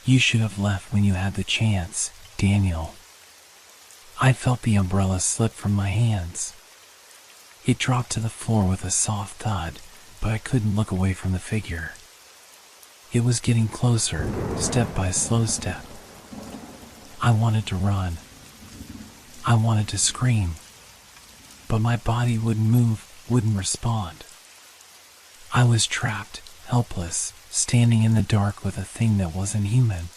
"You should have left when you had the chance, Daniel." I felt the umbrella slip from my hands. It dropped to the floor with a soft thud, but I couldn't look away from the figure. It was getting closer, step by slow step. I wanted to run. I wanted to scream. But my body wouldn't move, wouldn't respond. I was trapped, helpless, standing in the dark with a thing that wasn't human.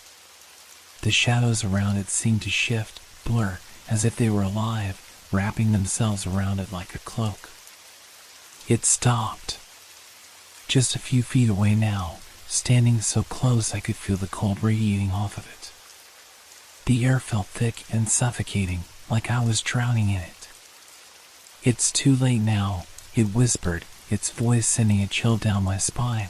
The shadows around it seemed to shift, blur, as if they were alive, wrapping themselves around it like a cloak. It stopped. Just a few feet away now, standing so close I could feel the cold radiating off of it. The air felt thick and suffocating, like I was drowning in it. "It's too late now," it whispered, its voice sending a chill down my spine.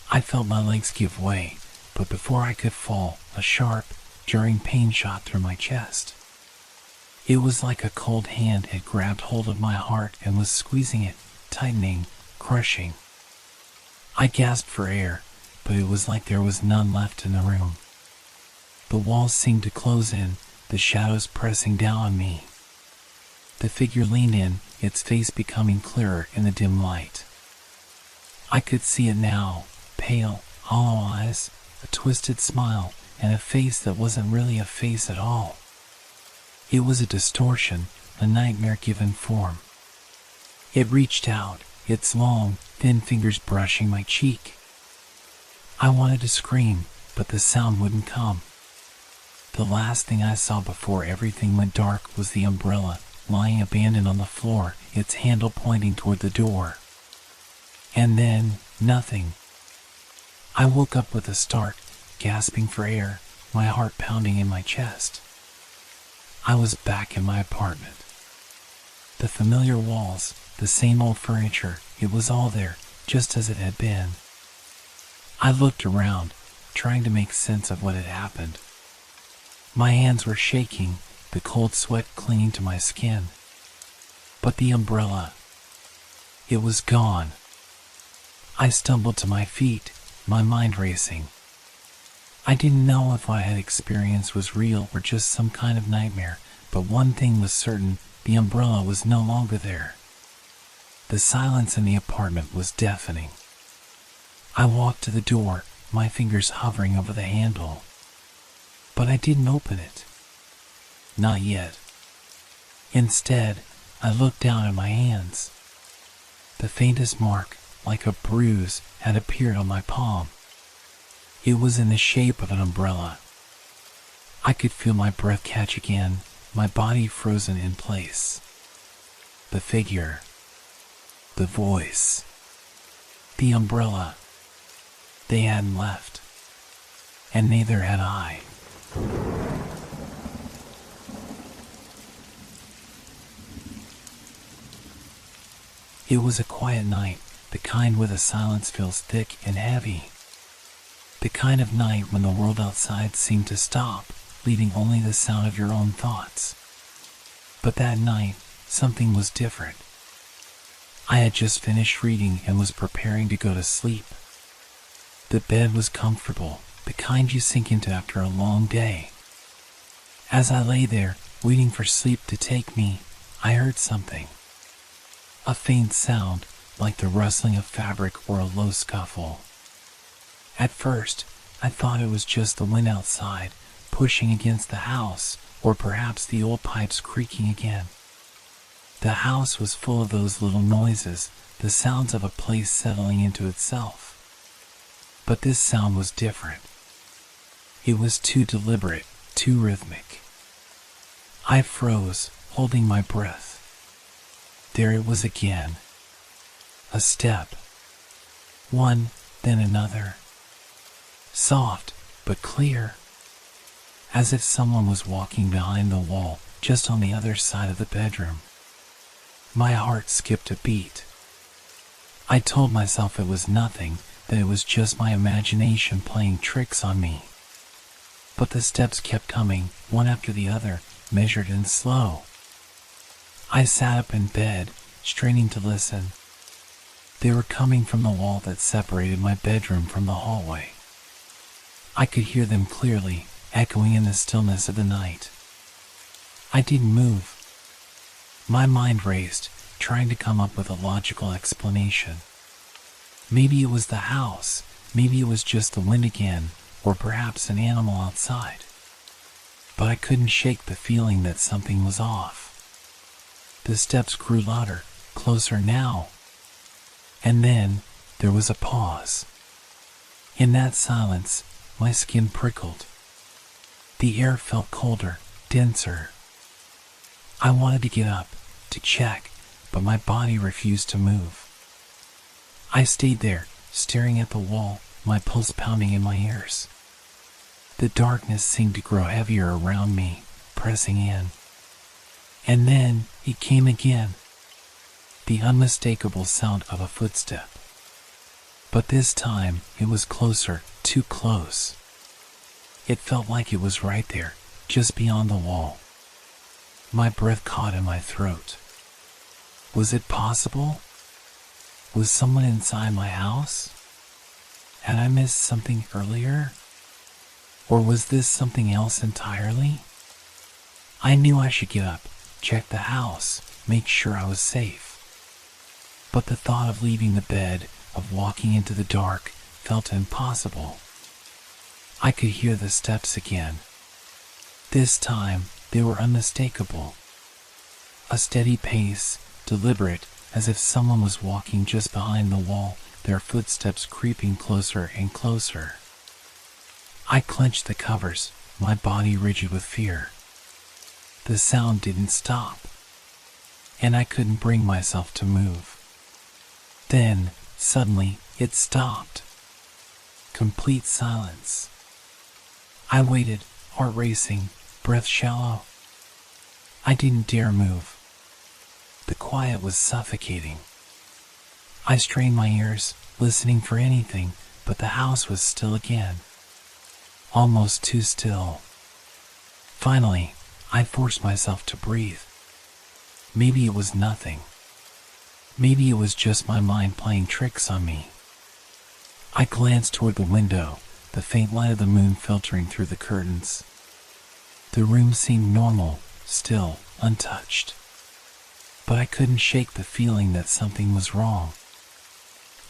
I felt my legs give way, but before I could fall, a sharp, jarring pain shot through my chest. It was like a cold hand had grabbed hold of my heart and was squeezing it, tightening, crushing. I gasped for air, but it was like there was none left in the room. The walls seemed to close in, the shadows pressing down on me. The figure leaned in, its face becoming clearer in the dim light. I could see it now, pale, hollow eyes, a twisted smile, and a face that wasn't really a face at all. It was a distortion, a nightmare-given form. It reached out, its long, thin fingers brushing my cheek. I wanted to scream, but the sound wouldn't come. The last thing I saw before everything went dark was the umbrella, lying abandoned on the floor, its handle pointing toward the door. And then, nothing. I woke up with a start, gasping for air, my heart pounding in my chest. I was back in my apartment. The familiar walls, the same old furniture, it was all there, just as it had been. I looked around, trying to make sense of what had happened. My hands were shaking, the cold sweat clinging to my skin. But the umbrella, it was gone. I stumbled to my feet, my mind racing. I didn't know if what I had experienced was real or just some kind of nightmare, but one thing was certain, the umbrella was no longer there. The silence in the apartment was deafening. I walked to the door, my fingers hovering over the handle. But I didn't open it. Not yet. Instead, I looked down at my hands. The faintest mark, like a bruise, had appeared on my palm. It was in the shape of an umbrella. I could feel my breath catch again, my body frozen in place. The figure, the voice, the umbrella. They hadn't left, and neither had I. It was a quiet night, the kind where the silence feels thick and heavy. The kind of night when the world outside seemed to stop, leaving only the sound of your own thoughts. But that night, something was different. I had just finished reading and was preparing to go to sleep. The bed was comfortable, the kind you sink into after a long day. As I lay there, waiting for sleep to take me, I heard something. A faint sound, like the rustling of fabric or a low scuffle. At first, I thought it was just the wind outside, pushing against the house, or perhaps the old pipes creaking again. The house was full of those little noises, the sounds of a place settling into itself. But this sound was different. It was too deliberate, too rhythmic. I froze, holding my breath. There it was again. A step. One, then another. Soft, but clear. As if someone was walking behind the wall, just on the other side of the bedroom. My heart skipped a beat. I told myself it was nothing, that it was just my imagination playing tricks on me. But the steps kept coming, one after the other, measured and slow. I sat up in bed, straining to listen. They were coming from the wall that separated my bedroom from the hallway. I could hear them clearly, echoing in the stillness of the night. I didn't move. My mind raced, trying to come up with a logical explanation. Maybe it was the house, maybe it was just the wind again, or perhaps an animal outside. But I couldn't shake the feeling that something was off. The steps grew louder, closer now. And then, there was a pause. In that silence, my skin prickled. The air felt colder, denser. I wanted to get up, to check, but my body refused to move. I stayed there, staring at the wall, my pulse pounding in my ears. The darkness seemed to grow heavier around me, pressing in. And then, it came again. The unmistakable sound of a footstep. But this time, it was closer, too close. It felt like it was right there, just beyond the wall. My breath caught in my throat. Was it possible? Was someone inside my house? Had I missed something earlier? Or was this something else entirely? I knew I should get up, check the house, make sure I was safe. But the thought of leaving the bed, of walking into the dark, felt impossible. I could hear the steps again. This time, they were unmistakable. A steady pace, deliberate, as if someone was walking just behind the wall, their footsteps creeping closer and closer. I clenched the covers, my body rigid with fear. The sound didn't stop, and I couldn't bring myself to move. Then, suddenly, it stopped. Complete silence. I waited, heart racing, breath shallow. I didn't dare move. The quiet was suffocating. I strained my ears, listening for anything, but the house was still again. Almost too still. Finally, I forced myself to breathe. Maybe it was nothing. Maybe it was just my mind playing tricks on me. I glanced toward the window, the faint light of the moon filtering through the curtains. The room seemed normal, still, untouched. But I couldn't shake the feeling that something was wrong.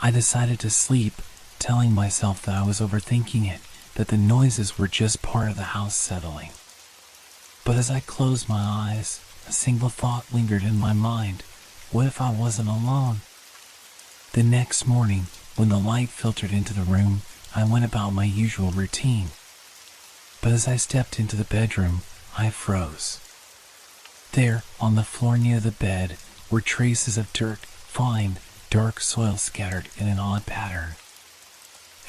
I decided to sleep, telling myself that I was overthinking it, that the noises were just part of the house settling. But as I closed my eyes, a single thought lingered in my mind. What if I wasn't alone? The next morning, when the light filtered into the room, I went about my usual routine. But as I stepped into the bedroom, I froze. There, on the floor near the bed, were traces of dirt, fine, dark soil scattered in an odd pattern.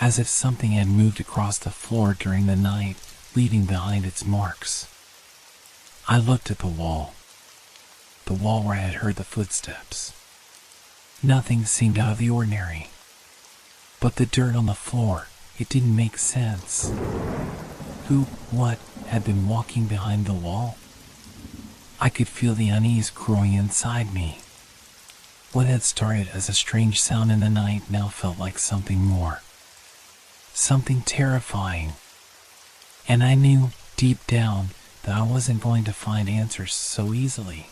As if something had moved across the floor during the night, leaving behind its marks. I looked at the wall where I had heard the footsteps. Nothing seemed out of the ordinary. But the dirt on the floor, it didn't make sense. What, had been walking behind the wall? I could feel the unease growing inside me. What had started as a strange sound in the night now felt like something more. Something terrifying. And I knew, deep down, that I wasn't going to find answers so easily.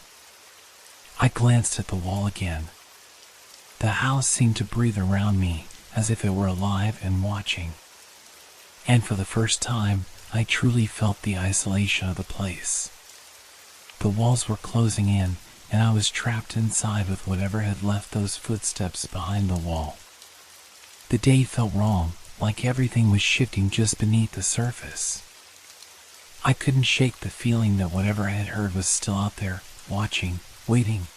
I glanced at the wall again. The house seemed to breathe around me, as if it were alive and watching. And for the first time, I truly felt the isolation of the place. The walls were closing in, and I was trapped inside with whatever had left those footsteps behind the wall. The day felt wrong, like everything was shifting just beneath the surface. I couldn't shake the feeling that whatever I had heard was still out there, watching, waiting,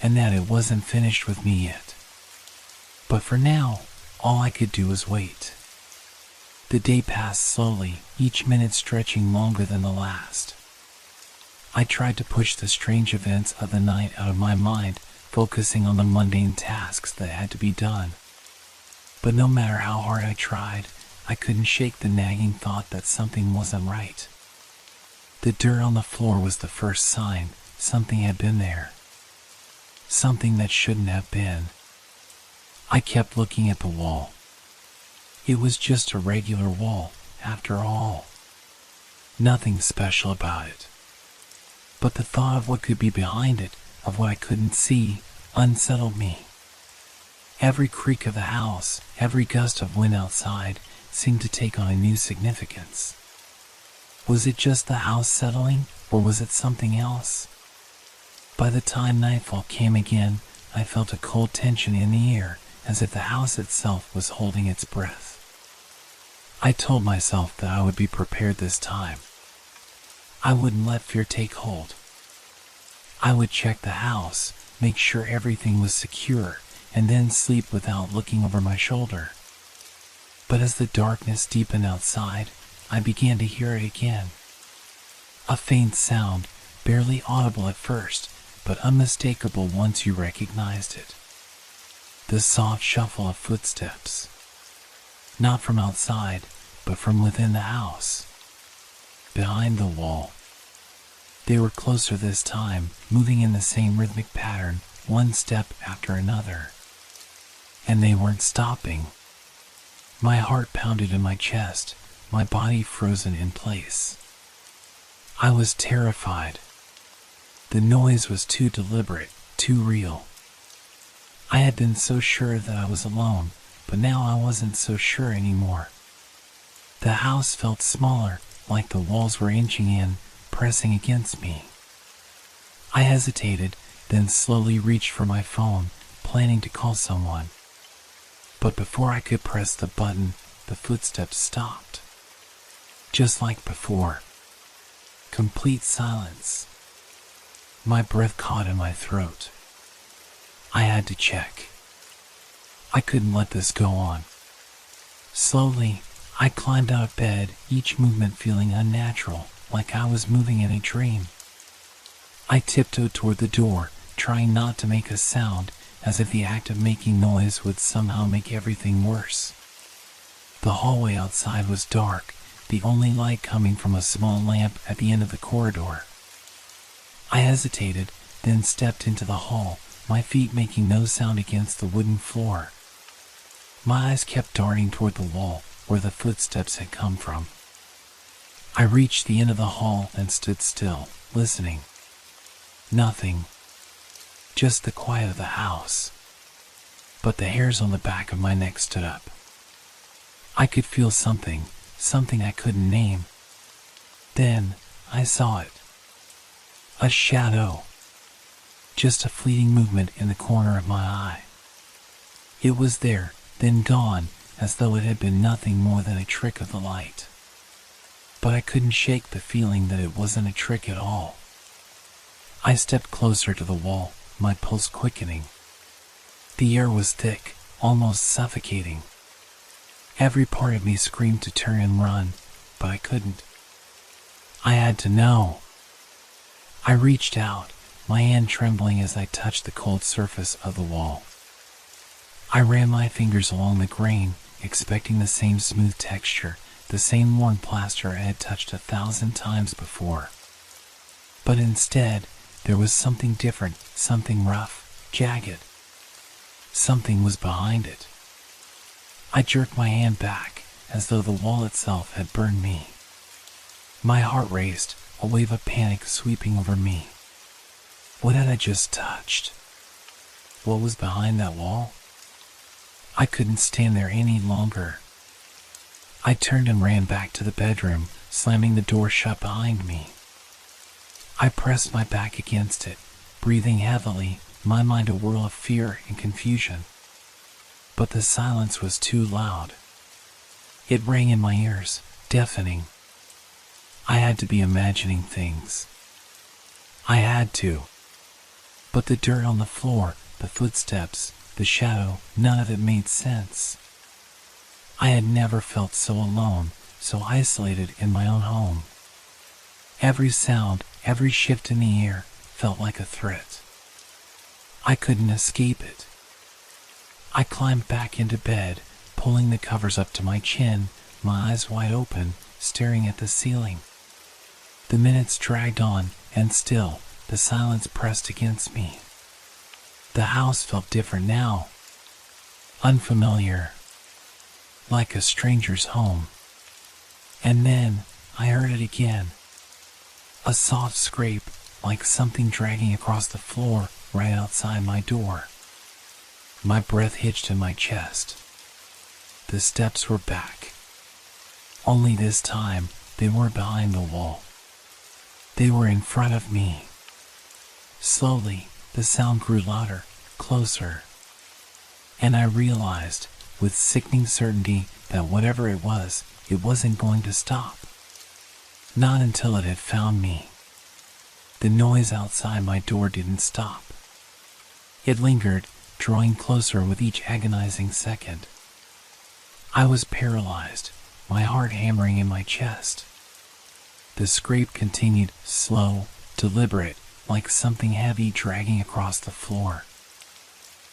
and that it wasn't finished with me yet. But for now, all I could do was wait. The day passed slowly, each minute stretching longer than the last. I tried to push the strange events of the night out of my mind, focusing on the mundane tasks that had to be done. But no matter how hard I tried, I couldn't shake the nagging thought that something wasn't right. The dirt on the floor was the first sign something had been there. Something that shouldn't have been. I kept looking at the wall. It was just a regular wall, after all. Nothing special about it. But the thought of what could be behind it, of what I couldn't see, unsettled me. Every creak of the house, every gust of wind outside, seemed to take on a new significance. Was it just the house settling, or was it something else? By the time nightfall came again, I felt a cold tension in the air, as if the house itself was holding its breath. I told myself that I would be prepared this time. I wouldn't let fear take hold. I would check the house, make sure everything was secure, and then sleep without looking over my shoulder. But as the darkness deepened outside, I began to hear it again. A faint sound, barely audible at first, but unmistakable once you recognized it. The soft shuffle of footsteps. Not from outside, but from within the house. Behind the wall. They were closer this time, moving in the same rhythmic pattern, one step after another. And they weren't stopping. My heart pounded in my chest, my body frozen in place. I was terrified. The noise was too deliberate, too real. I had been so sure that I was alone, but now I wasn't so sure anymore. The house felt smaller, like the walls were inching in, pressing against me. I hesitated, then slowly reached for my phone, planning to call someone. But before I could press the button, the footsteps stopped. Just like before. Complete silence. My breath caught in my throat. I had to check. I couldn't let this go on. Slowly, I climbed out of bed, each movement feeling unnatural, like I was moving in a dream. I tiptoed toward the door, trying not to make a sound, as if the act of making noise would somehow make everything worse. The hallway outside was dark, the only light coming from a small lamp at the end of the corridor. I hesitated, then stepped into the hall, my feet making no sound against the wooden floor. My eyes kept darting toward the wall, where the footsteps had come from. I reached the end of the hall and stood still, listening. Nothing. Just the quiet of the house. But the hairs on the back of my neck stood up. I could feel something I couldn't name. Then I saw it. A shadow. Just a fleeting movement in the corner of my eye. It was there, then gone, as though it had been nothing more than a trick of the light. But I couldn't shake the feeling that it wasn't a trick at all. I stepped closer to the wall, my pulse quickening. The air was thick, almost suffocating. Every part of me screamed to turn and run, but I couldn't. I had to know. I reached out, my hand trembling as I touched the cold surface of the wall. I ran my fingers along the grain, expecting the same smooth texture, the same worn plaster I had touched 1,000 times before. But instead, there was something different, something rough, jagged. Something was behind it. I jerked my hand back, as though the wall itself had burned me. My heart raced, a wave of panic sweeping over me. What had I just touched? What was behind that wall? I couldn't stand there any longer. I turned and ran back to the bedroom, slamming the door shut behind me. I pressed my back against it, breathing heavily, my mind a whirl of fear and confusion. But the silence was too loud. It rang in my ears, deafening. I had to be imagining things. I had to. But the dirt on the floor, the footsteps, the shadow, none of it made sense. I had never felt so alone, so isolated in my own home. Every sound, every shift in the air felt like a threat. I couldn't escape it. I climbed back into bed, pulling the covers up to my chin, my eyes wide open, staring at the ceiling. The minutes dragged on, and still, the silence pressed against me. The house felt different now. Unfamiliar. Like a stranger's home. And then, I heard it again. A soft scrape, like something dragging across the floor right outside my door. My breath hitched in my chest. The steps were back. Only this time, they weren't behind the wall. They were in front of me. Slowly, the sound grew louder, closer. And I realized, with sickening certainty, that whatever it wasn't going to stop. Not until it had found me. The noise outside my door didn't stop. It lingered, drawing closer with each agonizing second. I was paralyzed, my heart hammering in my chest. The scrape continued, slow, deliberate, like something heavy dragging across the floor.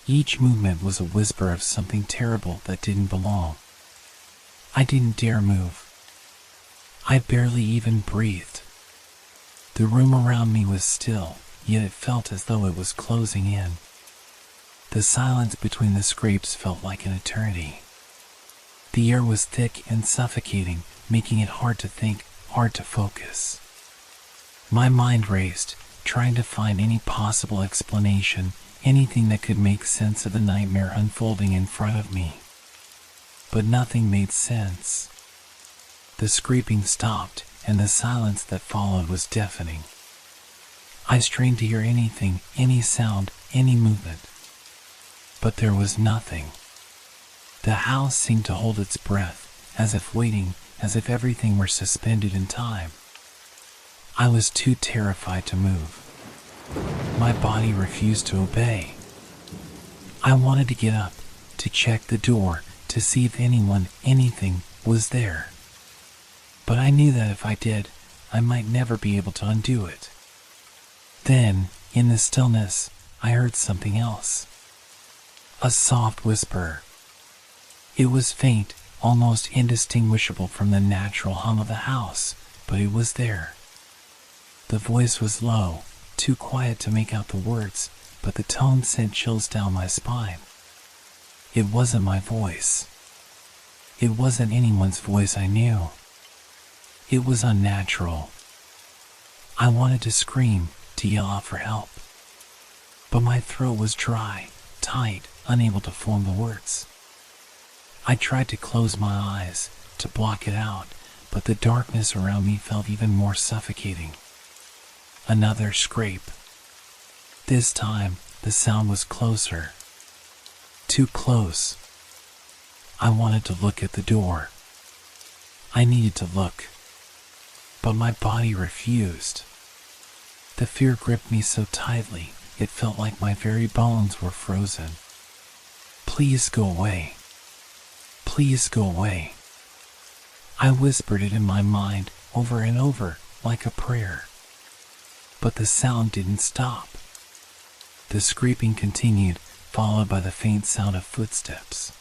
Each movement was a whisper of something terrible that didn't belong. I didn't dare move. I barely even breathed. The room around me was still, yet it felt as though it was closing in. The silence between the scrapes felt like an eternity. The air was thick and suffocating, making it hard to think, hard to focus. My mind raced, trying to find any possible explanation, anything that could make sense of the nightmare unfolding in front of me. But nothing made sense. The scraping stopped, and the silence that followed was deafening. I strained to hear anything, any sound, any movement. But there was nothing. The house seemed to hold its breath, as if waiting, as if everything were suspended in time. I was too terrified to move. My body refused to obey. I wanted to get up, to check the door, to see if anyone, anything, was there. But I knew that if I did, I might never be able to undo it. Then, in the stillness, I heard something else. A soft whisper. It was faint, almost indistinguishable from the natural hum of the house, but it was there. The voice was low, too quiet to make out the words, but the tone sent chills down my spine. It wasn't my voice. It wasn't anyone's voice I knew. It was unnatural. I wanted to scream, to yell out for help. But my throat was dry, tight, unable to form the words. I tried to close my eyes, to block it out, but the darkness around me felt even more suffocating. Another scrape. This time, the sound was closer. Too close. I wanted to look at the door. I needed to look. But my body refused. The fear gripped me so tightly, it felt like my very bones were frozen. Please go away. Please go away. I whispered it in my mind, over and over, like a prayer. But the sound didn't stop. The scraping continued, followed by the faint sound of footsteps.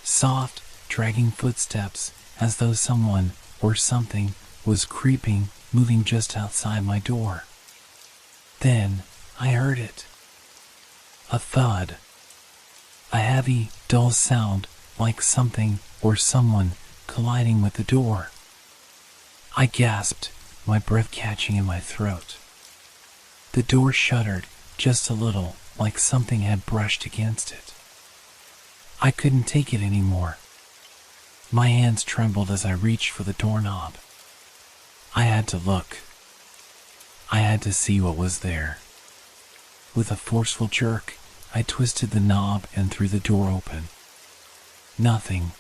Soft, dragging footsteps, as though someone, or something, was creeping, moving just outside my door. Then, I heard it. A thud. A heavy, dull sound, like something, or someone, colliding with the door. I gasped, my breath catching in my throat. The door shuddered, just a little, like something had brushed against it. I couldn't take it anymore. My hands trembled as I reached for the doorknob. I had to look. I had to see what was there. With a forceful jerk, I twisted the knob and threw the door open. Nothing.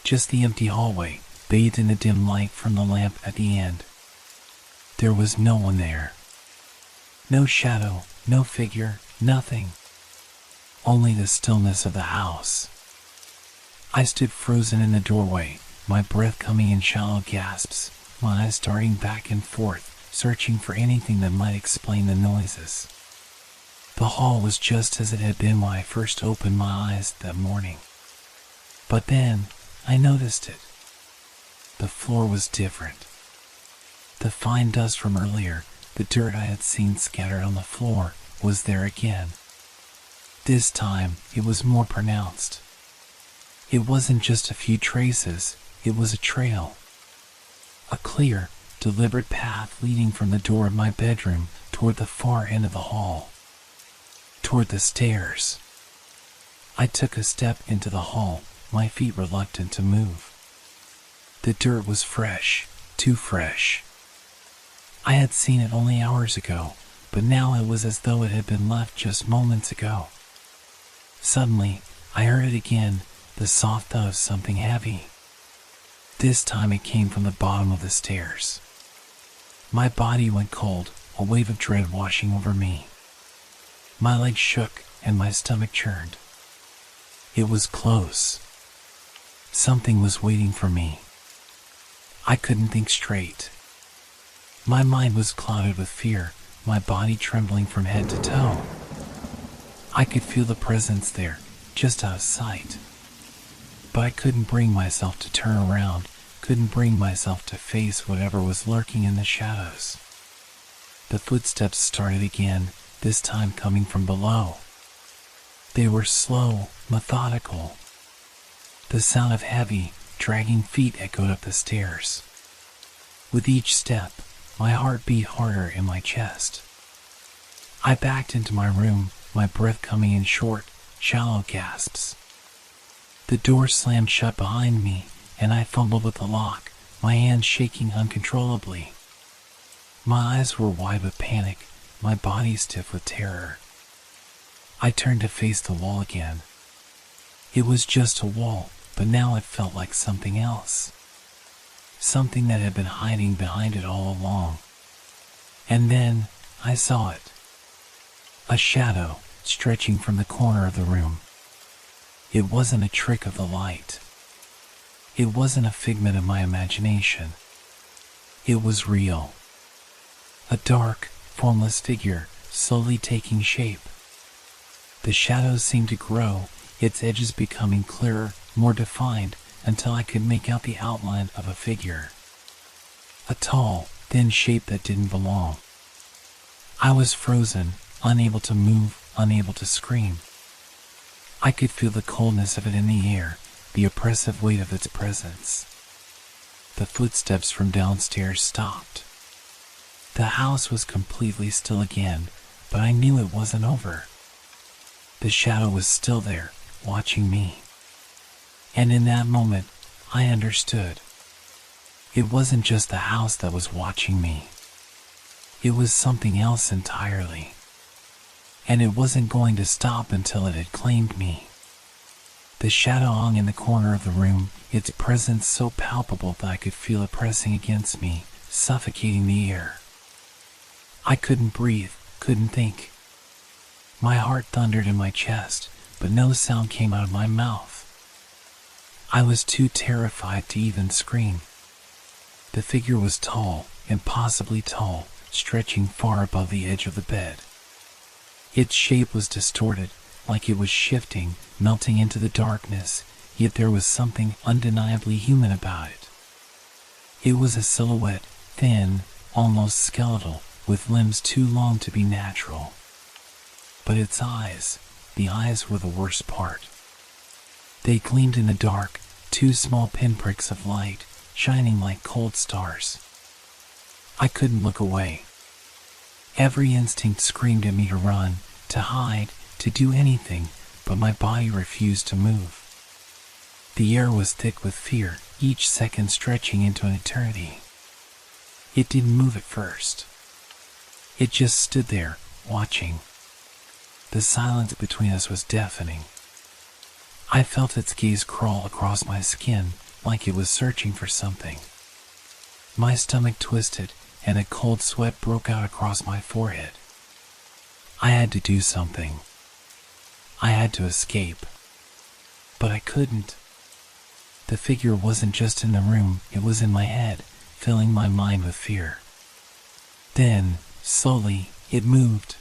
Just the empty hallway, bathed in the dim light from the lamp at the end. There was no one there. No shadow, no figure, nothing. Only the stillness of the house. I stood frozen in the doorway, my breath coming in shallow gasps, my eyes darting back and forth, searching for anything that might explain the noises. The hall was just as it had been when I first opened my eyes that morning. But then, I noticed it. The floor was different. The fine dust from earlier, the dirt I had seen scattered on the floor, was there again. This time, it was more pronounced. It wasn't just a few traces, it was a trail. A clear, deliberate path leading from the door of my bedroom toward the far end of the hall. Toward the stairs. I took a step into the hall, my feet reluctant to move. The dirt was fresh, too fresh. I had seen it only hours ago, but now it was as though it had been left just moments ago. Suddenly, I heard it again, the soft thud of something heavy. This time it came from the bottom of the stairs. My body went cold, a wave of dread washing over me. My legs shook and my stomach churned. It was close. Something was waiting for me. I couldn't think straight. My mind was clouded with fear, my body trembling from head to toe. I could feel the presence there, just out of sight. But I couldn't bring myself to turn around, couldn't bring myself to face whatever was lurking in the shadows. The footsteps started again, this time coming from below. They were slow, methodical. The sound of heavy, dragging feet echoed up the stairs. With each step, my heart beat harder in my chest. I backed into my room, my breath coming in short, shallow gasps. The door slammed shut behind me, and I fumbled with the lock, my hands shaking uncontrollably. My eyes were wide with panic, my body stiff with terror. I turned to face the wall again. It was just a wall, but now it felt like something else. Something that had been hiding behind it all along. And then I saw it. A shadow stretching from the corner of the room. It wasn't a trick of the light. It wasn't a figment of my imagination. It was real. A dark, formless figure, slowly taking shape. The shadows seemed to grow, its edges becoming clearer, more defined, until I could make out the outline of a figure. A tall, thin shape that didn't belong. I was frozen, unable to move, unable to scream. I could feel the coldness of it in the air, the oppressive weight of its presence. The footsteps from downstairs stopped. The house was completely still again, but I knew it wasn't over. The shadow was still there, watching me. And in that moment, I understood. It wasn't just the house that was watching me. It was something else entirely. And it wasn't going to stop until it had claimed me. The shadow hung in the corner of the room, its presence so palpable that I could feel it pressing against me, suffocating the air. I couldn't breathe, couldn't think. My heart thundered in my chest, but no sound came out of my mouth. I was too terrified to even scream. The figure was tall, impossibly tall, stretching far above the edge of the bed. Its shape was distorted, like it was shifting, melting into the darkness, yet there was something undeniably human about it. It was a silhouette, thin, almost skeletal, with limbs too long to be natural. But its eyes, the eyes were the worst part. They gleamed in the dark, two small pinpricks of light, shining like cold stars. I couldn't look away. Every instinct screamed at me to run, to hide, to do anything, but my body refused to move. The air was thick with fear, each second stretching into an eternity. It didn't move at first. It just stood there, watching. The silence between us was deafening. I felt its gaze crawl across my skin, like it was searching for something. My stomach twisted, and a cold sweat broke out across my forehead. I had to do something. I had to escape. But I couldn't. The figure wasn't just in the room, it was in my head, filling my mind with fear. Then, slowly, it moved.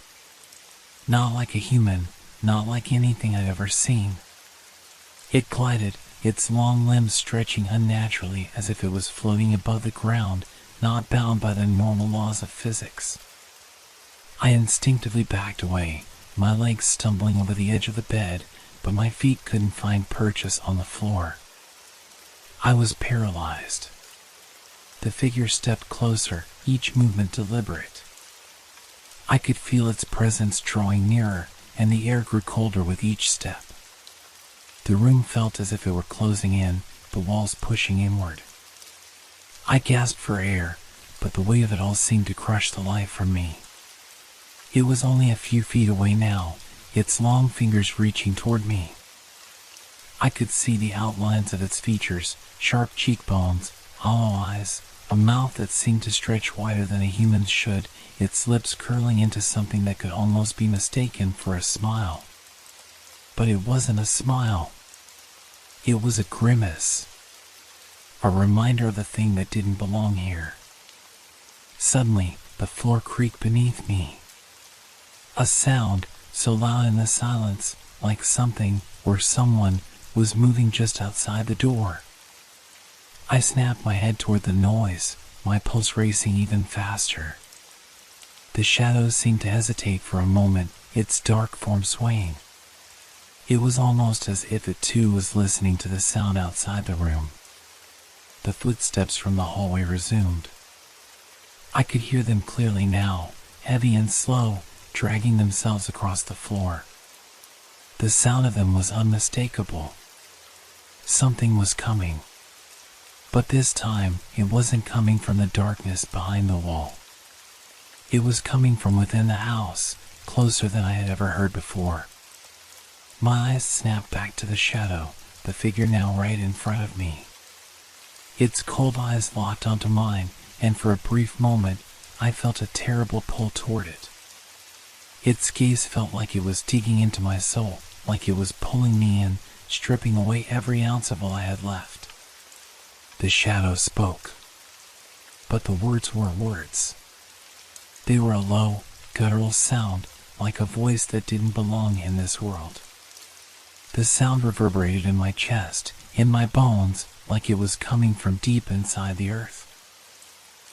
Not like a human, not like anything I'd ever seen. It glided, its long limbs stretching unnaturally as if it was floating above the ground, not bound by the normal laws of physics. I instinctively backed away, my legs stumbling over the edge of the bed, but my feet couldn't find purchase on the floor. I was paralyzed. The figure stepped closer, each movement deliberate. I could feel its presence drawing nearer, and the air grew colder with each step. The room felt as if it were closing in, the walls pushing inward. I gasped for air, but the weight of it all seemed to crush the life from me. It was only a few feet away now, its long fingers reaching toward me. I could see the outlines of its features, sharp cheekbones, hollow eyes, a mouth that seemed to stretch wider than a human's should, its lips curling into something that could almost be mistaken for a smile. But it wasn't a smile. It was a grimace. A reminder of the thing that didn't belong here. Suddenly, the floor creaked beneath me. A sound, so loud in the silence, like something, or someone, was moving just outside the door. I snapped my head toward the noise, my pulse racing even faster. The shadow seemed to hesitate for a moment, its dark form swaying. It was almost as if it too was listening to the sound outside the room. The footsteps from the hallway resumed. I could hear them clearly now, heavy and slow, dragging themselves across the floor. The sound of them was unmistakable. Something was coming. But this time, it wasn't coming from the darkness behind the wall. It was coming from within the house, closer than I had ever heard before. My eyes snapped back to the shadow, the figure now right in front of me. Its cold eyes locked onto mine, and for a brief moment, I felt a terrible pull toward it. Its gaze felt like it was digging into my soul, like it was pulling me in, stripping away every ounce of all I had left. The shadow spoke. But the words weren't words. They were a low, guttural sound, like a voice that didn't belong in this world. The sound reverberated in my chest, in my bones, like it was coming from deep inside the earth.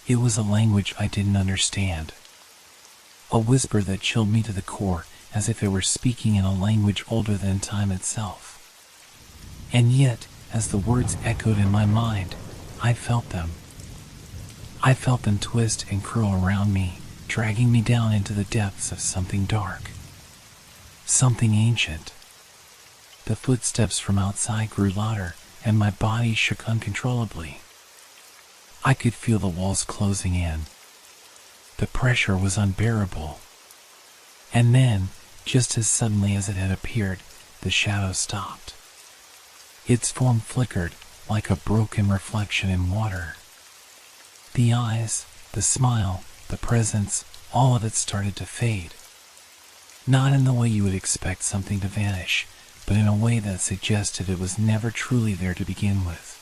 It was a language I didn't understand. A whisper that chilled me to the core, as if it were speaking in a language older than time itself. And yet, as the words echoed in my mind, I felt them. I felt them twist and curl around me, dragging me down into the depths of something dark. Something ancient. The footsteps from outside grew louder, and my body shook uncontrollably. I could feel the walls closing in. The pressure was unbearable. And then, just as suddenly as it had appeared, the shadow stopped. Its form flickered, like a broken reflection in water. The eyes, the smile, the presence, all of it started to fade. Not in the way you would expect something to vanish, but in a way that suggested it was never truly there to begin with.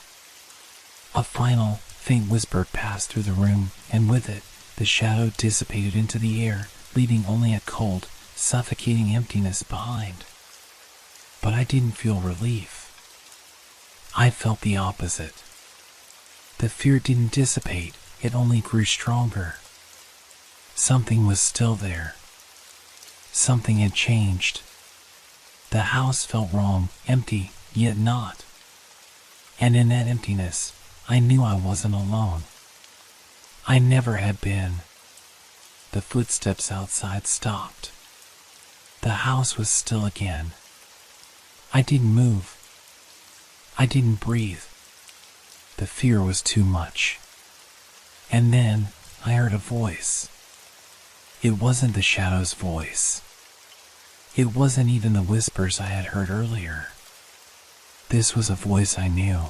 A final, faint whisper passed through the room, and with it, the shadow dissipated into the air, leaving only a cold, suffocating emptiness behind. But I didn't feel relief. I felt the opposite. The fear didn't dissipate, it only grew stronger. Something was still there. Something had changed. The house felt wrong, empty, yet not. And in that emptiness, I knew I wasn't alone. I never had been. The footsteps outside stopped. The house was still again. I didn't move. I didn't breathe. The fear was too much. And then I heard a voice. It wasn't the shadow's voice. It wasn't even the whispers I had heard earlier. This was a voice I knew.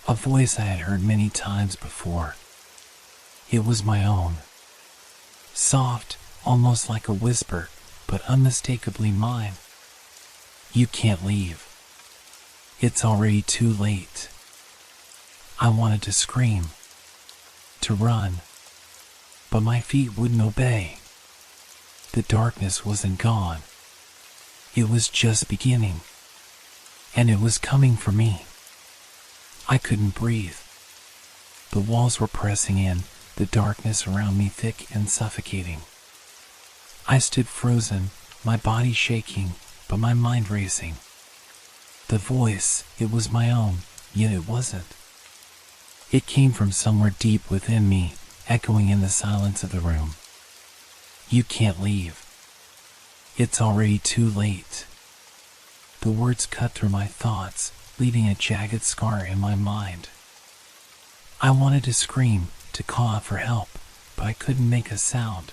A voice I had heard many times before. It was my own. Soft, almost like a whisper, but unmistakably mine. You can't leave. It's already too late. I wanted to scream, to run, but my feet wouldn't obey. The darkness wasn't gone. It was just beginning, and it was coming for me. I couldn't breathe. The walls were pressing in, the darkness around me thick and suffocating. I stood frozen, my body shaking, but my mind racing. The voice, it was my own, yet it wasn't. It came from somewhere deep within me, echoing in the silence of the room. You can't leave. It's already too late. The words cut through my thoughts, leaving a jagged scar in my mind. I wanted to scream, to call out for help, but I couldn't make a sound.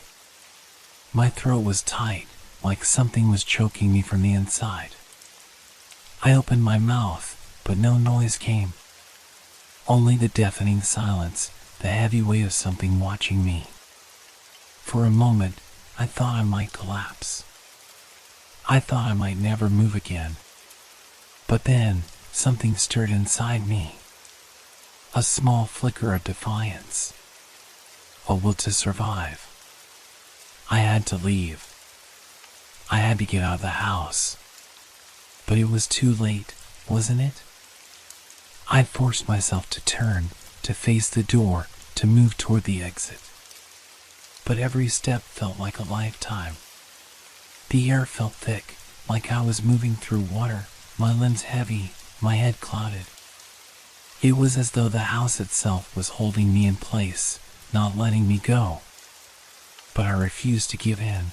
My throat was tight, like something was choking me from the inside. I opened my mouth, but no noise came. Only the deafening silence, the heavy weight of something watching me. For a moment, I thought I might collapse. I thought I might never move again. But then, something stirred inside me. A small flicker of defiance. A will to survive. I had to leave. I had to get out of the house. But it was too late, wasn't it? I forced myself to turn, to face the door, to move toward the exit. but every step felt like a lifetime. The air felt thick, like I was moving through water, my limbs heavy, my head clouded. It was as though the house itself was holding me in place, not letting me go. But I refused to give in.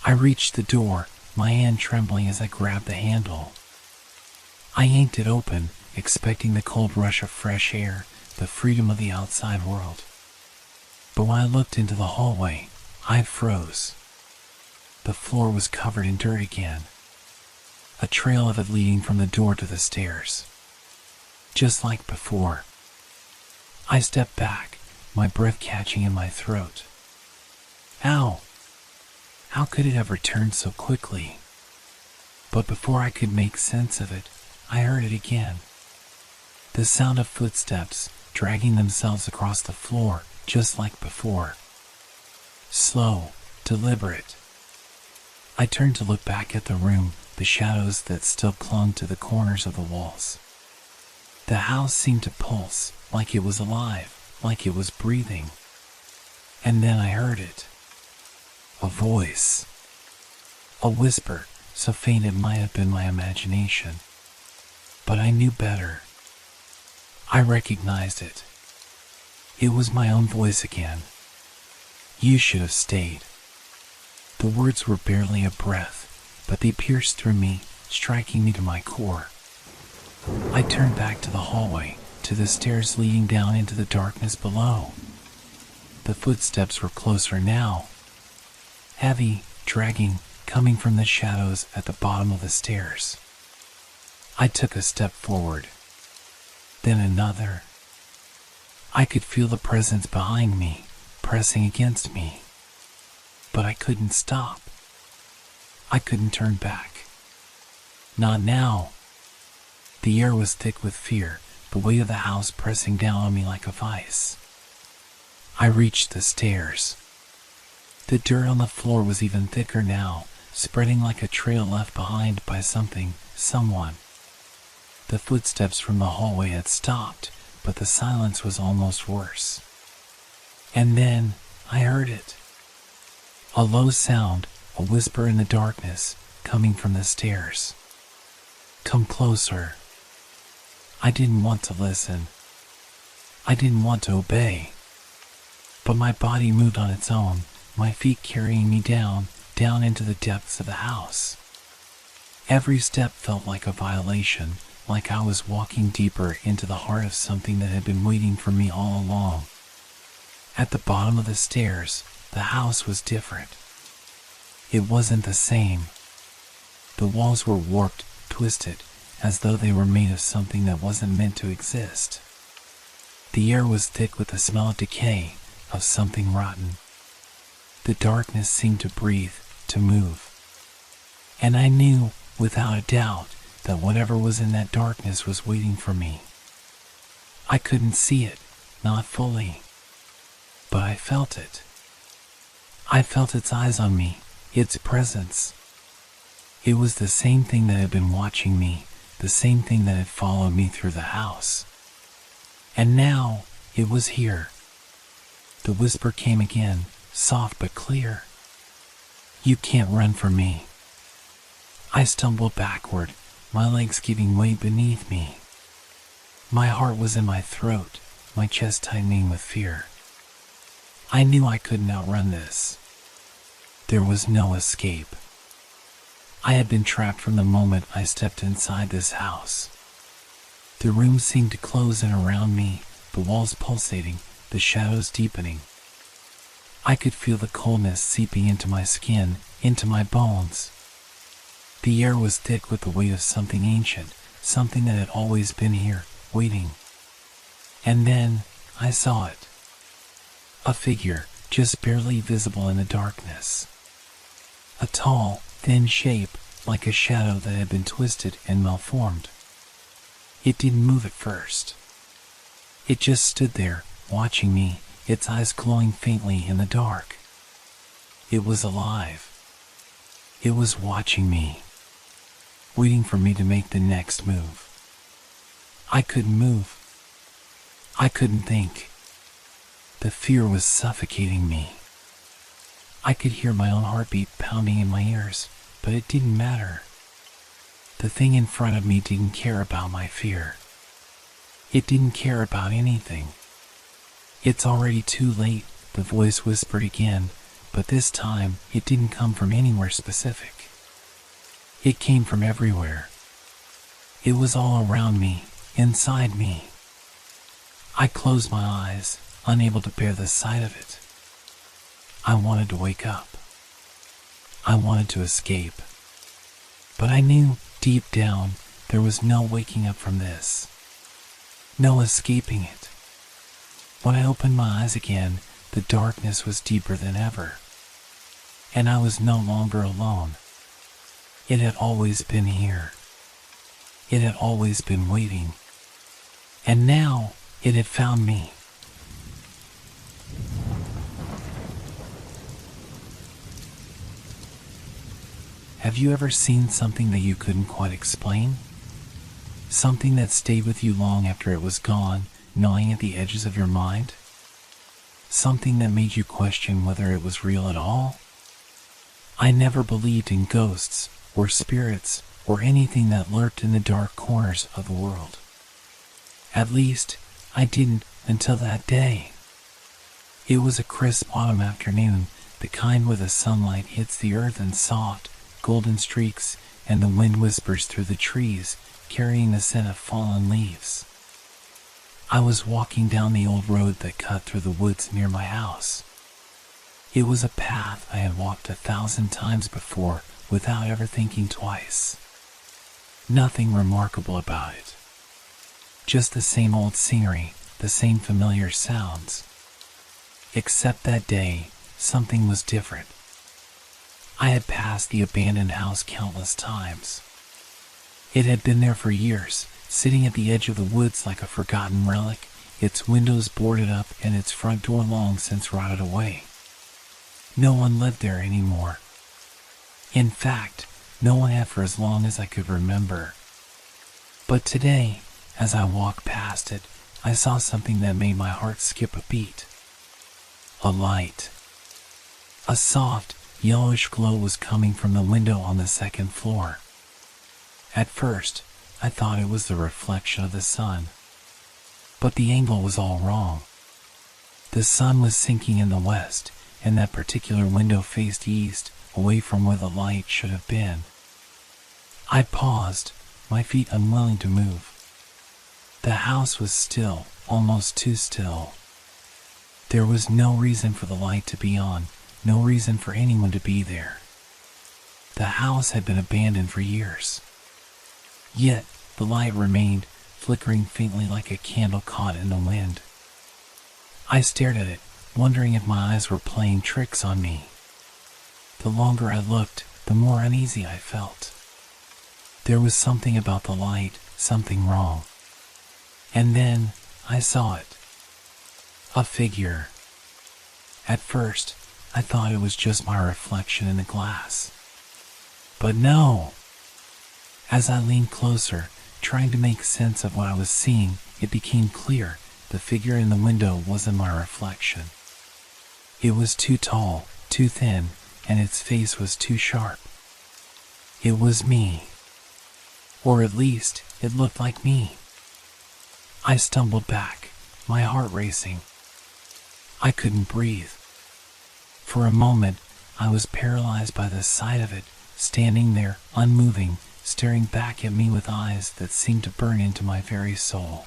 I reached the door, my hand trembling as I grabbed the handle. I yanked it open, expecting the cold rush of fresh air, the freedom of the outside world. But when I looked into the hallway, I froze. The floor was covered in dirt again, a trail of it leading from the door to the stairs. Just like before. I stepped back, my breath catching in my throat. Ow! How could it ever turn so quickly? But before I could make sense of it, I heard it again. The sound of footsteps dragging themselves across the floor, just like before. Slow, deliberate. I turned to look back at the room, the shadows that still clung to the corners of the walls. The house seemed to pulse, like it was alive, like it was breathing. And then I heard it. A voice. A whisper, so faint it might have been my imagination. But I knew better. I recognized it. It was my own voice again. You should have stayed. The words were barely a breath, but they pierced through me, striking me to my core. I turned back to the hallway, to the stairs leading down into the darkness below. The footsteps were closer now. Heavy, dragging, coming from the shadows at the bottom of the stairs. I took a step forward. Then another. I could feel the presence behind me, pressing against me. But I couldn't stop. I couldn't turn back. Not now. The air was thick with fear, the weight of the house pressing down on me like a vice. I reached the stairs. The dirt on the floor was even thicker now, spreading like a trail left behind by something, someone. The footsteps from the hallway had stopped, but the silence was almost worse. And then I heard it. A low sound, a whisper in the darkness, coming from the stairs. Come closer. I didn't want to listen. I didn't want to obey. But my body moved on its own, my feet carrying me down into the depths of the house. Every step felt like a violation, like I was walking deeper into the heart of something that had been waiting for me all along. At the bottom of the stairs, the house was different. It wasn't the same. The walls were warped, twisted, as though they were made of something that wasn't meant to exist. The air was thick with the smell of decay, of something rotten. The darkness seemed to breathe, to move. And I knew, without a doubt, that whatever was in that darkness was waiting for me. I couldn't see it, not fully. But I felt it. I felt its eyes on me, its presence. It was the same thing that had been watching me, the same thing that had followed me through the house. And now, it was here. The whisper came again, soft but clear. You can't run from me. I stumbled backward, my legs giving way beneath me. My heart was in my throat, my chest tightening with fear. I knew I couldn't outrun this. There was no escape. I had been trapped from the moment I stepped inside this house. The room seemed to close in around me, the walls pulsating, the shadows deepening. I could feel the coldness seeping into my skin, into my bones. The air was thick with the weight of something ancient, something that had always been here, waiting. And then, I saw it. A figure, just barely visible in the darkness. A tall, thin shape, like a shadow that had been twisted and malformed. It didn't move at first. It just stood there, watching me, its eyes glowing faintly in the dark. It was alive. It was watching me, waiting for me to make the next move. I couldn't move. I couldn't think. The fear was suffocating me. I could hear my own heartbeat pounding in my ears, but it didn't matter. The thing in front of me didn't care about my fear. It didn't care about anything. "It's already too late," the voice whispered again, but this time it didn't come from anywhere specific. It came from everywhere. It was all around me, inside me. I closed my eyes, unable to bear the sight of it. I wanted to wake up. I wanted to escape. But I knew, deep down, there was no waking up from this. No escaping it. When I opened my eyes again, the darkness was deeper than ever. And I was no longer alone. It had always been here. It had always been waiting. And now it had found me. Have you ever seen something that you couldn't quite explain? Something that stayed with you long after it was gone, gnawing at the edges of your mind? Something that made you question whether it was real at all? I never believed in ghosts or spirits or anything that lurked in the dark corners of the world. At least, I didn't until that day. It was a crisp autumn afternoon, the kind where the sunlight hits the earth in soft, golden streaks, and the wind whispers through the trees, carrying the scent of fallen leaves. I was walking down the old road that cut through the woods near my house. It was a path I had walked 1,000 times before without ever thinking twice. Nothing remarkable about it. Just the same old scenery, the same familiar sounds. Except that day, something was different. I had passed the abandoned house countless times. It had been there for years, sitting at the edge of the woods like a forgotten relic, its windows boarded up and its front door long since rotted away. No one lived there anymore. In fact, no one had for as long as I could remember. But today, as I walked past it, I saw something that made my heart skip a beat. A light. A soft, yellowish glow was coming from the window on the second floor. At first, I thought it was the reflection of the sun. But the angle was all wrong. The sun was sinking in the west, and that particular window faced east, away from where the light should have been. I paused, my feet unwilling to move. The house was still, almost too still. There was no reason for the light to be on, no reason for anyone to be there. The house had been abandoned for years. Yet, the light remained, flickering faintly like a candle caught in the wind. I stared at it, wondering if my eyes were playing tricks on me. The longer I looked, the more uneasy I felt. There was something about the light, something wrong. And then, I saw it. A figure. At first, I thought it was just my reflection in the glass. But no! As I leaned closer, trying to make sense of what I was seeing, it became clear the figure in the window wasn't my reflection. It was too tall, too thin, and its face was too sharp. It was me. Or at least, it looked like me. I stumbled back, my heart racing. I couldn't breathe. For a moment, I was paralyzed by the sight of it, standing there, unmoving, staring back at me with eyes that seemed to burn into my very soul.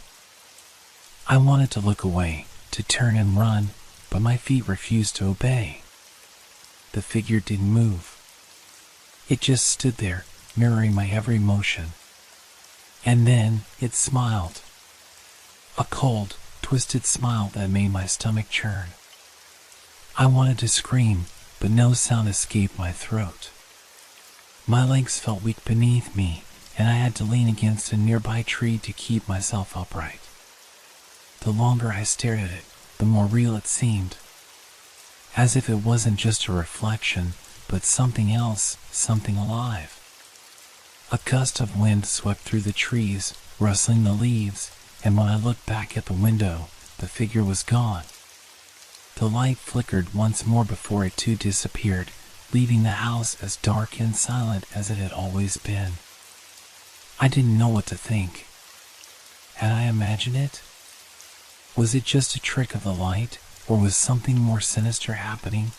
I wanted to look away, to turn and run, but my feet refused to obey. The figure didn't move. It just stood there, mirroring my every motion. And then it smiled. A cold, twisted smile that made my stomach churn. I wanted to scream, but no sound escaped my throat. My legs felt weak beneath me, and I had to lean against a nearby tree to keep myself upright. The longer I stared at it, the more real it seemed. As if it wasn't just a reflection, but something else, something alive. A gust of wind swept through the trees, rustling the leaves, and when I looked back at the window, the figure was gone. The light flickered once more before it too disappeared, leaving the house as dark and silent as it had always been. I didn't know what to think. Had I imagined it? Was it just a trick of the light, or was something more sinister happening?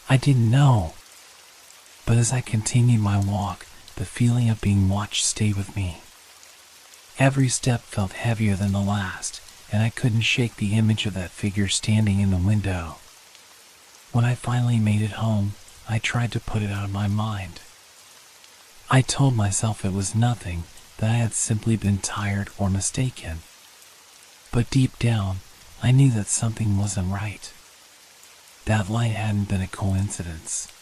I didn't know. But as I continued my walk, the feeling of being watched stayed with me. Every step felt heavier than the last, and I couldn't shake the image of that figure standing in the window. When I finally made it home, I tried to put it out of my mind. I told myself it was nothing, that I had simply been tired or mistaken. But deep down, I knew that something wasn't right. That light hadn't been a coincidence.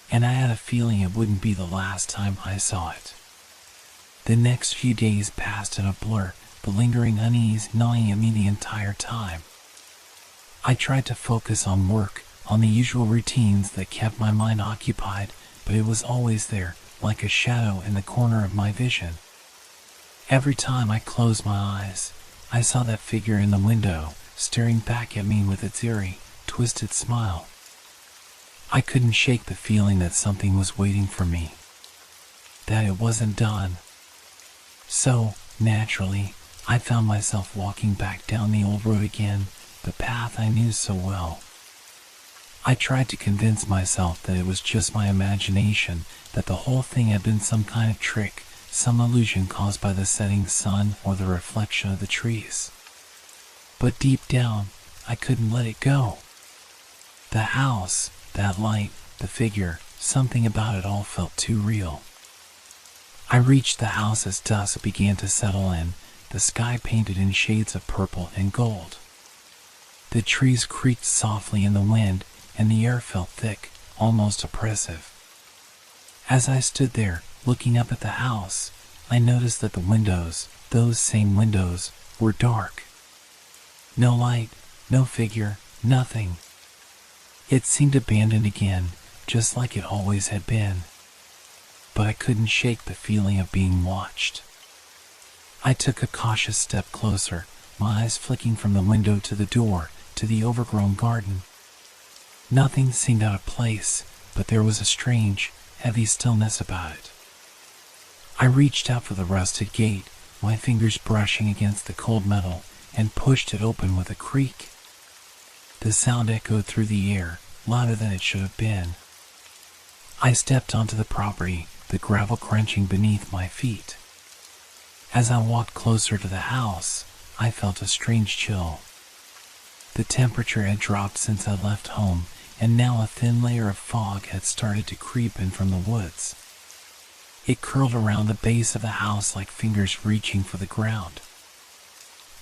And I had a feeling it wouldn't be the last time I saw it. The next few days passed in a blur, the lingering unease gnawing at me the entire time. I tried to focus on work, on the usual routines that kept my mind occupied, but it was always there, like a shadow in the corner of my vision. Every time I closed my eyes, I saw that figure in the window, staring back at me with its eerie, twisted smile. I couldn't shake the feeling that something was waiting for me, that it wasn't done. So, naturally, I found myself walking back down the old road again, the path I knew so well. I tried to convince myself that it was just my imagination, that the whole thing had been some kind of trick, some illusion caused by the setting sun or the reflection of the trees. But deep down, I couldn't let it go. The house, that light, the figure, something about it all felt too real. I reached the house as dusk began to settle in, the sky painted in shades of purple and gold. The trees creaked softly in the wind, and the air felt thick, almost oppressive. As I stood there, looking up at the house, I noticed that the windows, those same windows, were dark. No light, no figure, nothing. It seemed abandoned again, just like it always had been. But I couldn't shake the feeling of being watched. I took a cautious step closer, my eyes flicking from the window to the door, to the overgrown garden. Nothing seemed out of place, but there was a strange, heavy stillness about it. I reached out for the rusted gate, my fingers brushing against the cold metal, and pushed it open with a creak. The sound echoed through the air, louder than it should have been. I stepped onto the property, the gravel crunching beneath my feet. As I walked closer to the house, I felt a strange chill. The temperature had dropped since I left home, and now a thin layer of fog had started to creep in from the woods. It curled around the base of the house like fingers reaching for the ground.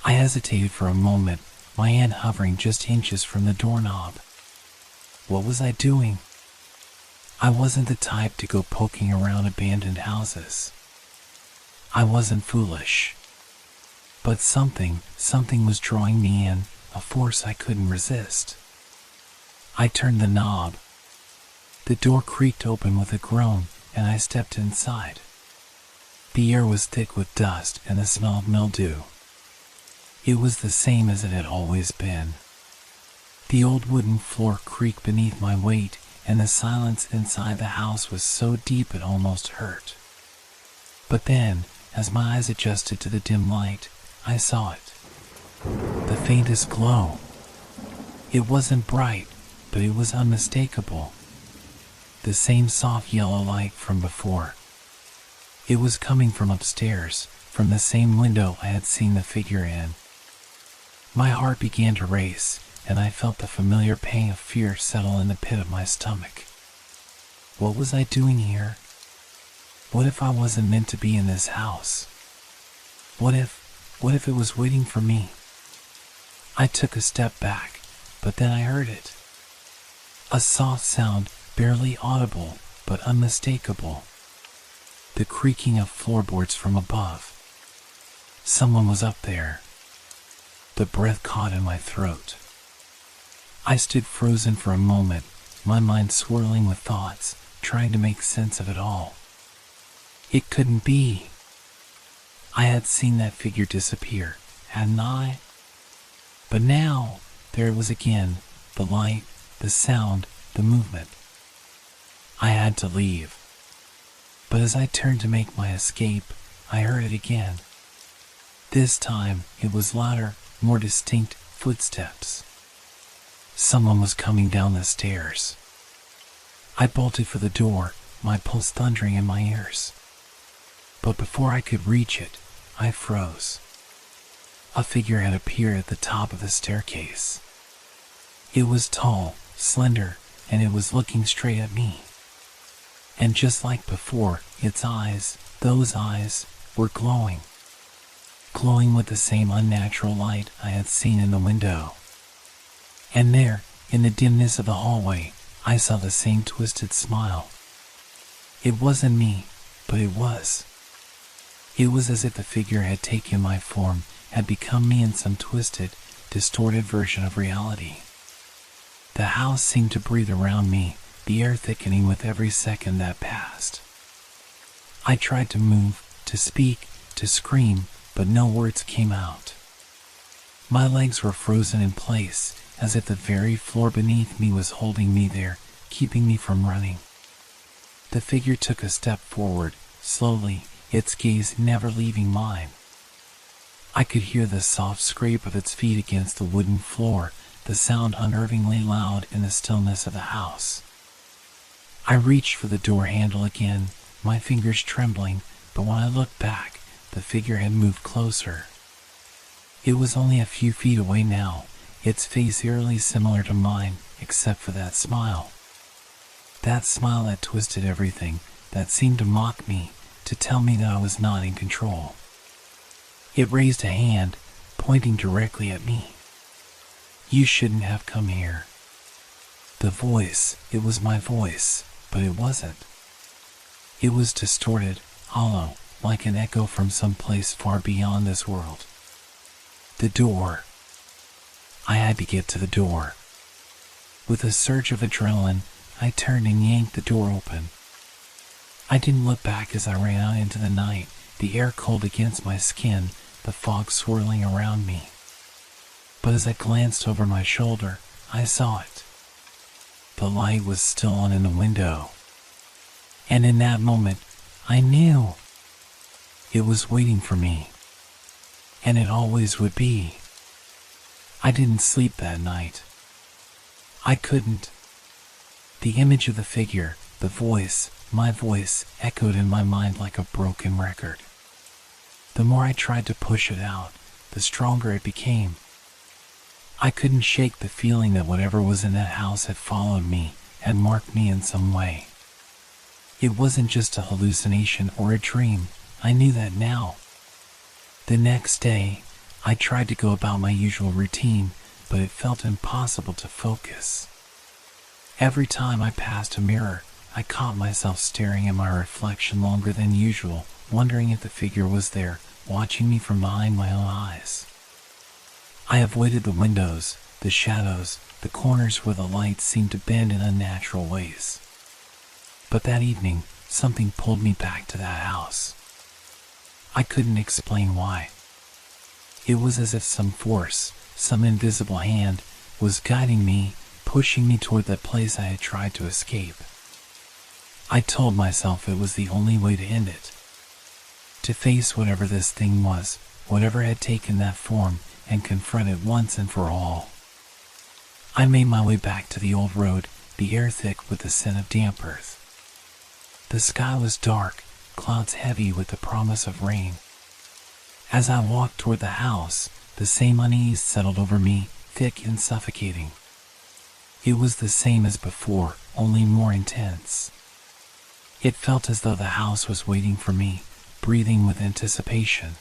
I hesitated for a moment, my hand hovering just inches from the doorknob. What was I doing? I wasn't the type to go poking around abandoned houses. I wasn't foolish. But something was drawing me in, a force I couldn't resist. I turned the knob. The door creaked open with a groan, and I stepped inside. The air was thick with dust and the smell of mildew. It was the same as it had always been. The old wooden floor creaked beneath my weight, and the silence inside the house was so deep it almost hurt. But then, as my eyes adjusted to the dim light, I saw it. The faintest glow. It wasn't bright, but it was unmistakable. The same soft yellow light from before. It was coming from upstairs, from the same window I had seen the figure in. My heart began to race, and I felt the familiar pang of fear settle in the pit of my stomach. What was I doing here? What if I wasn't meant to be in this house? What if it was waiting for me? I took a step back, but then I heard it. A soft sound, barely audible, but unmistakable. The creaking of floorboards from above. Someone was up there. The breath caught in my throat. I stood frozen for a moment, my mind swirling with thoughts, trying to make sense of it all. It couldn't be. I had seen that figure disappear, hadn't I? But now, there it was again, the light, the sound, the movement. I had to leave. But as I turned to make my escape, I heard it again. This time, it was louder, more distinct footsteps. Someone was coming down the stairs. I bolted for the door, my pulse thundering in my ears. But before I could reach it, I froze. A figure had appeared at the top of the staircase. It was tall, slender, and it was looking straight at me. And just like before, its eyes, those eyes, were glowing. Glowing with the same unnatural light I had seen in the window. And there, in the dimness of the hallway, I saw the same twisted smile. It wasn't me, but it was. It was as if the figure had taken my form, had become me in some twisted, distorted version of reality. The house seemed to breathe around me, the air thickening with every second that passed. I tried to move, to speak, to scream, but no words came out. My legs were frozen in place, as if the very floor beneath me was holding me there, keeping me from running. The figure took a step forward, slowly, its gaze never leaving mine. I could hear the soft scrape of its feet against the wooden floor, the sound unnervingly loud in the stillness of the house. I reached for the door handle again, my fingers trembling, but when I looked back, the figure had moved closer. It was only a few feet away now, its face eerily similar to mine, except for that smile. That smile that twisted everything, that seemed to mock me, to tell me that I was not in control. It raised a hand, pointing directly at me. "You shouldn't have come here." The voice, it was my voice, but it wasn't. It was distorted, hollow, like an echo from some place far beyond this world. The door. I had to get to the door. With a surge of adrenaline, I turned and yanked the door open. I didn't look back as I ran out into the night, the air cold against my skin, the fog swirling around me. But as I glanced over my shoulder, I saw it. The light was still on in the window. And in that moment, I knew. It was waiting for me. And it always would be. I didn't sleep that night. I couldn't. The image of the figure, the voice, my voice, echoed in my mind like a broken record. The more I tried to push it out, the stronger it became. I couldn't shake the feeling that whatever was in that house had followed me, had marked me in some way. It wasn't just a hallucination or a dream, I knew that now. The next day, I tried to go about my usual routine, but it felt impossible to focus. Every time I passed a mirror, I caught myself staring at my reflection longer than usual, wondering if the figure was there, watching me from behind my own eyes. I avoided the windows, the shadows, the corners where the light seemed to bend in unnatural ways. But that evening, something pulled me back to that house. I couldn't explain why. It was as if some force, some invisible hand, was guiding me, pushing me toward that place I had tried to escape. I told myself it was the only way to end it. To face whatever this thing was, whatever had taken that form, and confront it once and for all. I made my way back to the old road, the air thick with the scent of damp earth. The sky was dark, clouds heavy with the promise of rain. As I walked toward the house, the same unease settled over me, thick and suffocating. It was the same as before, only more intense. It felt as though the house was waiting for me, breathing with anticipation.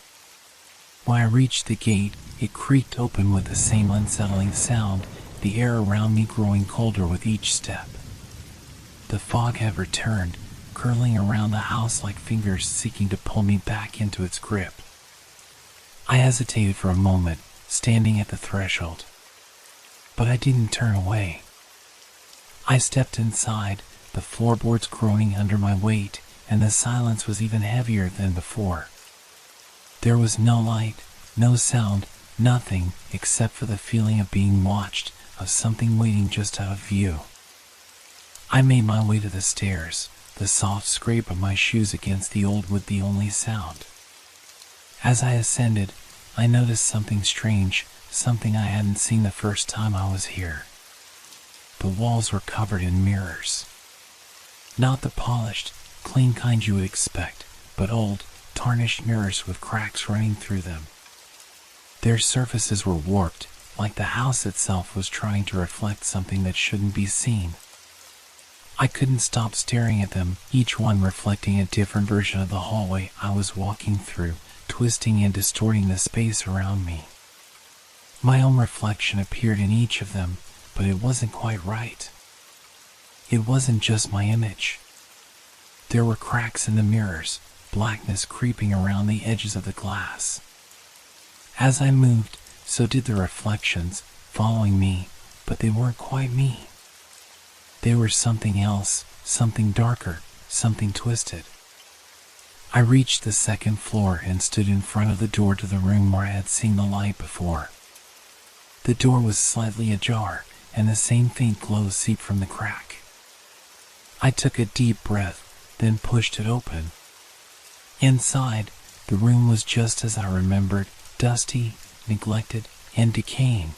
When I reached the gate, it creaked open with the same unsettling sound, the air around me growing colder with each step. The fog had returned, curling around the house like fingers seeking to pull me back into its grip. I hesitated for a moment, standing at the threshold. But I didn't turn away. I stepped inside, the floorboards groaning under my weight, and the silence was even heavier than before. There was no light, no sound, Nothing except for the feeling of being watched, of something waiting just out of view. I made my way to the stairs, the soft scrape of my shoes against the old wood the only sound. As I ascended, I noticed something strange, something I hadn't seen the first time I was here. The walls were covered in mirrors. Not the polished, clean kind you would expect, but old, tarnished mirrors with cracks running through them. Their surfaces were warped, like the house itself was trying to reflect something that shouldn't be seen. I couldn't stop staring at them, each one reflecting a different version of the hallway I was walking through, twisting and distorting the space around me. My own reflection appeared in each of them, but it wasn't quite right. It wasn't just my image. There were cracks in the mirrors, blackness creeping around the edges of the glass. As I moved, so did the reflections, following me, but they weren't quite me. They were something else, something darker, something twisted. I reached the second floor and stood in front of the door to the room where I had seen the light before. The door was slightly ajar, and the same faint glow seeped from the crack. I took a deep breath, then pushed it open. Inside, the room was just as I remembered, dusty, neglected, and decaying.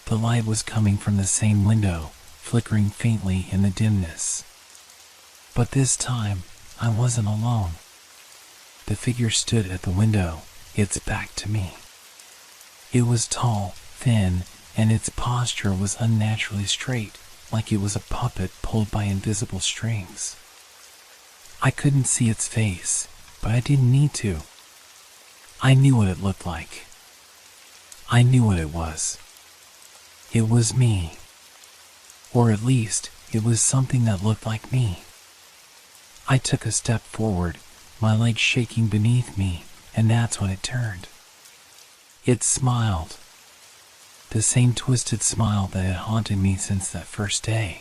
The light was coming from the same window, flickering faintly in the dimness. But this time, I wasn't alone. The figure stood at the window, its back to me. It was tall, thin, and its posture was unnaturally straight, like it was a puppet pulled by invisible strings. I couldn't see its face, but I didn't need to. I knew what it looked like. I knew what it was. It was me. Or at least, it was something that looked like me. I took a step forward, my legs shaking beneath me, and that's when it turned. It smiled. The same twisted smile that had haunted me since that first day.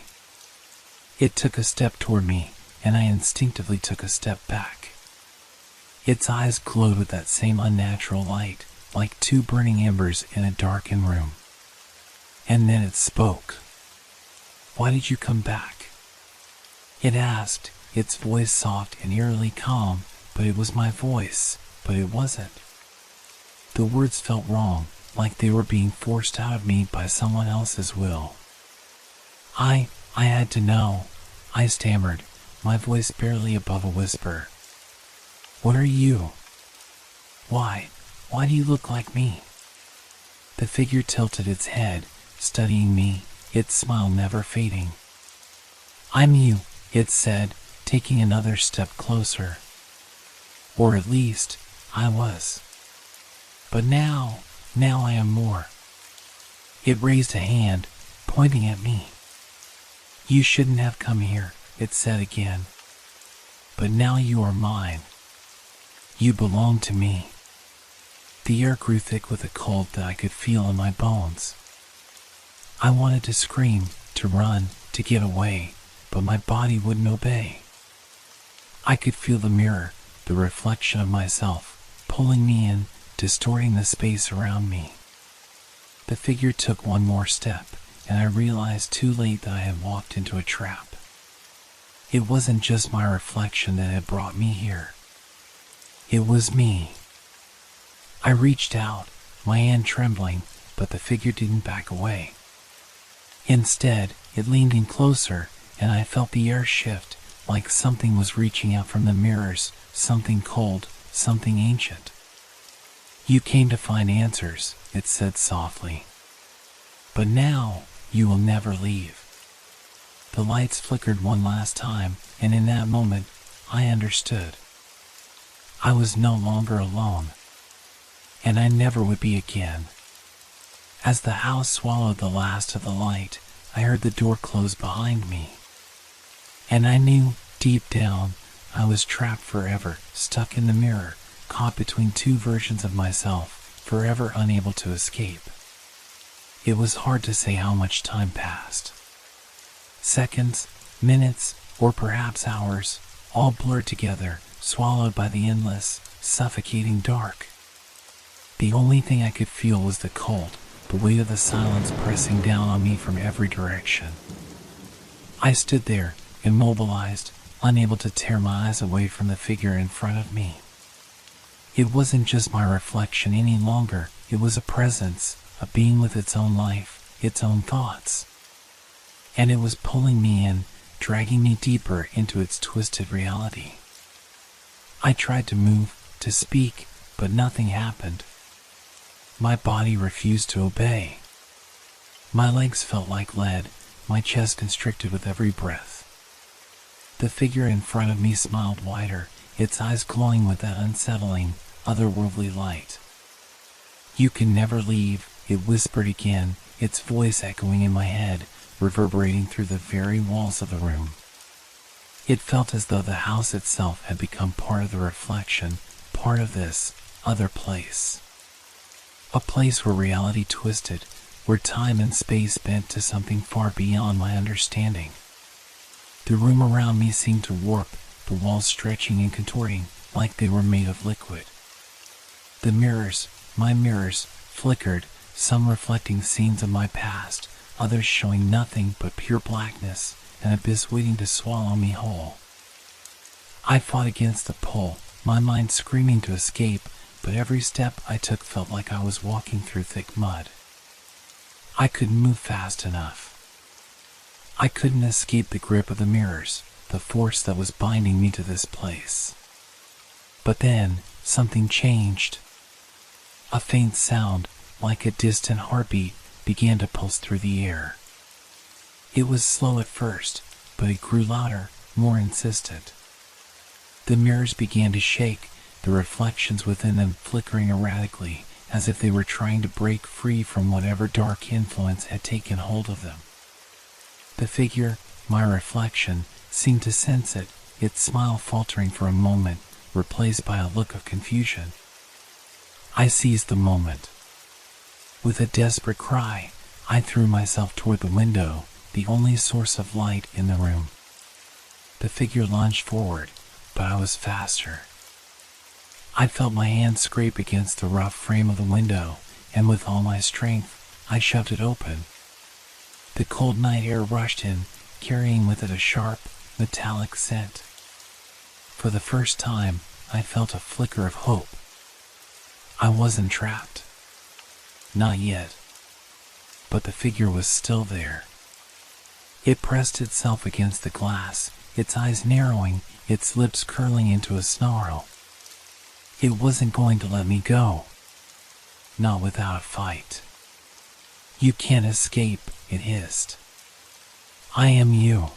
It took a step toward me, and I instinctively took a step back. Its eyes glowed with that same unnatural light, like two burning embers in a darkened room. And then it spoke. "Why did you come back?" It asked, its voice soft and eerily calm, but it was my voice, but it wasn't. The words felt wrong, like they were being forced out of me by someone else's will. I had to know, I stammered, my voice barely above a whisper. "What are you? Why do you look like me?" The figure tilted its head, studying me, its smile never fading. "I'm you," it said, taking another step closer. Or at least, I was. But now I am more. It raised a hand, pointing at me. "You shouldn't have come here," it said again. "But now you are mine. You belong to me." The air grew thick with a cold that I could feel in my bones. I wanted to scream, to run, to get away, but my body wouldn't obey. I could feel the mirror, the reflection of myself, pulling me in, distorting the space around me. The figure took one more step, and I realized too late that I had walked into a trap. It wasn't just my reflection that had brought me here. It was me. I reached out, my hand trembling, but the figure didn't back away. Instead, it leaned in closer, and I felt the air shift, like something was reaching out from the mirrors, something cold, something ancient. "You came to find answers," it said softly. "But now, you will never leave." The lights flickered one last time, and in that moment, I understood. I was no longer alone. And I never would be again. As the house swallowed the last of the light, I heard the door close behind me. And I knew, deep down, I was trapped forever, stuck in the mirror, caught between two versions of myself, forever unable to escape. It was hard to say how much time passed. Seconds, minutes, or perhaps hours, all blurred together, swallowed by the endless, suffocating dark. The only thing I could feel was the cold, the weight of the silence pressing down on me from every direction. I stood there, immobilized, unable to tear my eyes away from the figure in front of me. It wasn't just my reflection any longer, it was a presence, a being with its own life, its own thoughts. And it was pulling me in, dragging me deeper into its twisted reality. I tried to move, to speak, but nothing happened. My body refused to obey. My legs felt like lead, my chest constricted with every breath. The figure in front of me smiled wider, its eyes glowing with that unsettling, otherworldly light. "You can never leave," it whispered again, its voice echoing in my head, reverberating through the very walls of the room. It felt as though the house itself had become part of the reflection, part of this other place. A place where reality twisted, where time and space bent to something far beyond my understanding. The room around me seemed to warp, the walls stretching and contorting like they were made of liquid. The mirrors, my mirrors, flickered, some reflecting scenes of my past, others showing nothing but pure blackness, an abyss waiting to swallow me whole. I fought against the pull, my mind screaming to escape, but every step I took felt like I was walking through thick mud. I couldn't move fast enough. I couldn't escape the grip of the mirrors, the force that was binding me to this place. But then, something changed. A faint sound, like a distant heartbeat, began to pulse through the air. It was slow at first, but it grew louder, more insistent. The mirrors began to shake, the reflections within them flickering erratically, as if they were trying to break free from whatever dark influence had taken hold of them. The figure, my reflection, seemed to sense it, its smile faltering for a moment, replaced by a look of confusion. I seized the moment. With a desperate cry, I threw myself toward the window, the only source of light in the room. The figure lunged forward, but I was faster. I felt my hand scrape against the rough frame of the window, and with all my strength, I shoved it open. The cold night air rushed in, carrying with it a sharp, metallic scent. For the first time, I felt a flicker of hope. I wasn't trapped. Not yet. But the figure was still there. It pressed itself against the glass, its eyes narrowing, its lips curling into a snarl. It wasn't going to let me go. Not without a fight. "You can't escape," it hissed. "I am you.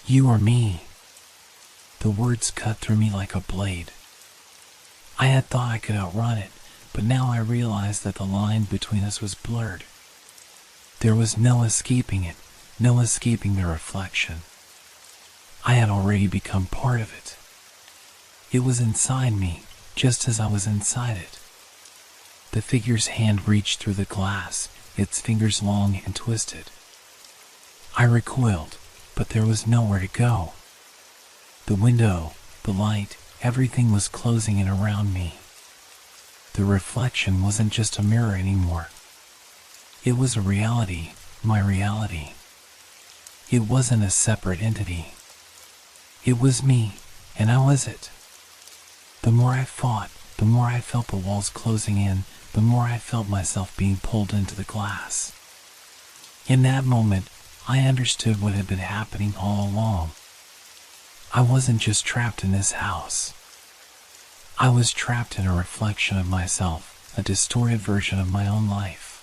You are me." The words cut through me like a blade. I had thought I could outrun it, but now I realized that the line between us was blurred. There was no escaping it, no escaping the reflection. I had already become part of it. It was inside me, just as I was inside it. The figure's hand reached through the glass, its fingers long and twisted. I recoiled, but there was nowhere to go. The window, the light, everything was closing in around me. The reflection wasn't just a mirror anymore. It was a reality, my reality. It wasn't a separate entity. It was me, and I was it. The more I fought, the more I felt the walls closing in, the more I felt myself being pulled into the glass. In that moment, I understood what had been happening all along. I wasn't just trapped in this house. I was trapped in a reflection of myself, a distorted version of my own life.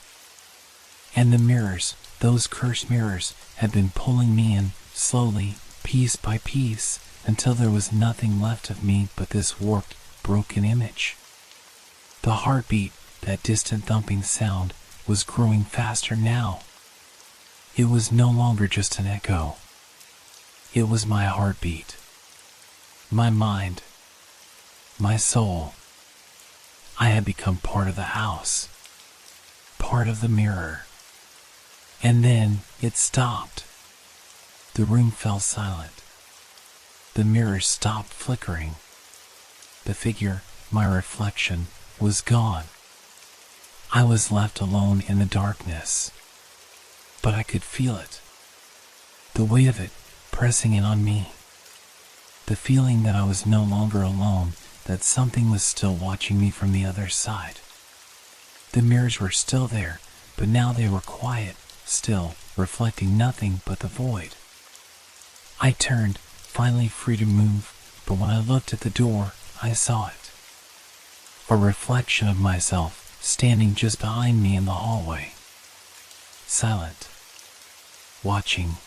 And the mirrors, those cursed mirrors, had been pulling me in, slowly, piece by piece, until there was nothing left of me but this warped, broken image. The heartbeat, that distant thumping sound, was growing faster now. It was no longer just an echo. It was my heartbeat. My mind. My soul. I had become part of the house. Part of the mirror. And then it stopped. The room fell silent. The mirrors stopped flickering. The figure, my reflection, was gone. I was left alone in the darkness, but I could feel it, the weight of it pressing in on me, the feeling that I was no longer alone, that something was still watching me from the other side. The mirrors were still there, but now they were quiet, still, reflecting nothing but the void. I turned, finally free to move, but when I looked at the door, I saw it. A reflection of myself, standing just behind me in the hallway. Silent. Watching.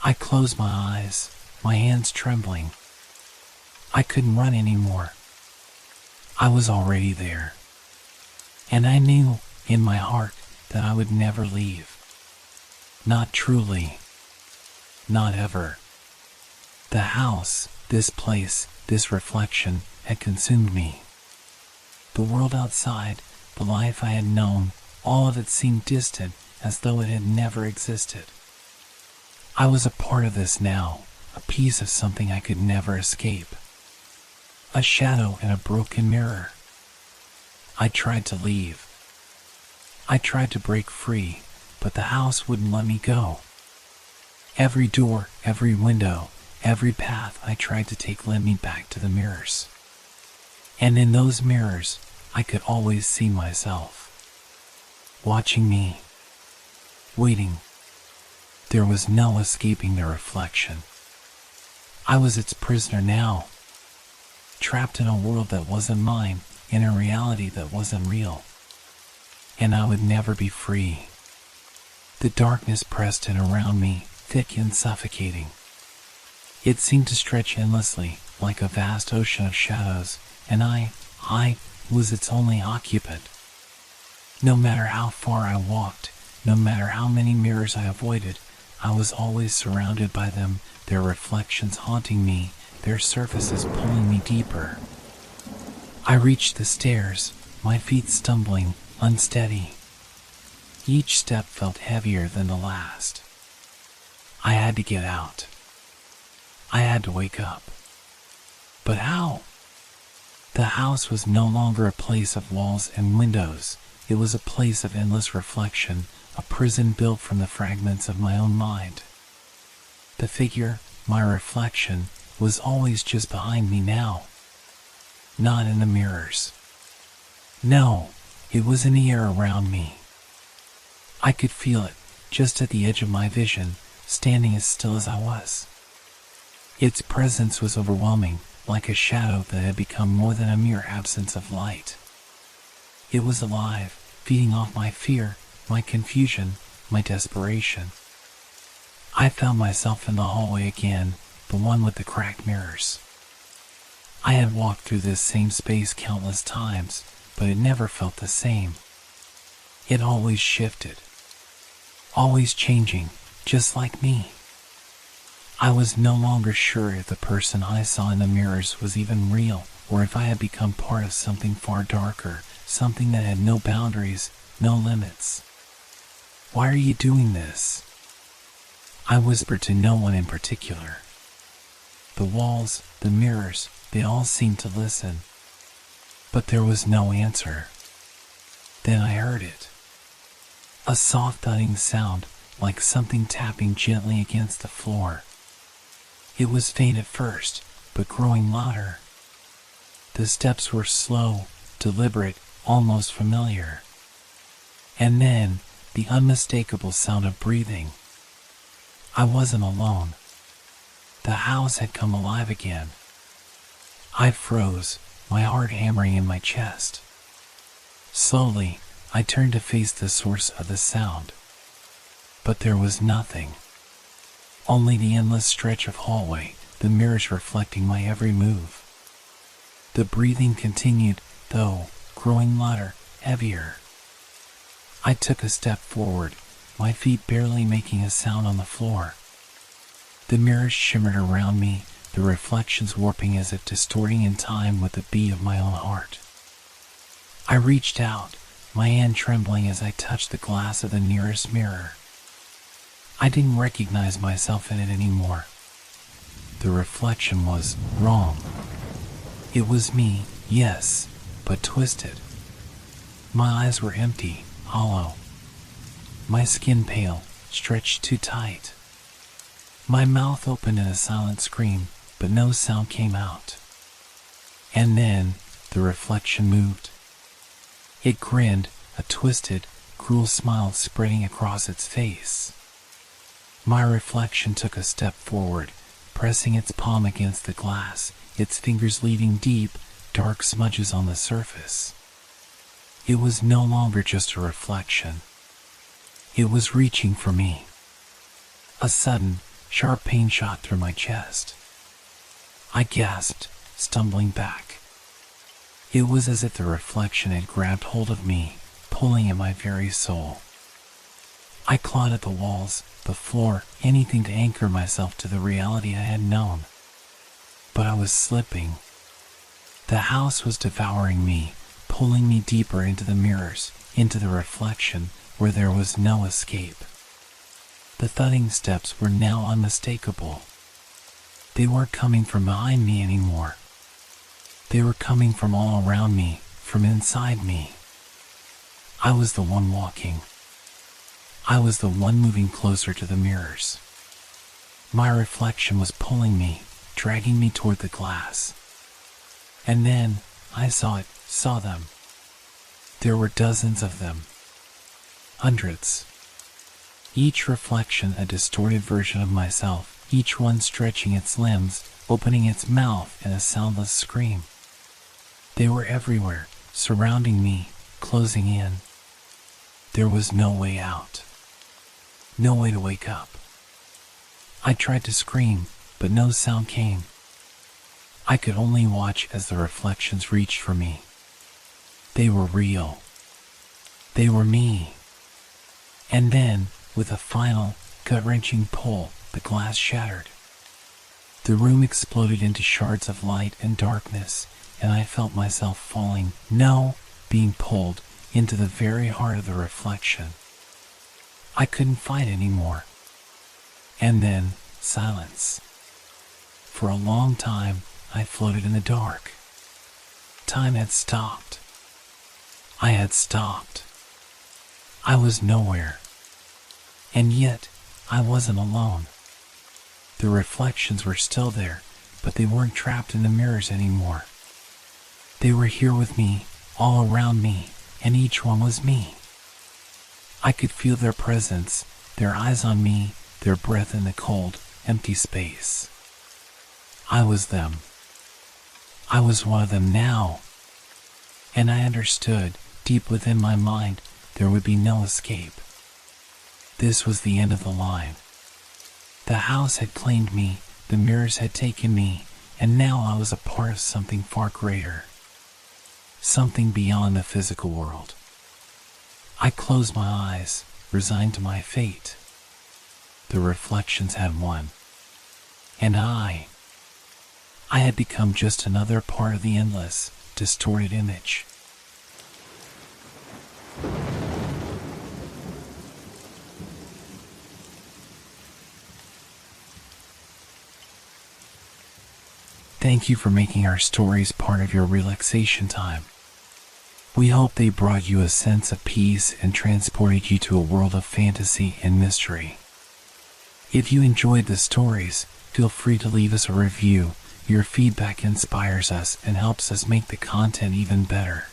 I closed my eyes, my hands trembling. I couldn't run anymore. I was already there. And I knew, in my heart, that I would never leave. Not truly. Not ever. The house, this place, this reflection had consumed me. The world outside, the life I had known, all of it seemed distant, as though it had never existed. I was a part of this now, a piece of something I could never escape. A shadow in a broken mirror. I tried to leave. I tried to break free, but the house wouldn't let me go. Every door, every window, every path I tried to take led me back to the mirrors. And in those mirrors, I could always see myself. Watching me. Waiting. There was no escaping the reflection. I was its prisoner now. Trapped in a world that wasn't mine, in a reality that wasn't real. And I would never be free. The darkness pressed in around me, thick and suffocating. It seemed to stretch endlessly, like a vast ocean of shadows, and I was its only occupant. No matter how far I walked, no matter how many mirrors I avoided, I was always surrounded by them, their reflections haunting me, their surfaces pulling me deeper. I reached the stairs, my feet stumbling, unsteady. Each step felt heavier than the last. I had to get out. I had to wake up. But how? The house was no longer a place of walls and windows. It was a place of endless reflection, a prison built from the fragments of my own mind. The figure, my reflection, was always just behind me now. Not in the mirrors. No, it was in the air around me. I could feel it, just at the edge of my vision, standing as still as I was. Its presence was overwhelming, like a shadow that had become more than a mere absence of light. It was alive, feeding off my fear, my confusion, my desperation. I found myself in the hallway again, the one with the cracked mirrors. I had walked through this same space countless times, but it never felt the same. It always shifted. Always changing, just like me. I was no longer sure if the person I saw in the mirrors was even real, or if I had become part of something far darker, something that had no boundaries, no limits. "Why are you doing this?" I whispered to no one in particular. The walls, the mirrors, they all seemed to listen. But there was no answer. Then I heard it. A soft thudding sound, like something tapping gently against the floor. It was faint at first, but growing louder. The steps were slow, deliberate, almost familiar. And then, the unmistakable sound of breathing. I wasn't alone. The house had come alive again. I froze, my heart hammering in my chest. Slowly, I turned to face the source of the sound. But there was nothing. Only the endless stretch of hallway, the mirrors reflecting my every move. The breathing continued, though, growing louder, heavier. I took a step forward, my feet barely making a sound on the floor. The mirrors shimmered around me, the reflections warping as if distorting in time with the beat of my own heart. I reached out, my hand trembling as I touched the glass of the nearest mirror. I didn't recognize myself in it anymore. The reflection was wrong. It was me, yes, but twisted. My eyes were empty, hollow. My skin pale, stretched too tight. My mouth opened in a silent scream, but no sound came out. And then, the reflection moved. It grinned, a twisted, cruel smile spreading across its face. My reflection took a step forward, pressing its palm against the glass, its fingers leaving deep, dark smudges on the surface. It was no longer just a reflection. It was reaching for me. A sudden, sharp pain shot through my chest. I gasped, stumbling back. It was as if the reflection had grabbed hold of me, pulling at my very soul. I clawed at the walls, the floor, anything to anchor myself to the reality I had known. But I was slipping. The house was devouring me, pulling me deeper into the mirrors, into the reflection where there was no escape. The thudding steps were now unmistakable. They weren't coming from behind me anymore. They were coming from all around me, from inside me. I was the one walking. I was the one moving closer to the mirrors. My reflection was pulling me, dragging me toward the glass. And then, I saw them. There were dozens of them. Hundreds. Each reflection a distorted version of myself, each one stretching its limbs, opening its mouth in a soundless scream. They were everywhere, surrounding me, closing in. There was no way out. No way to wake up. I tried to scream, but no sound came. I could only watch as the reflections reached for me. They were real. They were me. And then, with a final, gut-wrenching pull, the glass shattered. The room exploded into shards of light and darkness, and I felt myself falling, being pulled, into the very heart of the reflection. I couldn't fight anymore. And then, silence. For a long time, I floated in the dark. Time had stopped. I had stopped. I was nowhere. And yet, I wasn't alone. The reflections were still there, but they weren't trapped in the mirrors anymore. They were here with me, all around me, and each one was me. I could feel their presence, their eyes on me, their breath in the cold, empty space. I was them. I was one of them now. And I understood, deep within my mind, there would be no escape. This was the end of the line. The house had claimed me, the mirrors had taken me, and now I was a part of something far greater. Something beyond the physical world. I closed my eyes, resigned to my fate. The reflections had won. And I had become just another part of the endless, distorted image. Thank you for making our stories part of your relaxation time. We hope they brought you a sense of peace and transported you to a world of fantasy and mystery. If you enjoyed the stories, feel free to leave us a review. Your feedback inspires us and helps us make the content even better.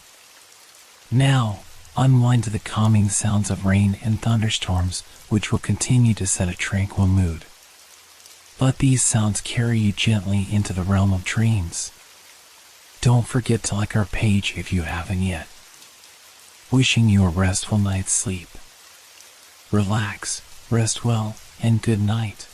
Now, unwind to the calming sounds of rain and thunderstorms, which will continue to set a tranquil mood. Let these sounds carry you gently into the realm of dreams. Don't forget to like our page if you haven't yet. Wishing you a restful night's sleep. Relax, rest well, and good night.